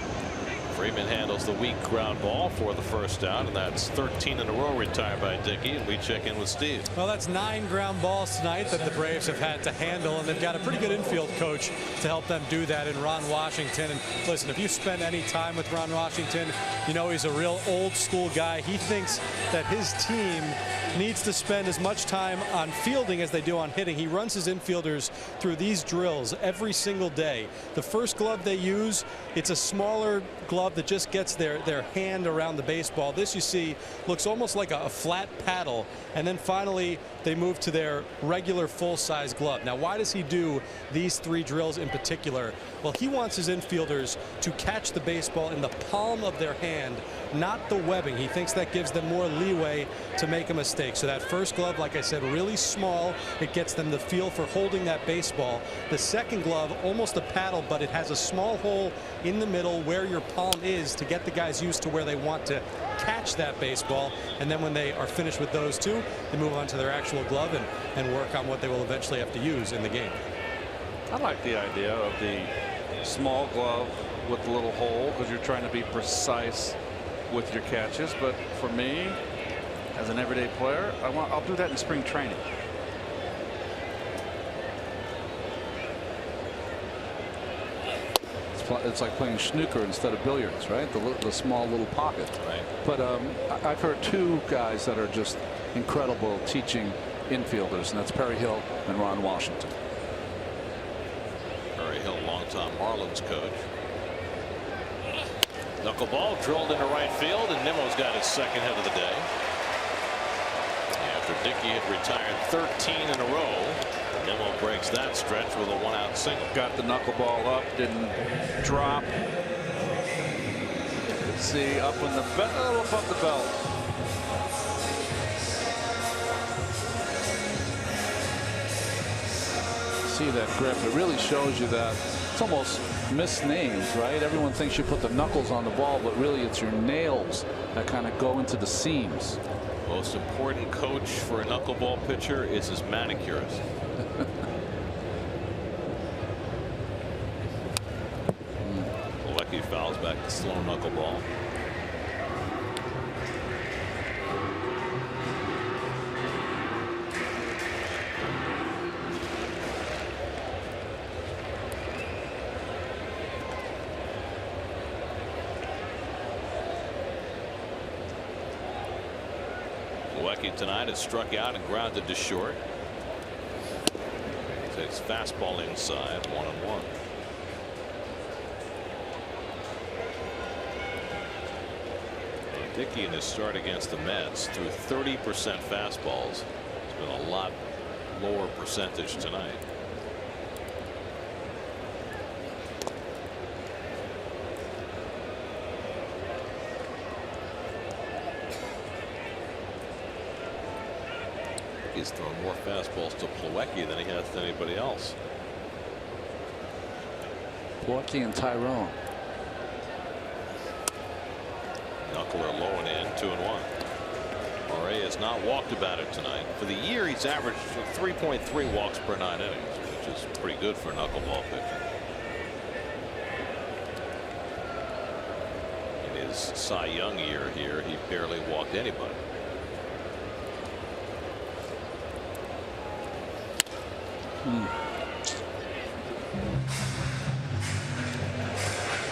Speaker 2: Freeman handles the weak ground ball for the first out, and that's 13 in a row retired by Dickey, and we check in with Steve.
Speaker 6: Well, that's 9 ground balls tonight that the Braves have had to handle, and they've got a pretty good infield coach to help them do that in Ron Washington. And listen, if you spend any time with Ron Washington, you know he's a real old school guy. He thinks that his team needs to spend as much time on fielding as they do on hitting. He runs his infielders through these drills every single day. The first glove they use, it's a smaller glove glove that just gets their hand around the baseball. This, you see, looks almost like a flat paddle. And then finally, they move to their regular full-size glove. Now, why does he do these 3 drills in particular? Well, he wants his infielders to catch the baseball in the palm of their hand, not the webbing. He thinks that gives them more leeway to make a mistake. So that first glove, like I said, really small. It gets them the feel for holding that baseball. The second glove, almost a paddle, but it has a small hole in the middle where your palm is to get the guys used to where they want to catch that baseball. And then when they are finished with those 2, they move on to their actual glove and work on what they will eventually have to use in the game.
Speaker 7: I like the idea of the small glove with the little hole, because you're trying to be precise with your catches. But for me, as an everyday player, I'll do that in spring training.
Speaker 1: It's like playing snooker instead of billiards, right? The small little pocket.
Speaker 2: Right.
Speaker 1: But I've heard 2 guys that are just incredible teaching infielders, and that's Perry Hill and Ron Washington.
Speaker 2: Perry Hill, longtime Marlins coach. Knuckleball drilled into right field, and Nimmo's got his second hit of the day. After Dickey had retired 13 in a row, Nimmo breaks that stretch with a 1-out single.
Speaker 7: Got the knuckleball up, didn't drop. See, up in the belt, up the belt.
Speaker 1: See that grip? It really shows you that it's almost misnamed, right? Everyone thinks you put the knuckles on the ball, but really it's your nails that kind of go into the seams.
Speaker 2: Most important coach for a knuckleball pitcher is his manicurist. Milwaukee fouls back the slow knuckleball. Milwaukee tonight has struck out and grounded to short. Takes fastball inside, 1-1. Dickey in his start against the Mets threw 30% fastballs. It's been a lot lower percentage tonight. He's thrown more fastballs to Plawecki than he has to anybody else.
Speaker 1: Plawecki and Tyrone.
Speaker 2: Knuckler low and in, 2-1. Murray has not walked about it tonight. For the year, he's averaged 3.3 walks per 9 innings, which is pretty good for a knuckleball pitcher. In his Cy Young year here, he barely walked anybody.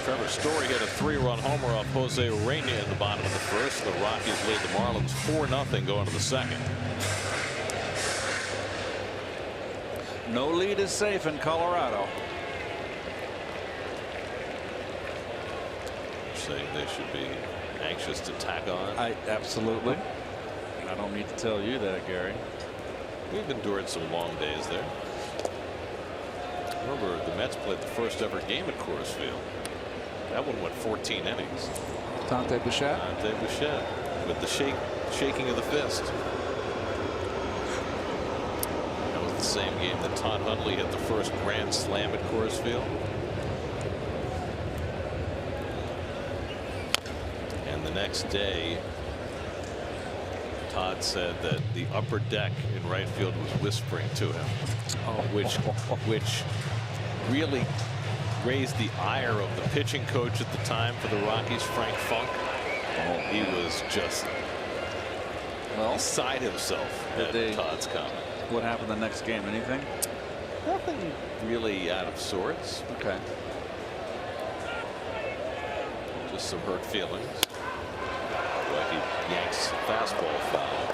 Speaker 2: Trevor Story hit a 3-run homer off Jose Urena in the bottom of the first. The Rockies lead the Marlins 4-0 going to the second.
Speaker 7: No lead is safe in Colorado.
Speaker 2: Saying they should be anxious to tack on.
Speaker 7: Absolutely. I don't need to tell you that, Gary.
Speaker 2: We've endured some long days there. Remember, the Mets played the first ever game at Coors Field. That one went 14 innings.
Speaker 1: Dante Bichette.
Speaker 2: Dante Bichette with the shaking of the fist. That was the same game that Todd Hundley hit the first grand slam at Coors Field. And the next day, Todd said that the upper deck in right field was whispering to him, which really raised the ire of the pitching coach at the time for the Rockies, Frank Funk. He was just beside himself at Todd's comment.
Speaker 7: What happened the next game? Anything?
Speaker 2: Nothing really out of sorts.
Speaker 7: Okay.
Speaker 2: Just some hurt feelings. But he yanks fastball foul.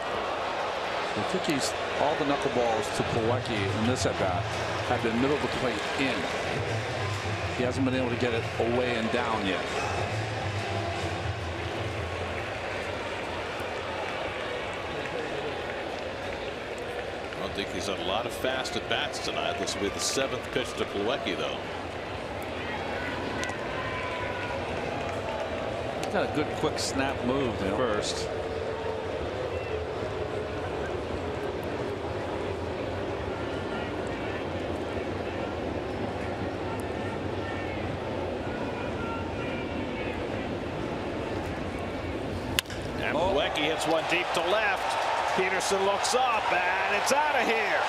Speaker 1: I think he's all the knuckleballs to Plawecki in this at bat have been middle of the plate in. He hasn't been able to get it away and down yet.
Speaker 2: Dickey's had a lot of fast at bats tonight. This will be the 7th pitch to Plawecki, though.
Speaker 7: He's got a good quick snap move first.
Speaker 2: And Plawecki hits one deep to left. Peterson looks up, and it's out of here.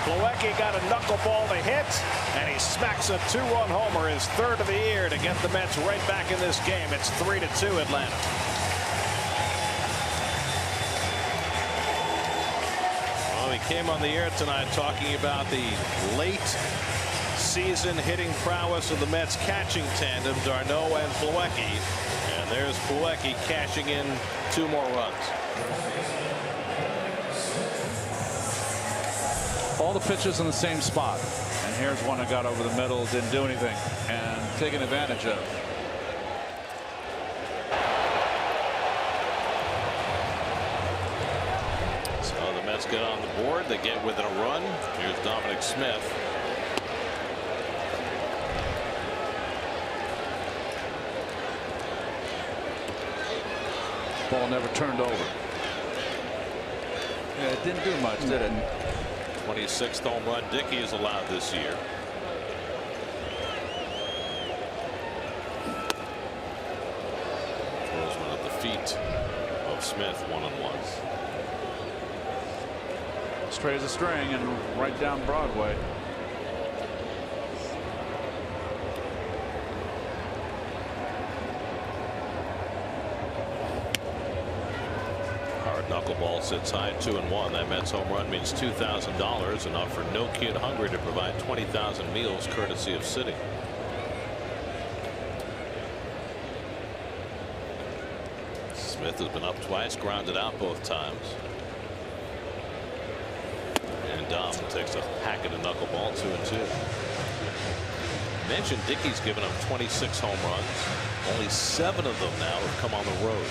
Speaker 2: Plawecki got a knuckleball to hit, and he smacks a 2-run homer, his 3rd of the year, to get the Mets right back in this game. It's 3-2 Atlanta. Well, he came on the air tonight talking about the late season hitting prowess of the Mets catching tandem, d'Arnaud and Plawecki. And there's Plawecki cashing in 2 more runs.
Speaker 1: All the pitches in the same spot.
Speaker 7: And here's one that got over the middle, didn't do anything, and taken advantage of.
Speaker 2: So the Mets get on the board. They get within a run. Here's Dominic Smith.
Speaker 1: Ball never turned over.
Speaker 7: Yeah, it didn't do much, did it?
Speaker 2: 26th home run Dickey is allowed this year. Throws one at the feet of Smith, 1-1.
Speaker 7: Straight as a string and right down Broadway.
Speaker 2: Knuckleball sits high, 2-1. That Mets home run means $2,000, enough for no kid hungry to provide 20,000 meals courtesy of City. Smith has been up twice, grounded out both times. And Dom takes a hack at a knuckleball, 2-2. Mentioned Dickey's given up 26 home runs. Only 7 of them now have come on the road.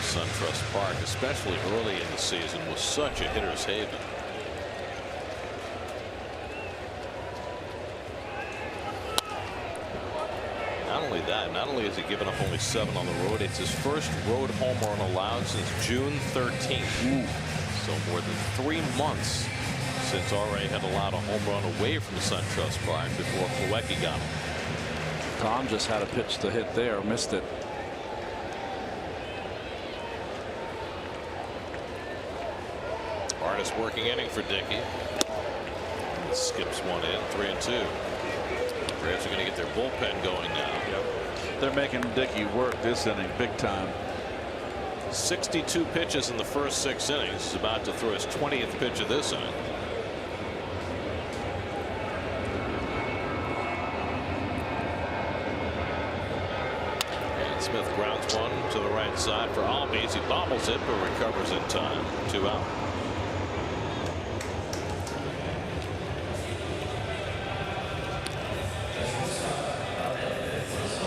Speaker 2: SunTrust Park, especially early in the season, was such a hitter's haven. Not only that, not only has he given up only 7 on the road, it's his first road home run allowed since June 13th. So more than 3 months since RA had allowed a home run away from SunTrust Park before Plawecki got him.
Speaker 1: Tom just had a pitch to hit there, missed it.
Speaker 2: Hardest working inning for Dickey. Skips one in, 3-2. Braves are going to get their bullpen going now.
Speaker 7: Yep. They're making Dickey work this inning big time.
Speaker 2: 62 pitches in the first 6 innings. He's about to throw his 20th pitch of this inning. And Smith grounds one to the right side for Albies. He bobbles it but recovers in time. 2 out.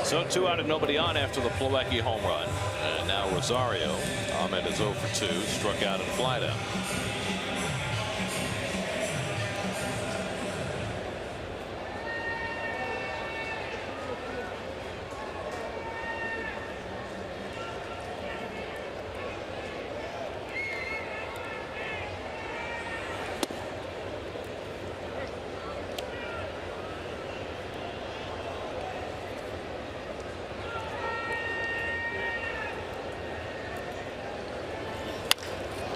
Speaker 2: So 2 out and nobody on after the Plawecki home run. And now Rosario. Ahmed is 0 for 2, struck out and flied out.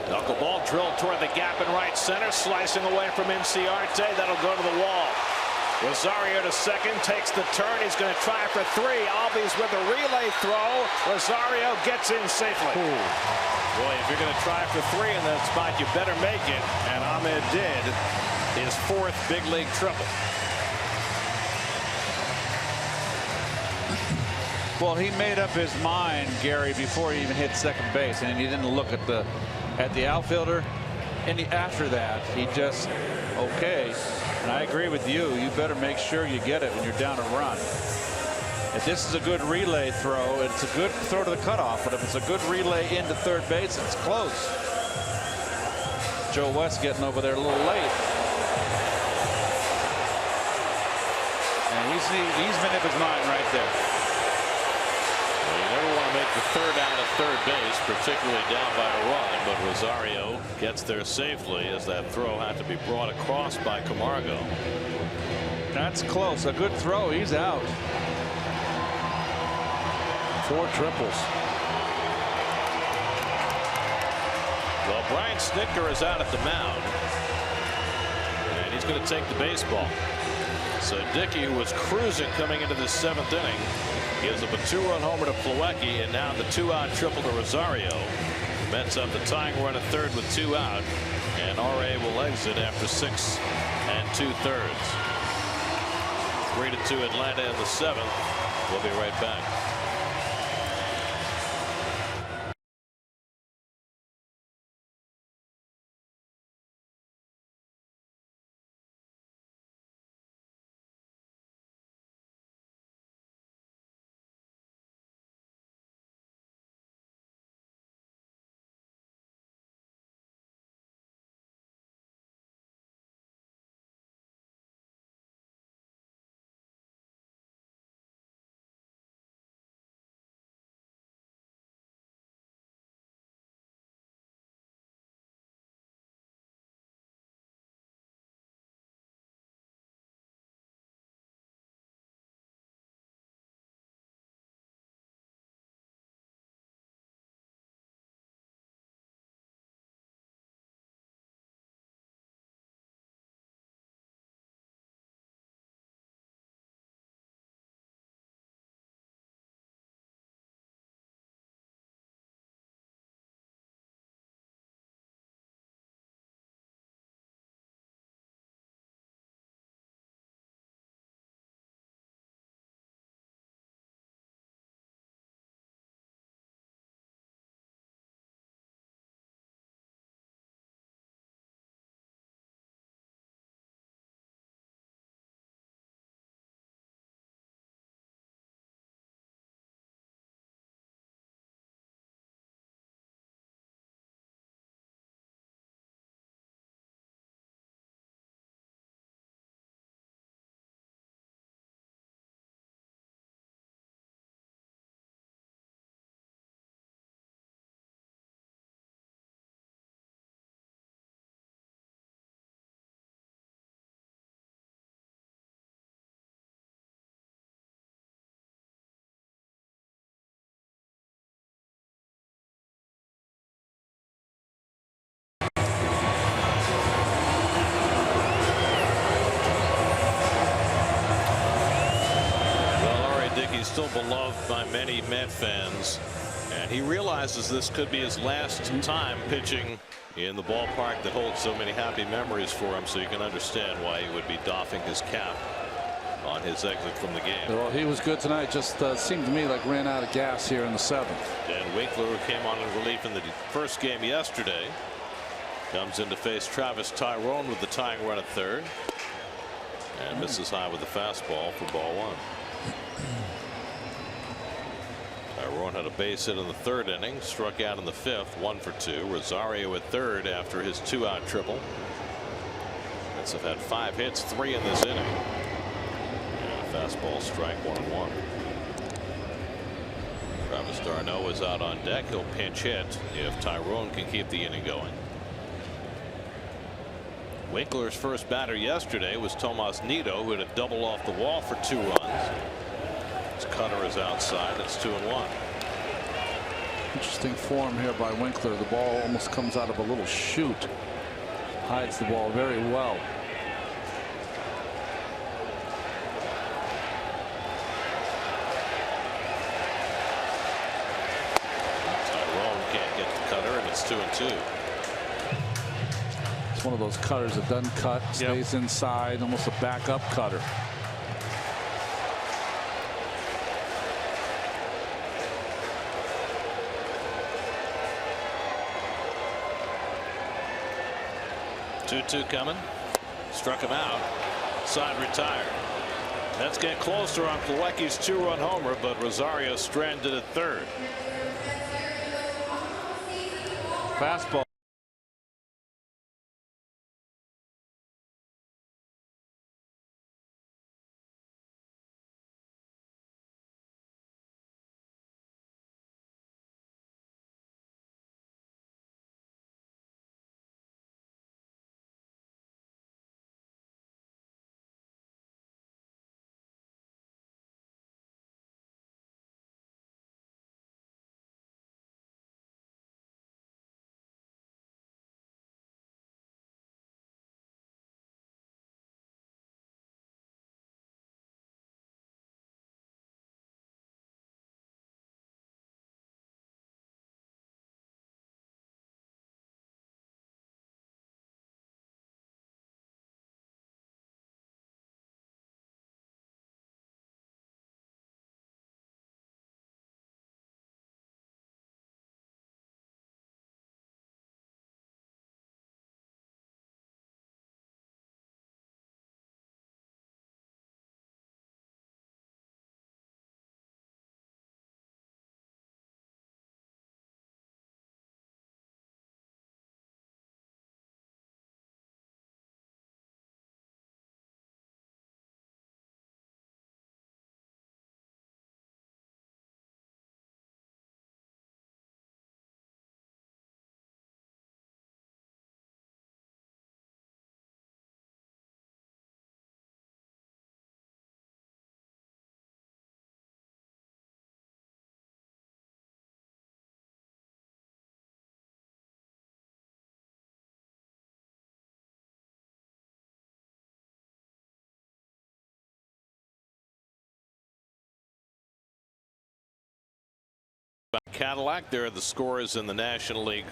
Speaker 2: Knuckleball drilled toward the gap in right center, slicing away from Inciarte. That'll go to the wall. Rosario to second, takes the turn. He's going to try for 3. Albies with a relay throw. Rosario gets in safely. Ooh. Boy, if you're going to try for 3 in that spot, you better make it. And Ahmed did his 4th big league triple.
Speaker 7: Well, he made up his mind, Gary, before he even hit second base, and he didn't look at the outfielder. And after that, he just, okay. And I agree with you. You better make sure you get it when you're down a run. If this is a good relay throw, it's a good throw to the cutoff, but if it's a good relay into third base, it's close. Joe West getting over there a little late. And he's made up his mind right there.
Speaker 2: Well, you never want to make the third out of third base, particularly down by a run, but Rosario gets there safely as that throw had to be brought across by Camargo.
Speaker 7: That's close. A good throw. He's out.
Speaker 1: 4 triples.
Speaker 2: Well, Brian Snitker is out at the mound, and he's going to take the baseball. So Dickey, who was cruising coming into the 7th inning, gives up a 2-run homer to Plawecki, and now the 2-out triple to Rosario. The Mets up the tying run at third with 2 out, and R.A. will exit after 6 2/3. 3-2 Atlanta in the 7th. We'll be right back. Still beloved by many Met fans, and he realizes this could be his last time pitching in the ballpark that holds so many happy memories for him, so you can understand why he would be doffing his cap on his exit from the game.
Speaker 1: Well, he was good tonight. Just seemed to me like ran out of gas here in the 7th.
Speaker 2: Dan Winkler, who came on in relief in the first game yesterday, comes in to face Travis Tyrone with the tying run at third, and misses high with the fastball for ball 1. Tyrone had a base hit in the 3rd inning, struck out in the 5th, 1 for 2. Rosario at third after his 2-out triple. Mets have had 5 hits, 3 in this inning. And a fastball strike, 1-1. Travis d'Arnaud is out on deck. He'll pinch hit if Tyrone can keep the inning going. Winkler's first batter yesterday was Tomas Nido, who had a double off the wall for 2 runs. His cutter is outside. It's 2-1.
Speaker 1: Interesting form here by Winkler. The ball almost comes out of a little chute. Hides the ball very well.
Speaker 2: Tyrone can't get the cutter, and it's 2-2.
Speaker 1: It's one of those cutters that doesn't cut, stays inside, almost a backup cutter.
Speaker 2: Two coming. Struck him out. Side retired. Let's get closer on Plawecki's 2-run homer, but Rosario stranded at third.
Speaker 7: Fastball.
Speaker 2: Cadillac, there are the scores in the National League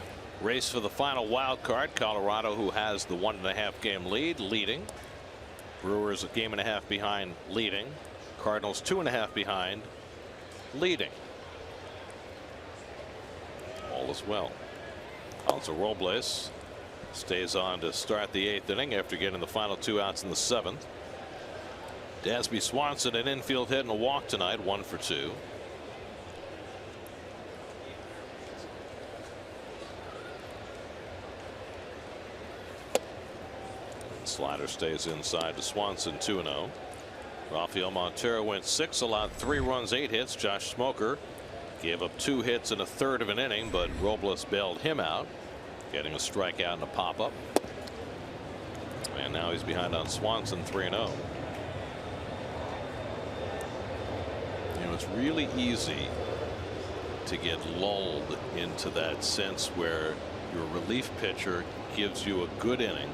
Speaker 2: race for the final wild card. Colorado, who has the 1.5 game lead, leading. Brewers a 1.5 games behind, leading. Cardinals 2.5 behind, leading. All is well. Also, Robles stays on to start the 8th inning after getting the final 2 outs in the 7th. Dansby Swanson an infield hit and a walk tonight, 1 for 2. Slider stays inside to Swanson, 2-0. Rafael Montero went 6, allowed 3 runs, 8 hits. Josh Smoker gave up 2 hits in a third of an inning, but Robles bailed him out, getting a strikeout and a pop-up. And now he's behind on Swanson, 3-0. You know, it's really easy to get lulled into that sense where your relief pitcher gives you a good inning,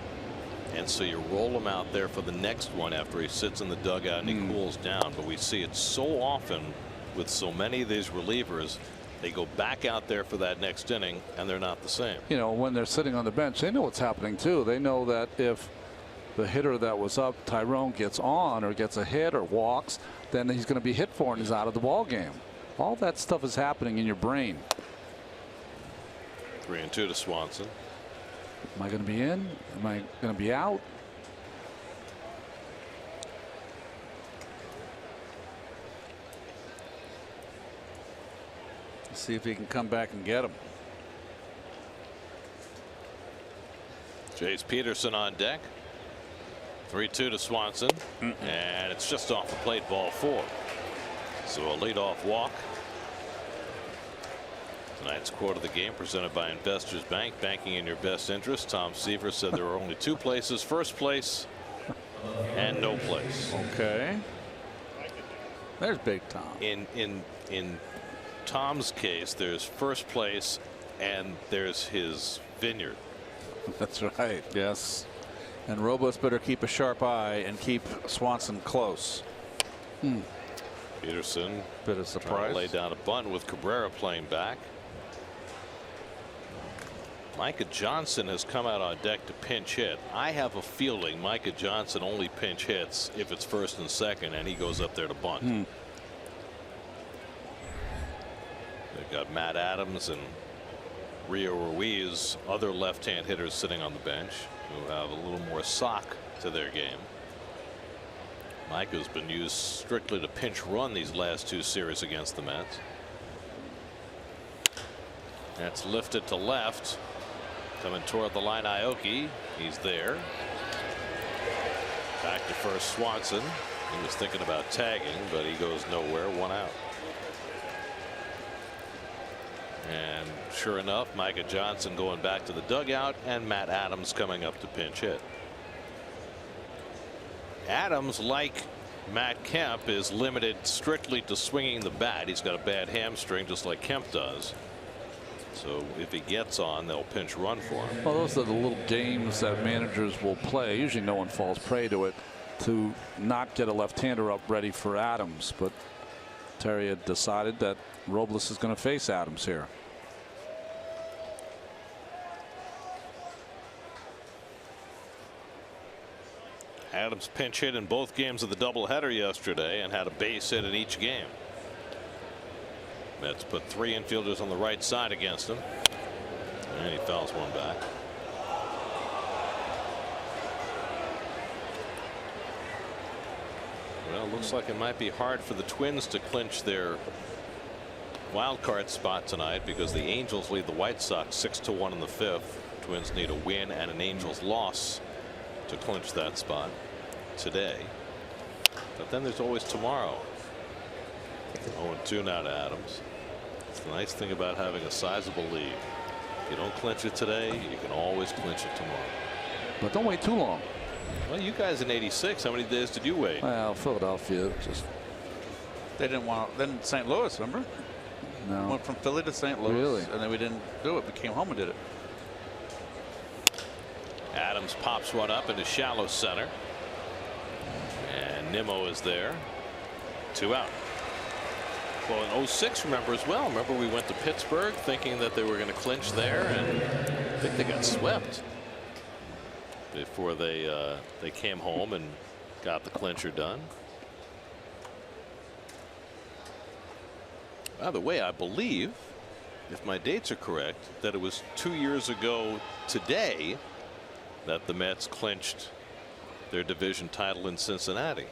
Speaker 2: and so you roll him out there for the next one after he sits in the dugout and he cools down. But we see it so often with so many of these relievers. They go back out there for that next inning and they're not the same.
Speaker 1: You know, when they're sitting on the bench, they know what's happening too. They know that if the hitter that was up, Tyrone, gets on or gets a hit or walks, then he's going to be hit for and he's out of the ball game. All that stuff is happening in your brain.
Speaker 2: 3-2 to Swanson.
Speaker 1: Am I going to be in? Am I going to be out?
Speaker 7: Let's see if he can come back and get him.
Speaker 2: Jace Peterson on deck. 3-2 to Swanson. And it's just off the plate, ball 4. So a leadoff walk. Tonight's quote of the game presented by Investors Bank, banking in your best interest. Tom Seaver said there are only 2 places, first place and no place.
Speaker 7: Okay. There's Big Tom.
Speaker 2: In Tom's case, there's first place and there's his vineyard.
Speaker 7: That's right. Yes. And Robles better keep a sharp eye and keep Swanson close.
Speaker 2: Peterson,
Speaker 7: bit of surprise.
Speaker 2: Lay down a bunt with Cabrera playing back. Micah Johnson has come out on deck to pinch hit. I have a feeling Micah Johnson only pinch hits if it's first and second and he goes up there to bunt. They've got Matt Adams and Rio Ruiz, other left-hand hitters sitting on the bench who have a little more sock to their game. Micah's been used strictly to pinch run these last 2 series against the Mets. That's lifted to left. Coming toward the line, Aoki. He's there. Back to first, Swanson. He was thinking about tagging, but he goes nowhere. 1 out. And sure enough, Micah Johnson going back to the dugout, and Matt Adams coming up to pinch hit. Adams, like Matt Kemp, is limited strictly to swinging the bat. He's got a bad hamstring, just like Kemp does. So if he gets on, they'll pinch run for him.
Speaker 1: Well, those are the little games that managers will play. Usually no one falls prey to it, to not get a left-hander up ready for Adams. But Terry had decided that Robles is going to face Adams here.
Speaker 2: Adams pinch hit in both games of the doubleheader yesterday and had a base hit in each game. Mets put 3 infielders on the right side against him, and he fouls one back. Well, it looks like it might be hard for the Twins to clinch their wild card spot tonight, because the Angels lead the White Sox 6-1 in the 5th. Twins need a win and an Angels loss to clinch that spot today. But then there's always tomorrow. 0-2 now to Adams. It's the nice thing about having a sizable lead. If you don't clinch it today, you can always clinch it tomorrow.
Speaker 1: But don't wait too long.
Speaker 2: Well, you guys in '86, how many days did you wait?
Speaker 1: Well, Philadelphia just.
Speaker 7: They didn't want. Then St. Louis, remember?
Speaker 1: No.
Speaker 7: Went from Philly to St. Louis.
Speaker 1: Really?
Speaker 7: And then we didn't do it. We came home and did it.
Speaker 2: Adams pops one up into shallow center. And Nimmo is there. 2 out. Well, in '06, remember as well. Remember we went to Pittsburgh thinking that they were going to clinch there, and I think they got swept before they came home and got the clincher done. By the way, I believe, if my dates are correct, that it was 2 years ago today that the Mets clinched their division title in Cincinnati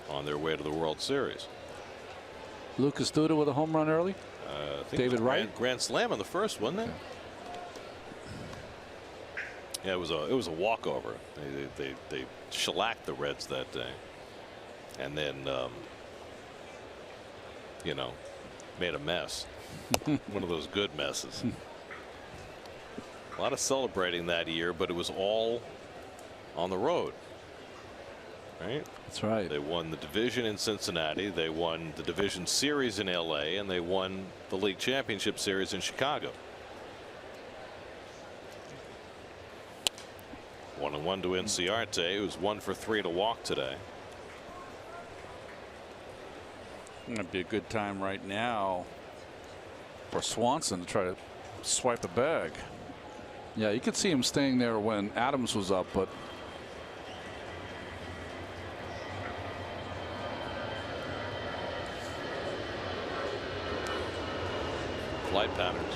Speaker 2: on their way to the World Series.
Speaker 1: Lucas Duda with a home run early.
Speaker 2: I think
Speaker 1: David
Speaker 2: it was
Speaker 1: Wright.
Speaker 2: grand slam on the first, wasn't it? Yeah, it was a walkover. They shellacked the Reds that day, and then you know, made a mess. One of those good messes. A lot of celebrating that year, but it was all on the road. Right?
Speaker 1: That's right.
Speaker 2: They won the division in Cincinnati. They won the division series in LA, and they won the league championship series in Chicago. 1-1 to Inciarte, who's 1 for 3 to walk today.
Speaker 7: It'd be a good time right now for Swanson to try to swipe a bag.
Speaker 1: Yeah, you could see him staying there when Adams was up, but
Speaker 2: flight patterns.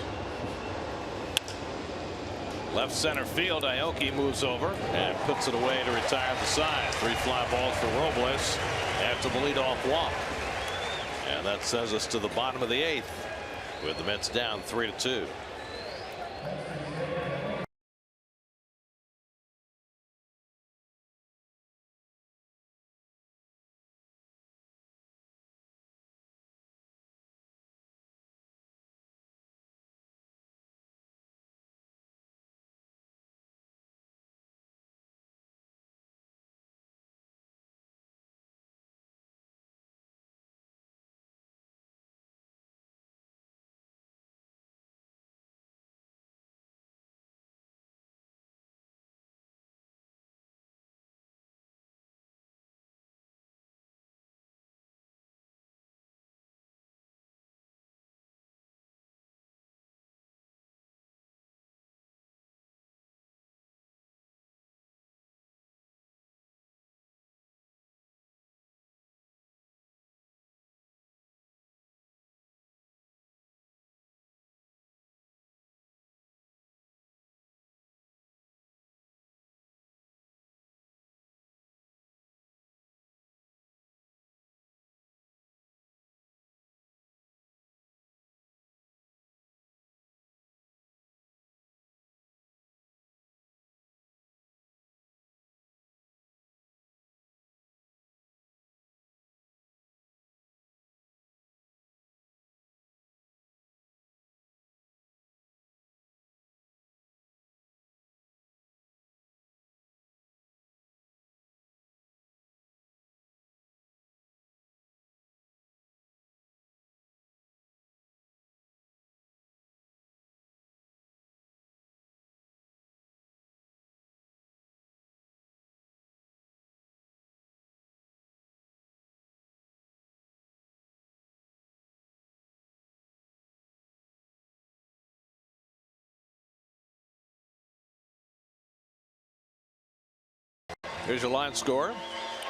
Speaker 2: Left center field, Aoki moves over and puts it away to retire the side. 3 fly balls for Robles after the leadoff walk. And that sends us to the bottom of the 8th with the Mets down 3-2. Here's your line score.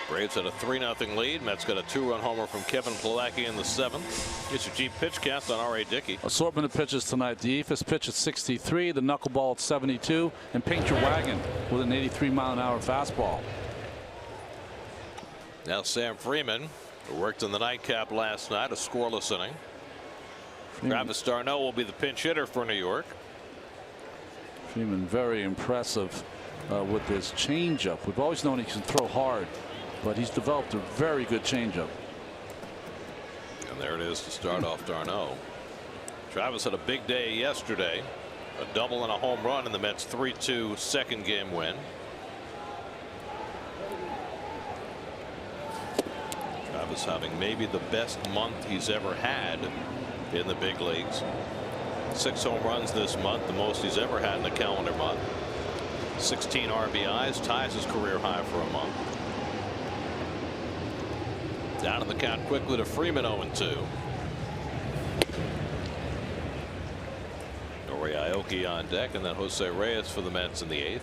Speaker 2: Braves had a 3-0 lead. Mets got a 2-run homer from Kevin Plawecki in the 7th. It's your Jeep pitch cast on R.A. Dickey.
Speaker 1: Assortment of pitches tonight. The Eephus pitch at 63, the knuckleball at 72, and paint your wagon with an 83-mile-an-hour fastball.
Speaker 2: Now Sam Freeman, who worked in the nightcap last night, a scoreless inning. Travis d'Arnaud will be the pinch hitter for New York.
Speaker 1: Freeman very impressive with his changeup. We've always known he can throw hard, but he's developed a very good changeup.
Speaker 2: And there it is to start off d'Arnaud. Travis had a big day yesterday. A double and a home run in the Mets' 3-2 second game win. Travis having maybe the best month he's ever had in the big leagues. 6 home runs this month, the most he's ever had in a calendar month. 16 RBIs, ties his career high for a month. Down in the count quickly to Freeman, 0-2. Nori Aoki on deck, and then Jose Reyes for the Mets in the 8th.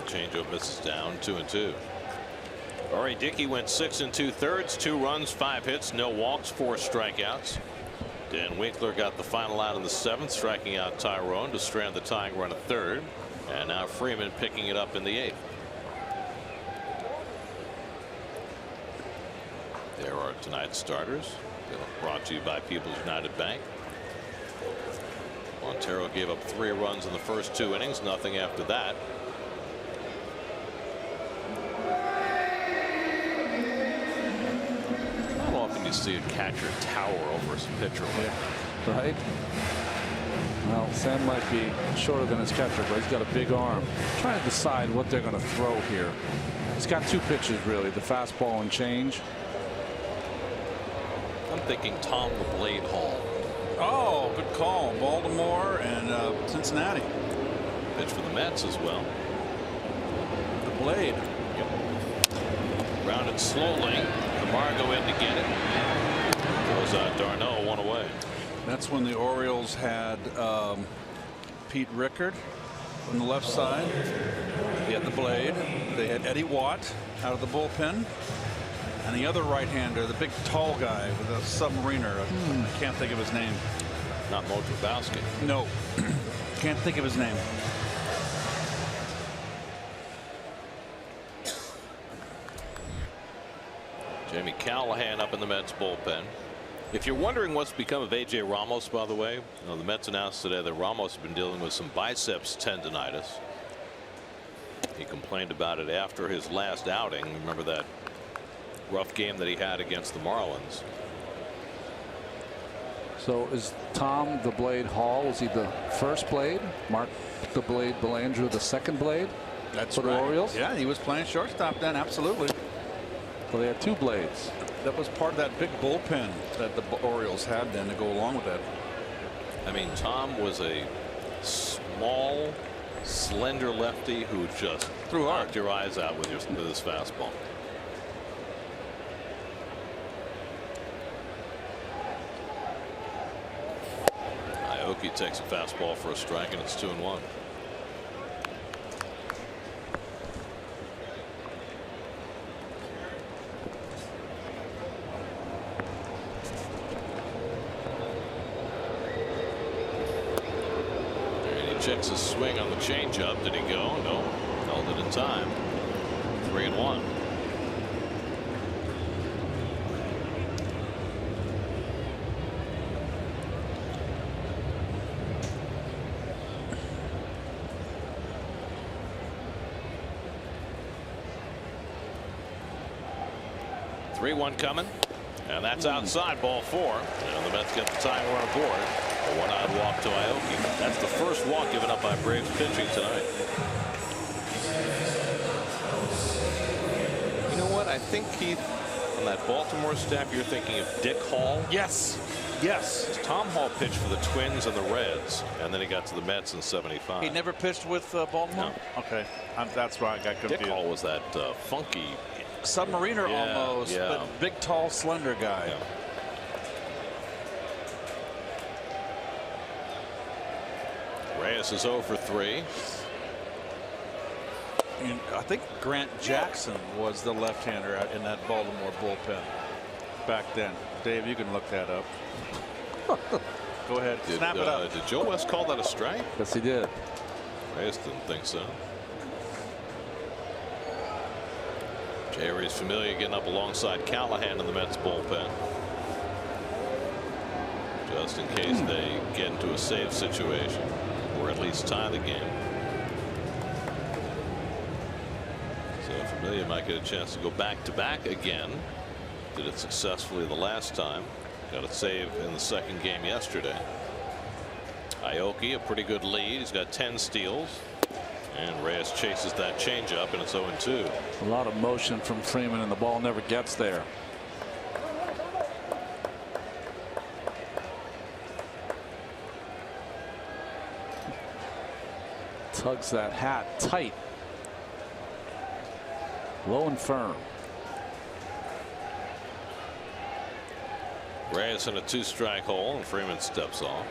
Speaker 2: Changeup misses down, 2-2. R.A. Dickey went 6 2/3, 2 runs, 5 hits, no walks, 4 strikeouts. Dan Winkler got the final out in the 7th, striking out Tyrone to strand the tying run at 3rd. And now Freeman picking it up in the 8th. There are tonight's starters, brought to you by People's United Bank. Montero gave up 3 runs in the first 2 innings, nothing after that. See a catcher tower over his pitcher.
Speaker 1: Yeah. Right. Well, Sam might be shorter than his catcher, but he's got a big arm. Trying to decide what they're going to throw here. He's got 2 pitches really, the fastball and change.
Speaker 2: I'm thinking Tom the Blade Hall.
Speaker 3: Oh, good call. Baltimore and Cincinnati.
Speaker 2: Pitch for the Mets as well.
Speaker 3: The Blade.
Speaker 2: Yep. Rounded slowly. Camargo in to get it. Goes out d'Arnaud, 1 away.
Speaker 3: That's when the Orioles had Pete Rickard on the left side. He had the Blade. They had Eddie Watt out of the bullpen. And the other right-hander, the big tall guy with a submariner. I can't think of his name.
Speaker 2: Not Mo Trubowski.
Speaker 3: No. Can't think of his name.
Speaker 2: Jamie Callahan up in the Mets bullpen. If you're wondering what's become of A.J. Ramos, by the way, the Mets announced today that Ramos has been dealing with some biceps tendonitis. He complained about it after his last outing. Remember that rough game that he had against the Marlins.
Speaker 1: So is Tom the Blade Hall, was he the first Blade? Mark the Blade Belanger the second Blade?
Speaker 3: That's
Speaker 1: for the Orioles?
Speaker 3: Yeah, he was playing shortstop then, absolutely.
Speaker 1: Well, they had 2 Blades.
Speaker 3: That was part of that big bullpen that the Orioles had then to go along with that.
Speaker 2: I mean, Tom was a small, slender lefty who just knocked your eyes out with his fastball. Aoki takes a fastball for a strike, and it's 2-1. Checks his swing on the changeup. Did he go? No. Held it in time. 3-1. Coming, and that's outside, ball 4, and the Mets get the tying run aboard. A 1-out walk to Aoki. That's the first walk given up by Braves pitching tonight. You know what? I think, Keith, on that Baltimore staff, you're thinking of Dick Hall.
Speaker 3: Yes. Yes.
Speaker 2: Tom Hall pitched for the Twins and the Reds, and then he got to the Mets in '75.
Speaker 7: He never pitched with Baltimore?
Speaker 2: No.
Speaker 7: Okay. That's why I got confused.
Speaker 2: Dick Hall was that funky
Speaker 7: submariner almost, but big, tall, slender guy.
Speaker 2: Yeah. Reyes is 0 for 3.
Speaker 7: I think Grant Jackson was the left-hander in that Baltimore bullpen back then. Dave, you can look that up. Go ahead. Snap it up.
Speaker 2: Did Joe West call that a strike?
Speaker 1: Yes, he did.
Speaker 2: Reyes didn't think so. Jerry's Familia getting up alongside Callahan in the Mets bullpen, just in case they get into a save situation or at least tie the game. So Familia might get a chance to go back-to-back again. Did it successfully the last time. Got a save in the second game yesterday. Aoki, a pretty good lead. He's got 10 steals. And Reyes chases that changeup, and it's 0-2.
Speaker 1: A lot of motion from Freeman, and the ball never gets there. Tugs that hat tight. Low and firm.
Speaker 2: Reyes in a 2-strike hole, and Freeman steps off.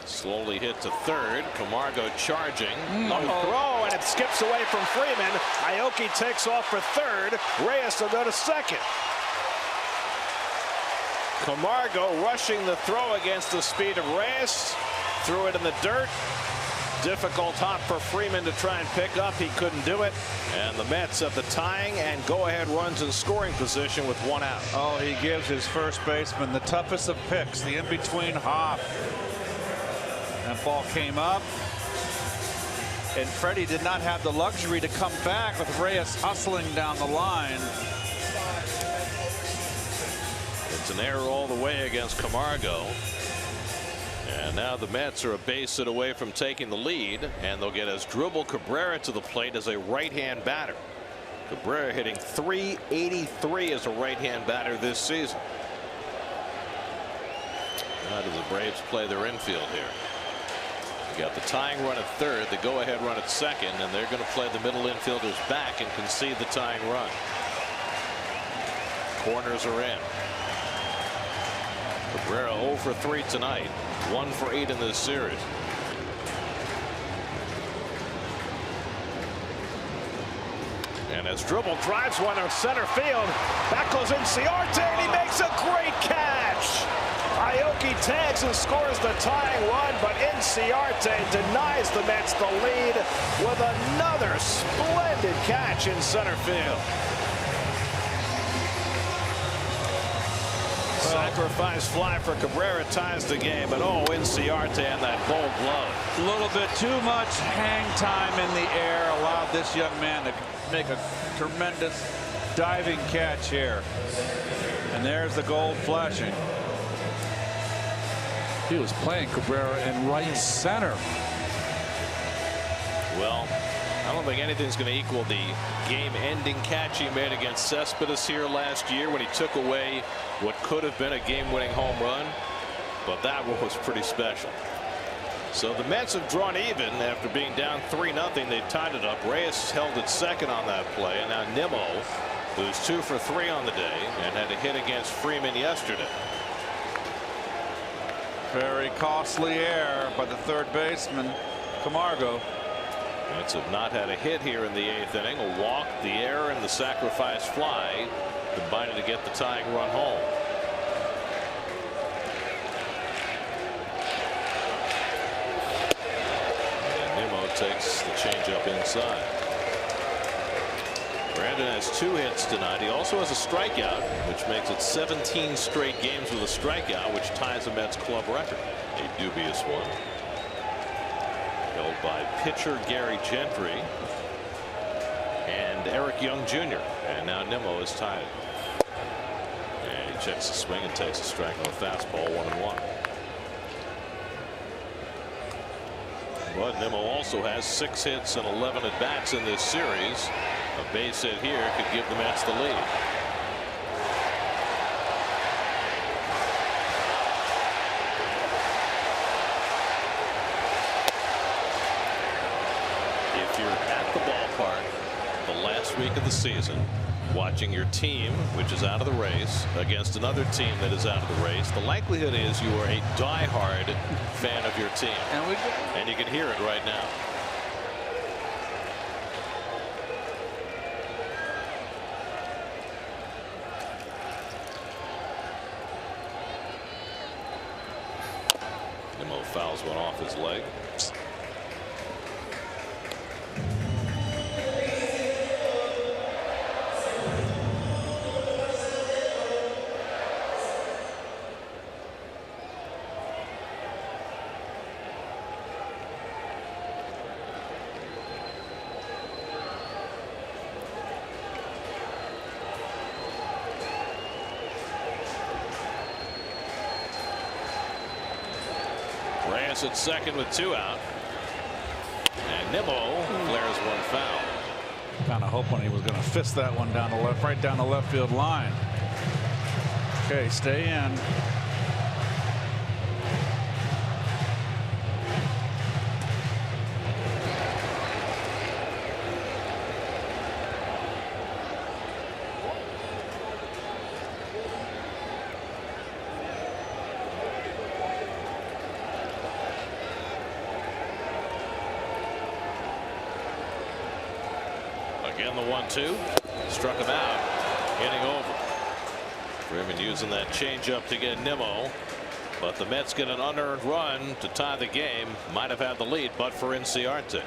Speaker 2: Slowly hit to third. Camargo charging. Low throw, and it skips away from Freeman. Aoki takes off for third. Reyes will go to second. Camargo rushing the throw against the speed of Reyes. Threw it in the dirt. Difficult hop for Freeman to try and pick up. He couldn't do it. And the Mets have the tying and go-ahead runs in scoring position with 1 out.
Speaker 7: Oh, he gives his first baseman the toughest of picks, the in-between hop. That ball came up, and Freddie did not have the luxury to come back with Reyes hustling down the line.
Speaker 2: It's an error all the way against Camargo. And now the Mets are a base hit away from taking the lead, and they'll get Asdrubal Cabrera to the plate as a right-hand batter. Cabrera hitting .383 as a right-hand batter this season. How do the Braves play their infield here? You got the tying run at third, the go-ahead run at second, and they're going to play the middle infielders back and concede the tying run. Corners are in. Cabrera 0 for 3 tonight, 1 for 8 in this series. And as Asdrubal drives one to center field, back goes Inciarte, and he makes a great catch. Aoki tags and scores the tying run, but Inciarte denies the Mets the lead with another splendid catch in center field. Sacrifice fly for Cabrera ties the game, but Inciarte and that bold glove.
Speaker 7: A little bit too much hang time in the air allowed this young man to make a tremendous diving catch here. And there's the gold flashing.
Speaker 1: He was playing Cabrera in right center.
Speaker 2: Well, I don't think anything's going to equal the game-ending catch he made against Cespedes here last year when he took away what could have been a game-winning home run. But that one was pretty special. So the Mets have drawn even after being down 3-0. They've tied it up. Reyes held it second on that play, and now Nimmo, who's 2 for 3 on the day and had a hit against Freeman yesterday.
Speaker 7: Very costly error by the third baseman, Camargo.
Speaker 2: Mets have not had a hit here in the 8th inning. A walk, the error, and the sacrifice fly combined to get the tying run home. And Nimmo takes the changeup inside. Brandon has 2 hits tonight. He also has a strikeout, which makes it 17 straight games with a strikeout, which ties the Mets club record. A dubious one. Held by pitcher Gary Gentry and Eric Young Jr. And now Nimmo is tied. And he checks the swing and takes a strike on a fastball, 1-1. But Nimmo also has 6 hits and 11 at bats in this series. A base hit here could give the Mets the lead. If you're at the ballpark the last week of the season, watching your team, which is out of the race, against another team that is out of the race, the likelihood is you are a diehard fan of your team. And you can hear it right now. Nimmo fouls one off his leg. Reyes at second with 2 out. And Nimmo clears one foul.
Speaker 7: Kind of hoping he was going to fist that one down the left, right down the left field line. Okay, stay in.
Speaker 2: Again, the 1-2 struck him out, getting over. Freeman using that changeup to get Nimmo, but the Mets get an unearned run to tie the game. Might have had the lead, but for Inciarte.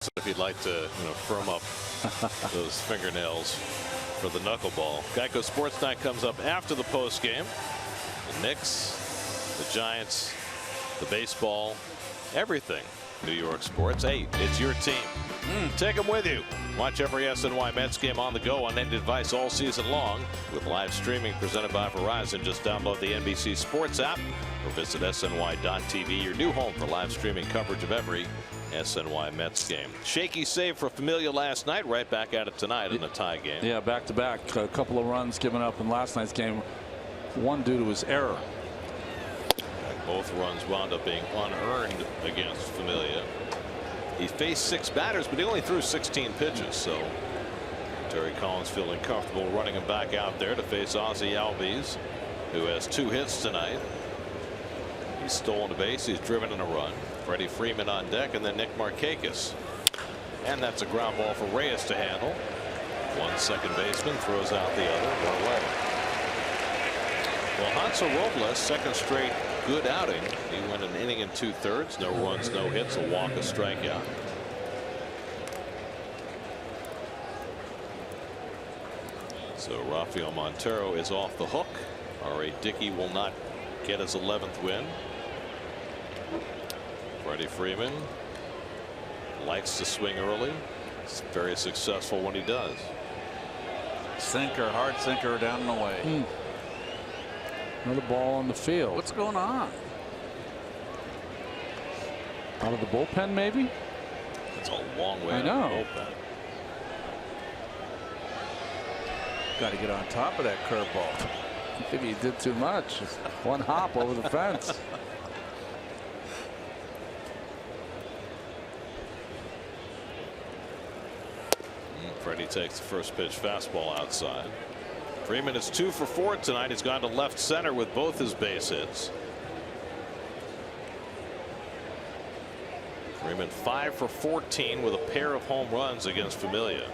Speaker 2: So if you'd like to firm up those fingernails for the knuckleball. Geico Sports Night comes up after the post game. The Knicks, the Giants, the baseball, everything New York sports. Hey, it's your team. Take them with you. Watch every SNY Mets game on the go on any device all season long with live streaming presented by Verizon. Just download the NBC Sports app or visit SNY.TV, your new home for live streaming coverage of every SNY Mets game. Shaky save for Familia last night. Right back at it tonight in a tie game.
Speaker 1: Yeah, back to back. A couple of runs given up in last night's game. One due to his error.
Speaker 2: Both runs wound up being unearned against Familia. He faced 6 batters, but he only threw 16 pitches. So Terry Collins feeling comfortable running him back out there to face Ozzie Albies, who has 2 hits tonight. He's stolen a base. He's driven in a run. Freddie Freeman on deck, and then Nick Markakis. And that's a ground ball for Reyes to handle. One second baseman throws out the other. One away. Well, Hansel Robles, second straight good outing. He went an inning and 2/3. No runs, no hits, a walk, a strikeout. So Rafael Montero is off the hook. R.A. Dickey will not get his 11th win. Freddie Freeman likes to swing early. He's very successful when he does.
Speaker 7: Sinker, hard sinker down and away.
Speaker 1: Another ball on the field.
Speaker 7: What's going on?
Speaker 1: Out of the bullpen, maybe?
Speaker 2: It's a long way.
Speaker 1: I know.
Speaker 2: Out of the bullpen.
Speaker 7: Got to get on top of that curveball.
Speaker 1: Maybe he did too much. One hop over the fence.
Speaker 2: Freddie takes the first pitch fastball outside. Freeman is 2 for 4 tonight. He's gone to left center with both his base hits. Freeman 5 for 14 with a pair of home runs against Familia.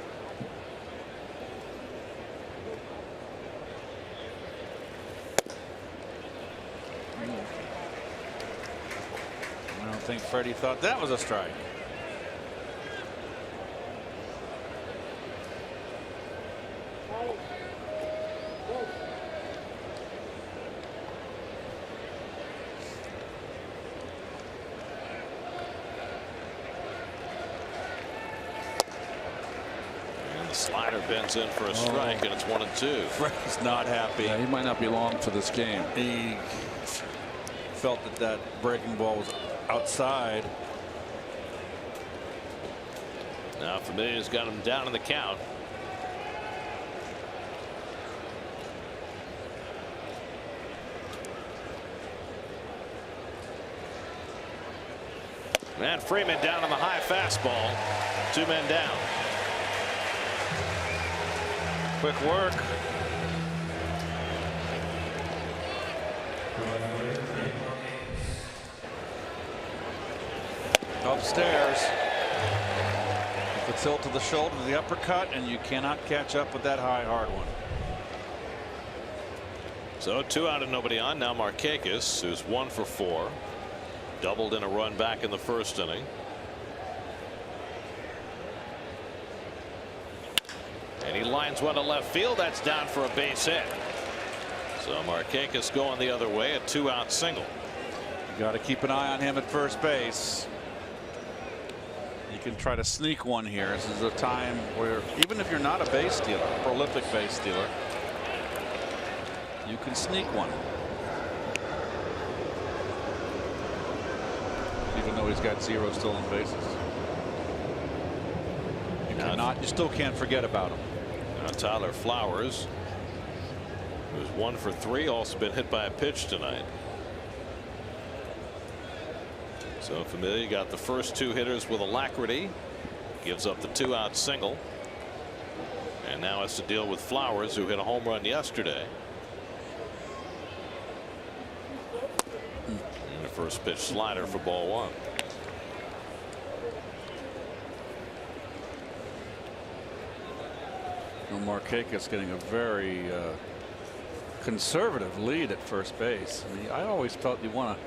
Speaker 7: I don't think Freddie thought that was a strike.
Speaker 2: Slider bends in for a strike, and it's 1-2.
Speaker 7: Freddie's not happy.
Speaker 1: Yeah, he might not be long for this game.
Speaker 7: He felt that breaking ball was outside.
Speaker 2: Now Familia's got him down in the count. And Freeman down on the high fastball. 2 men down.
Speaker 7: Quick work. Upstairs. The tilt to the shoulder, the uppercut, and you cannot catch up with that high, hard one.
Speaker 2: So 2 out and nobody on. Now Markakis, who's 1 for 4. Doubled in a run back in the first inning. And he lines one to left field. That's down for a base hit. So Markakis going the other way, a 2-out single.
Speaker 7: You got to keep an eye on him at first base. You can try to sneak one here. This is a time where even if you're not a base stealer, a prolific base stealer, you can sneak one. Even though he's got 0 stolen bases. You still can't forget about him.
Speaker 2: Now Tyler Flowers, who's 1 for 3, also been hit by a pitch tonight. So Familia got the first 2 hitters with alacrity. Gives up the 2-out single. And now has to deal with Flowers, who hit a home run yesterday. And the first pitch slider for ball 1.
Speaker 7: Markakis getting a very conservative lead at first base. I mean, I always felt you want to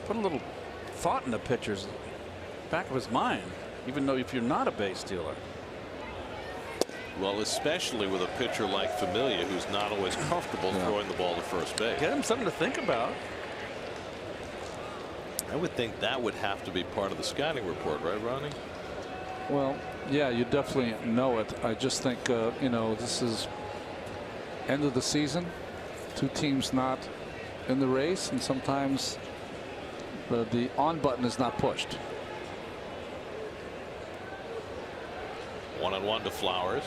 Speaker 7: put a little thought in the pitcher's back of his mind, even though if you're not a base stealer.
Speaker 2: Well, especially with a pitcher like Familia, who's not always comfortable throwing the ball to first base.
Speaker 7: Get him something to think about.
Speaker 2: I would think that would have to be part of the scouting report, right, Ronnie?
Speaker 1: Well, yeah, you definitely know it. I just think, you know, this is end of the season. 2 teams not in the race, and sometimes the on button is not pushed.
Speaker 2: 1-1 to Flowers.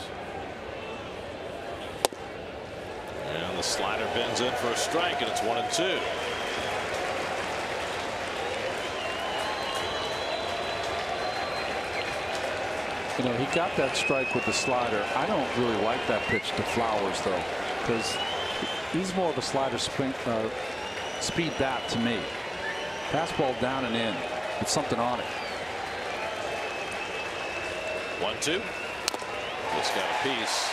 Speaker 2: And the slider bends in for a strike, and it's 1-2.
Speaker 1: You know, he got that strike with the slider. I don't really like that pitch to Flowers, though, because he's more of a slider speed bat to me. Fastball down and in. It's something on it.
Speaker 2: 1-2. Just got a piece.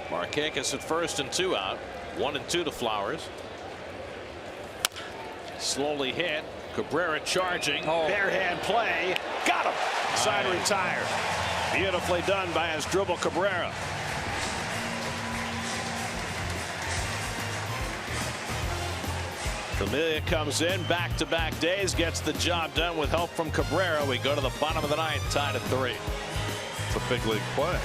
Speaker 2: Markakis at first and 2 out. 1-2 to Flowers. Slowly hit. Cabrera charging. Barehand play. Got him. Side retired. Beautifully done by Asdrubal Cabrera. Familia comes in back-to-back days, gets the job done with help from Cabrera. We go to the bottom of the ninth, tied at 3.
Speaker 7: It's a big league play.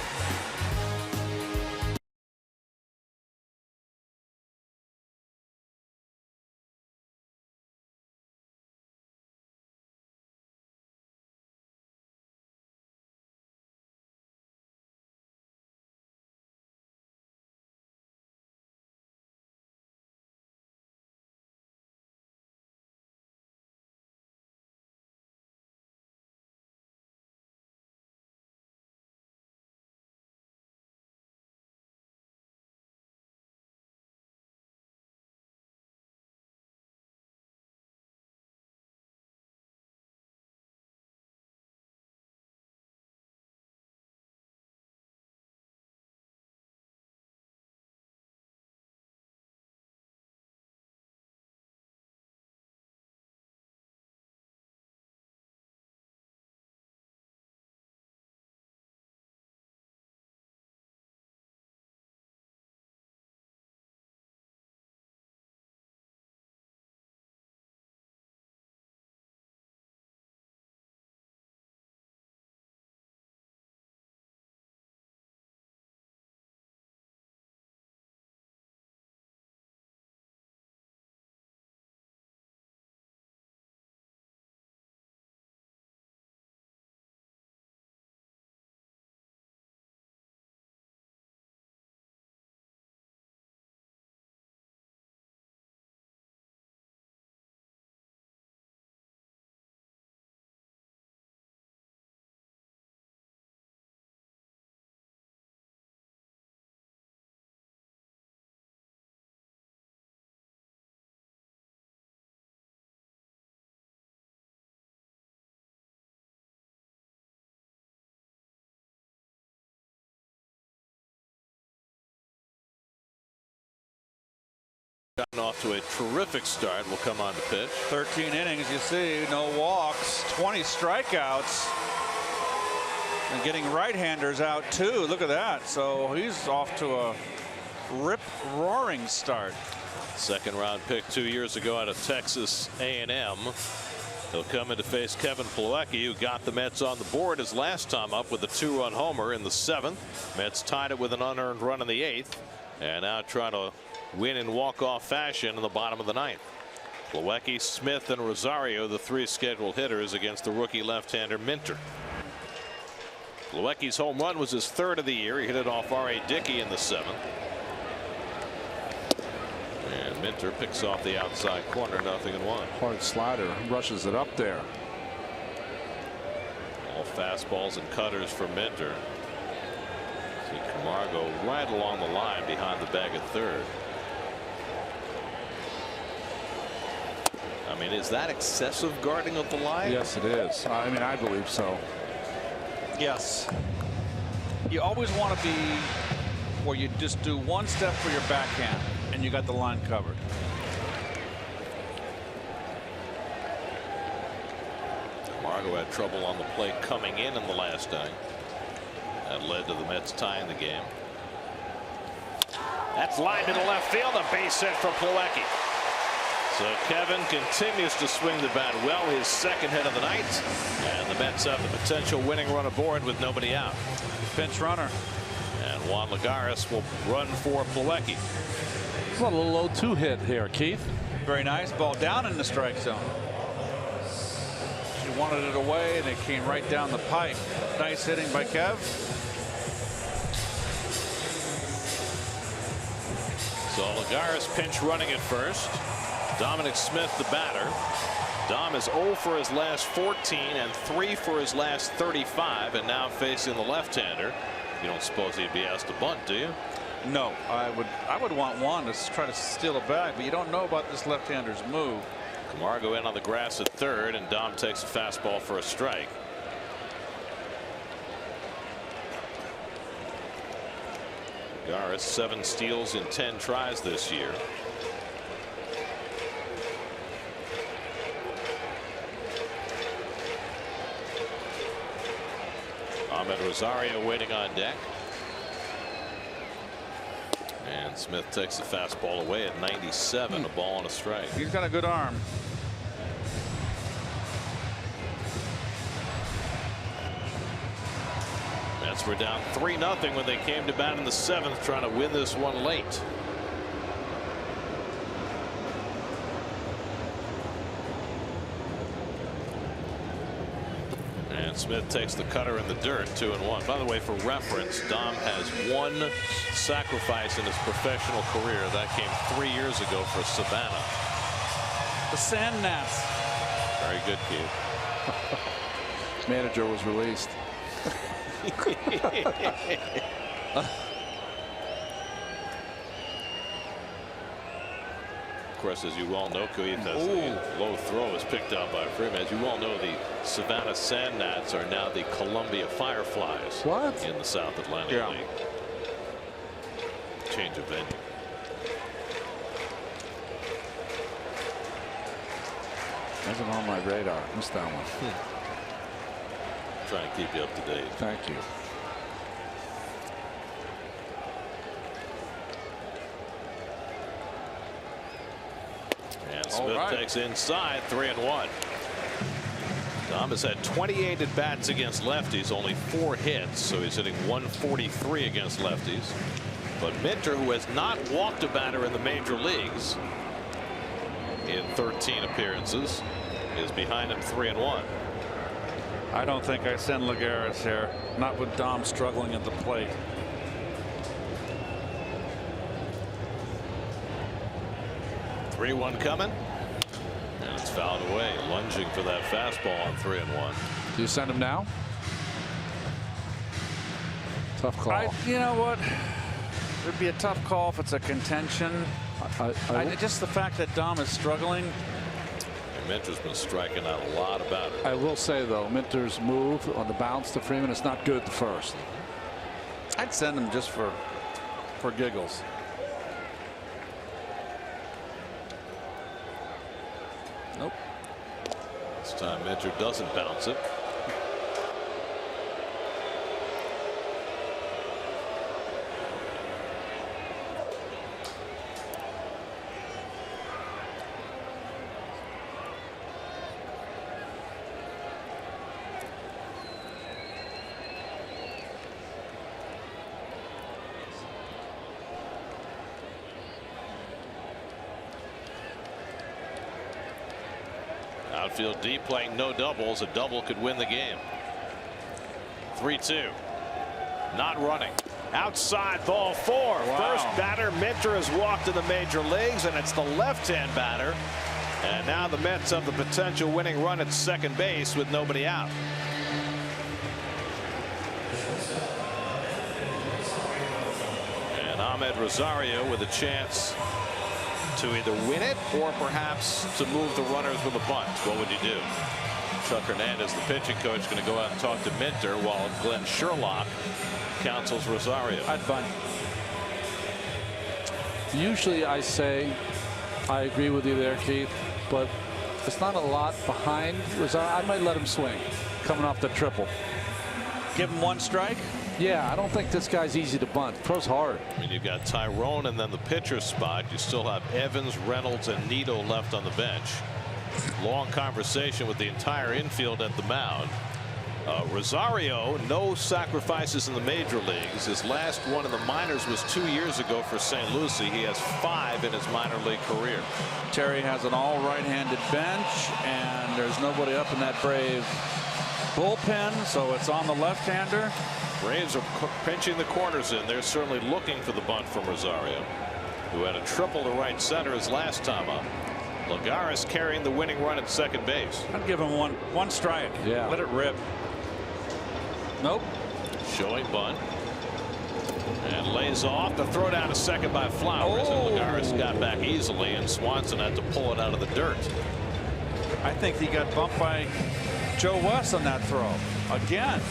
Speaker 2: Gotten off to a terrific start. Will come on to pitch.
Speaker 7: 13 innings, you see, no walks, 20 strikeouts, and getting right-handers out too. Look at that. So he's off to a rip-roaring start.
Speaker 2: Second-round pick 2 years ago out of Texas A&M. He'll come in to face Kevin Plawecki, who got the Mets on the board his last time up with a 2-run homer in the 7th. Mets tied it with an unearned run in the 8th, and now trying to win in walk-off fashion in the bottom of the 9th. Plawecki, Smith, and Rosario, the 3 scheduled hitters against the rookie left-hander Minter. Plawecki's home run was his 3rd of the year. He hit it off R.A. Dickey in the 7th. And Minter picks off the outside corner, 0-1.
Speaker 1: Hard slider, rushes it up there.
Speaker 2: All fastballs and cutters for Minter. See Camargo right along the line behind the bag at 3rd. I mean, is that excessive guarding of the line?
Speaker 1: Yes, it is. I mean, I believe so.
Speaker 7: Yes. You always want to be where you just do one step for your backhand and you got the line covered.
Speaker 2: Camargo had trouble on the plate coming in the last inning. That led to the Mets tying the game. That's lined to the left field. A base hit for Plawecki. So Kevin continues to swing the bat well, his 2nd hit of the night, and the Mets have the potential winning run aboard with nobody out.
Speaker 7: Pinch runner.
Speaker 2: And Juan Lagares will run for Plawecki.
Speaker 1: A little 0-2 hit here, Keith.
Speaker 7: Very nice. Ball down in the strike zone. She wanted it away, and it came right down the pipe. Nice hitting by Kev.
Speaker 2: So Lagares pinch running at first. Dominic Smith, the batter. Dom is 0 for his last 14 and 3 for his last 35, and now facing the left-hander. You don't suppose he'd be asked to bunt, do you?
Speaker 7: No, I would want Juan to try to steal a bag, but you don't know about this left-hander's move.
Speaker 2: Camargo in on the grass at third, and Dom takes a fastball for a strike. Lagares 7 steals in 10 tries this year. Ahmed Rosario waiting on deck. And Smith takes the fastball away at 97, a ball and a strike.
Speaker 7: He's got a good arm.
Speaker 2: Mets were down 3-0 when they came to bat in the 7th, trying to win this one late. And Smith takes the cutter in the dirt, 2-1. By the way, for reference, Dom has 1 sacrifice in his professional career. That came 3 years ago for Savannah.
Speaker 7: The Sand Gnats.
Speaker 2: Very good, Keith.
Speaker 1: Manager was released.
Speaker 2: Of course, as you well know, Keith, as the low throw is picked out by Freeman. As you well know, the Savannah Sand Gnats are now the Columbia Fireflies.
Speaker 1: What?
Speaker 2: In the South Atlantic League. Change of venue.
Speaker 1: Wasn't on my radar. Missed that one.
Speaker 2: Trying to keep you up to date.
Speaker 1: Thank you.
Speaker 2: And Smith takes inside, 3-1. Dom has had 28 at bats against lefties, only 4 hits, so he's hitting 143 against lefties. But Minter, who has not walked a batter in the major leagues in 13 appearances, is behind him 3-1.
Speaker 7: I don't think I send Lagares here. Not with Dom struggling at the plate.
Speaker 2: (3-1) coming, and it's fouled away. Lunging for that fastball on 3-1.
Speaker 1: Do you send him now? Tough call.
Speaker 7: You know what? It'd be a tough call if it's a contention. Just the fact that Dom is struggling.
Speaker 2: Minter's been striking out a lot of batters.
Speaker 1: I will say, though, Minter's move on the bounce to Freeman is not good at the first.
Speaker 7: I'd send him just for giggles.
Speaker 2: Nope. This time Minter doesn't bounce it. Outfield deep, playing no doubles. A double could win the game. 3-2. Not running. Outside, ball 4.
Speaker 7: Wow.
Speaker 2: First batter Minter has walked in the major leagues, and it's the left-hand batter. And now the Mets have the potential winning run at second base with nobody out. And Ahmed Rosario with a chance to either win it or perhaps to move the runners with a bunt. What would you do? Chuck Hernandez, the pitching coach, going to go out and talk to Minter, while Glenn Sherlock counsels Rosario.
Speaker 7: I'd bunt.
Speaker 1: Usually I say I agree with you there, Keith, but it's not a lot behind Rosario. I might let him swing coming off the triple.
Speaker 7: Give him 1 strike?
Speaker 1: Yeah, I don't think this guy's easy to bunt. Throws hard.
Speaker 2: I mean, you've got Tyrone and then the pitcher's spot. You still have Evans, Reynolds, and Nito left on the bench. Long conversation with the entire infield at the mound Rosario, no sacrifices in the major leagues. His last one in the minors was 2 years ago for St. Lucie. He has 5 in his minor league career.
Speaker 7: Terry has an all right-handed bench, and there's nobody up in that Brave bullpen, so it's on the left-hander.
Speaker 2: Braves are pinching the corners in. They're certainly looking for the bunt from Rosario, who had a triple to right center his last time up. Lagares carrying the winning run at second base.
Speaker 7: I'd give him one strike.
Speaker 1: Yeah.
Speaker 7: Let it rip. Nope.
Speaker 2: Showing bunt. And lays off. The throw down to second by Flowers. And Lagares got back easily, and Swanson had to pull it out of the dirt.
Speaker 7: I think he got bumped by Joe West on that throw. Again.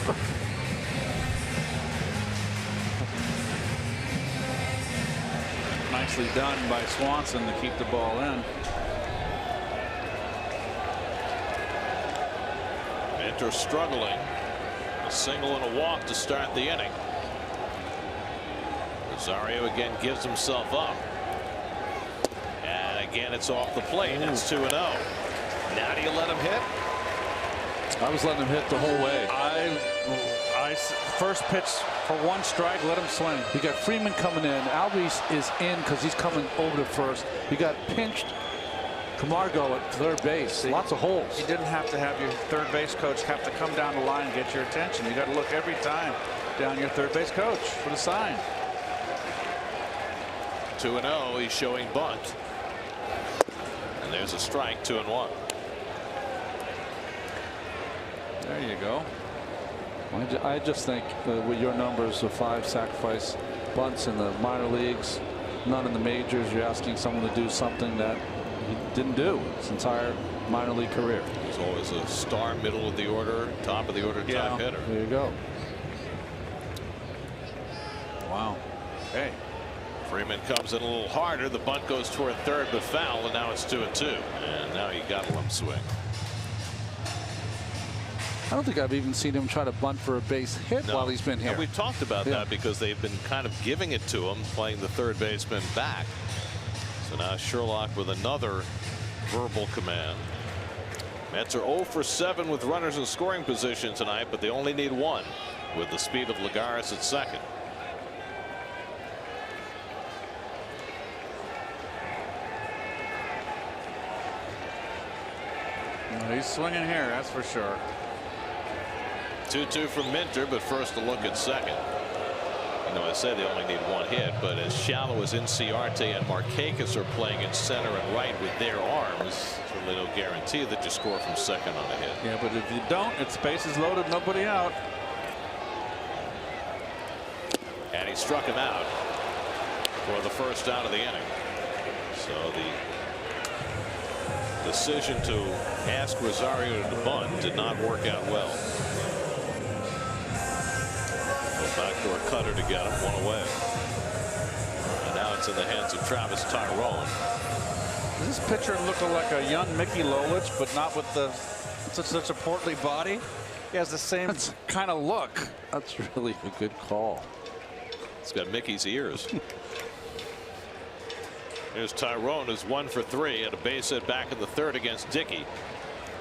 Speaker 7: Nicely done by Swanson to keep the ball in.
Speaker 2: Minter struggling. A single and a walk to start the inning. Rosario again gives himself up. And again, it's off the plate. It's 2-0. Now do you let him hit?
Speaker 1: I was letting him hit the whole way.
Speaker 7: I first pitch for 1 strike, let him swing.
Speaker 1: You got Freeman coming in. Albies is in because he's coming over to first. You got pinched Camargo at third base.
Speaker 7: See,
Speaker 1: lots of holes.
Speaker 7: You didn't have to have your third base coach have to come down the line and get your attention. You got to look every time down your third base coach for the sign.
Speaker 2: 2-0. He's showing bunt. And there's a strike. 2-1.
Speaker 7: There you go.
Speaker 1: I just think with your numbers of 5 sacrifice bunts in the minor leagues, none in the majors, you're asking someone to do something that he didn't do his entire minor league career.
Speaker 2: He's always a star, middle of the order, top of the order type hitter.
Speaker 1: There you go.
Speaker 7: Wow. Okay.
Speaker 2: Freeman comes in a little harder. The bunt goes toward third, but foul, and now it's 2-2. And now you got to let him swing.
Speaker 1: I don't think I've even seen him try to bunt for a base hit while he's been here.
Speaker 2: And we've talked about that because they've been kind of giving it to him, playing the third baseman back. So now Sherlock with another verbal command. Mets are 0 for 7 with runners in scoring position tonight, but they only need 1 with the speed of Lagares at second.
Speaker 7: Well, he's swinging here, that's for sure.
Speaker 2: 2-2 from Minter, but first a look at second. You know, I said they only need 1 hit, but as shallow as Inciarte and Markakis are playing in center and right with their arms, certainly no guarantee that you score from second on a hit.
Speaker 7: Yeah, but if you don't, it's bases loaded, nobody out.
Speaker 2: And he struck him out for the first out of the inning. So the decision to ask Rosario to bunt did not work out well. Backdoor cutter to get him, 1 away. And now it's in the hands of Travis Tyrone.
Speaker 7: Does this pitcher look like a young Mickey Lolich, but not with such a portly body? He has the same kind of look.
Speaker 1: That's really a good call.
Speaker 2: It's got Mickey's ears. Here's Tyrone, who's 1 for 3 at a base hit back in the third against Dickey.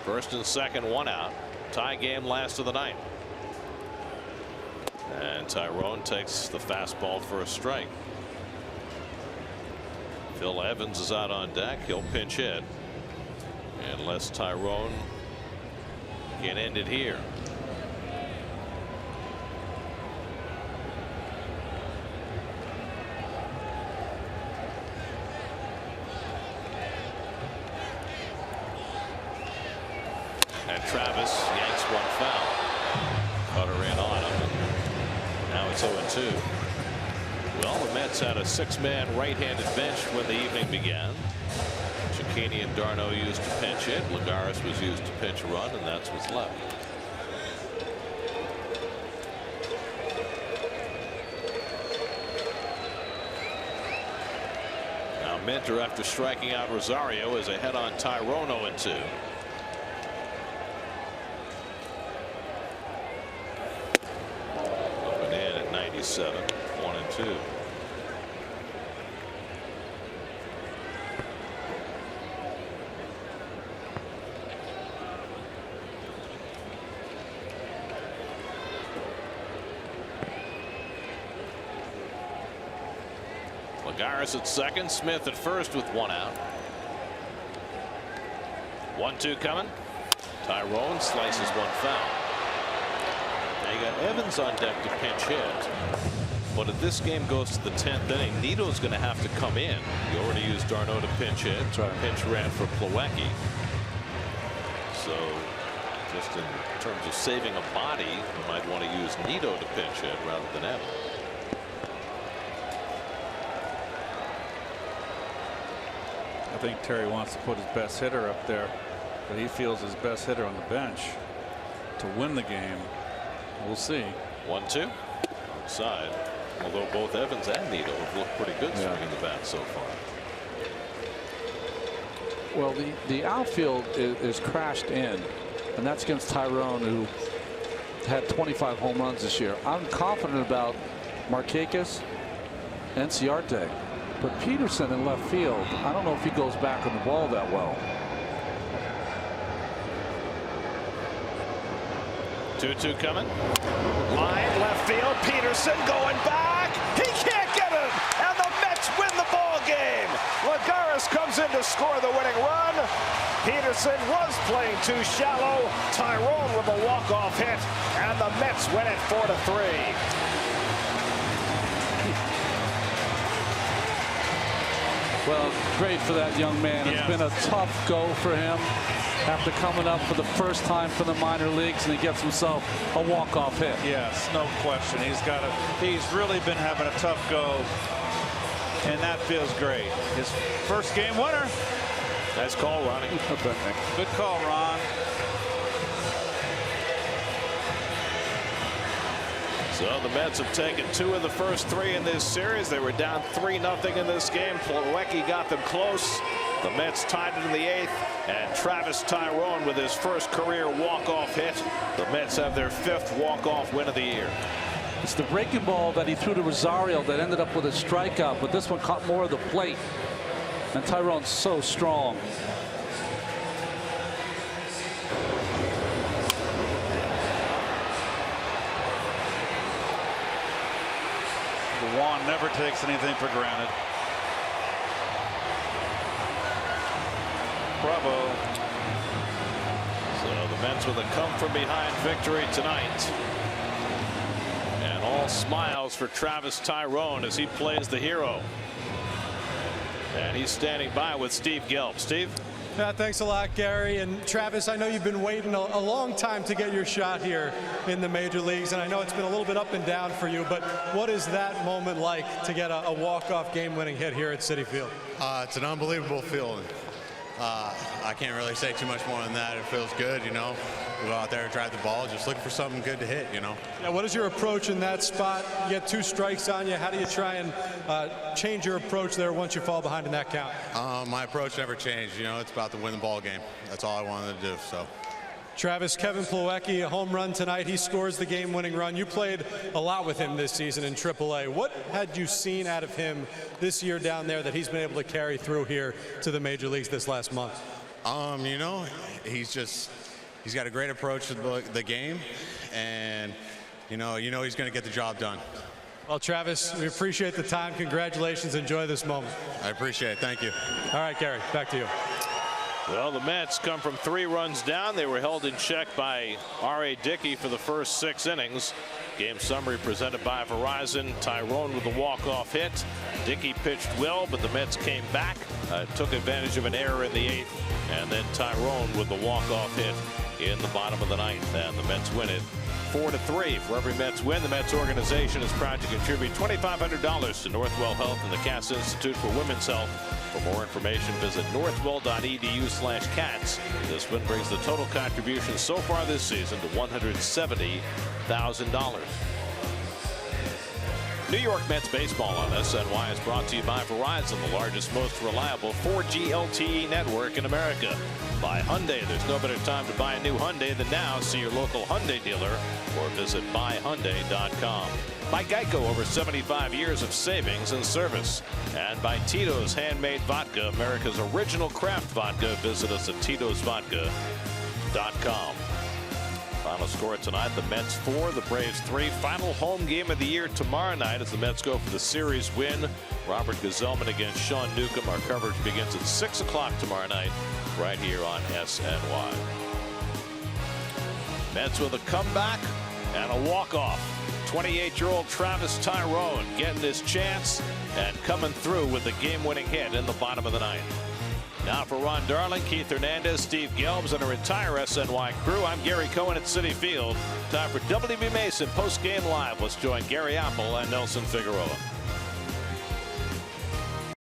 Speaker 2: First and second, 1 out. Tie game, last of the night. And Tyrone takes the fastball for a strike. Phil Evans is out on deck. He'll pinch hit unless Tyrone can end it here. And Travis yanks 1 foul. Cutter in on him. Now it's 0-2. Well, the Mets had a 6-man right-handed bench when the evening began. Cicchini and Darno used to pinch hit. Lagares was used to pinch a run, and that's what's left. Now Minter, after striking out Rosario, is ahead on Tyrone 0-2. Open in at 97, 1-2. Lagares at second, Smith at first with one out. 1-2 coming. Tyrone slices one foul. Now you got Evans on deck to pinch hit. But if this game goes to the 10th inning, Nito's going to have to come in. You already used Darno to pinch hit. Pinch ran for Plawecki. So just in terms of saving a body, you might want to use Nito to pinch hit rather than Evans.
Speaker 7: I think Terry wants to put his best hitter up there, but he feels his best hitter on the bench to win the game. We'll see.
Speaker 2: 1-2 outside. Although both Evans and Nito have looked pretty good swinging the bat so far.
Speaker 1: Well, the outfield is crashed in, and that's against Tyrone, who had 25 home runs this year. I'm confident about Markakis and Ciarte, but Peterson in left field, I don't know if he goes back on the ball that well.
Speaker 2: 2-2 coming. Line left field. Peterson going back. He can't get it. And the Mets win the ball game. Lagares comes in to score the winning run. Peterson was playing too shallow. Tyrone with a walk-off hit. And the Mets win it 4-3.
Speaker 1: Well, great for that young man. It's been a tough go for him after coming up for the first time for the minor leagues, and he gets himself a walk-off hit.
Speaker 7: Yes, no question. He's really been having a tough go, and that feels great. His first game winner.
Speaker 2: Nice call, Ronnie.
Speaker 7: Good call, Ron.
Speaker 2: So the Mets have taken 2 of the first 3 in this series. They were down 3-0 in this game. Plawecki got them close. The Mets tied it in the 8th, and Travis Tyrone with his first career walk-off hit. The Mets have their 5th walk-off win of the year.
Speaker 1: It's the breaking ball that he threw to Rosario that ended up with a strikeout, but this one caught more of the plate. And Tyrone's so strong.
Speaker 7: Juan never takes anything for granted. Bravo.
Speaker 2: So the Mets with a come-from-behind victory tonight. And all smiles for Travis Tyrone as he plays the hero. And he's standing by with Steve Gelb. Steve?
Speaker 6: Yeah, thanks a lot, Gary. And Travis, I know you've been waiting a long time to get your shot here in the major leagues, and I know it's been a little bit up and down for you, but what is that moment like to get a walk-off game-winning hit here at Citi Field?
Speaker 10: It's an unbelievable feeling. I can't really say too much more than that. It feels good, you know. We go out there and drive the ball, just looking for something good to hit, you know.
Speaker 6: Yeah, what is your approach in that spot? You get 2 strikes on you. How do you try and change your approach there once you fall behind in that count?
Speaker 10: My approach never changed. You know, it's about to win the ball game. That's all I wanted to do. So.
Speaker 6: Travis, Kevin Plawecki, a home run tonight. He scores the game-winning run. You played a lot with him this season in AAA. What had you seen out of him this year down there that he's been able to carry through here to the major leagues this last month?
Speaker 10: You know, he's got a great approach to the game, and you know he's going to get the job done.
Speaker 6: Well, Travis, we appreciate the time. Congratulations. Enjoy this moment.
Speaker 10: I appreciate it. Thank you.
Speaker 6: All right, Gary, back to you.
Speaker 2: Well, the Mets come from 3 runs down. They were held in check by R.A. Dickey for the first 6 innings. Game summary presented by Verizon. Tyrone with a walk-off hit. Dickey pitched well, but the Mets came back, took advantage of an error in the 8th, and then Tyrone with the walk-off hit in the bottom of the 9th, and the Mets win it 4-3. For every Mets win, the Mets organization is proud to contribute $2,500 to Northwell Health and the Cass Institute for Women's Health. For more information, visit northwell.edu/cats. This win brings the total contribution so far this season to $170,000. New York Mets baseball on SNY is brought to you by Verizon, the largest, most reliable 4G LTE network in America. By Hyundai, there's no better time to buy a new Hyundai than now. See your local Hyundai dealer or visit buyhyundai.com. By Geico, over 75 years of savings and service. And by Tito's Handmade Vodka, America's original craft vodka. Visit us at titosvodka.com. Final score tonight, the Mets 4, the Braves 3. Final home game of the year tomorrow night as the Mets go for the series win. Robert Gazelman against Sean Newcomb. Our coverage begins at 6 o'clock tomorrow night right here on SNY. Mets with a comeback and a walk-off. 28-year-old Travis Tyrone getting his chance and coming through with the game-winning hit in the bottom of the ninth. Now for Ron Darling, Keith Hernandez, Steve Gelbs, and our entire SNY crew, I'm Gary Cohen at Citi Field. Time for WB Mason post-game live. Let's join Gary Apple and Nelson Figueroa.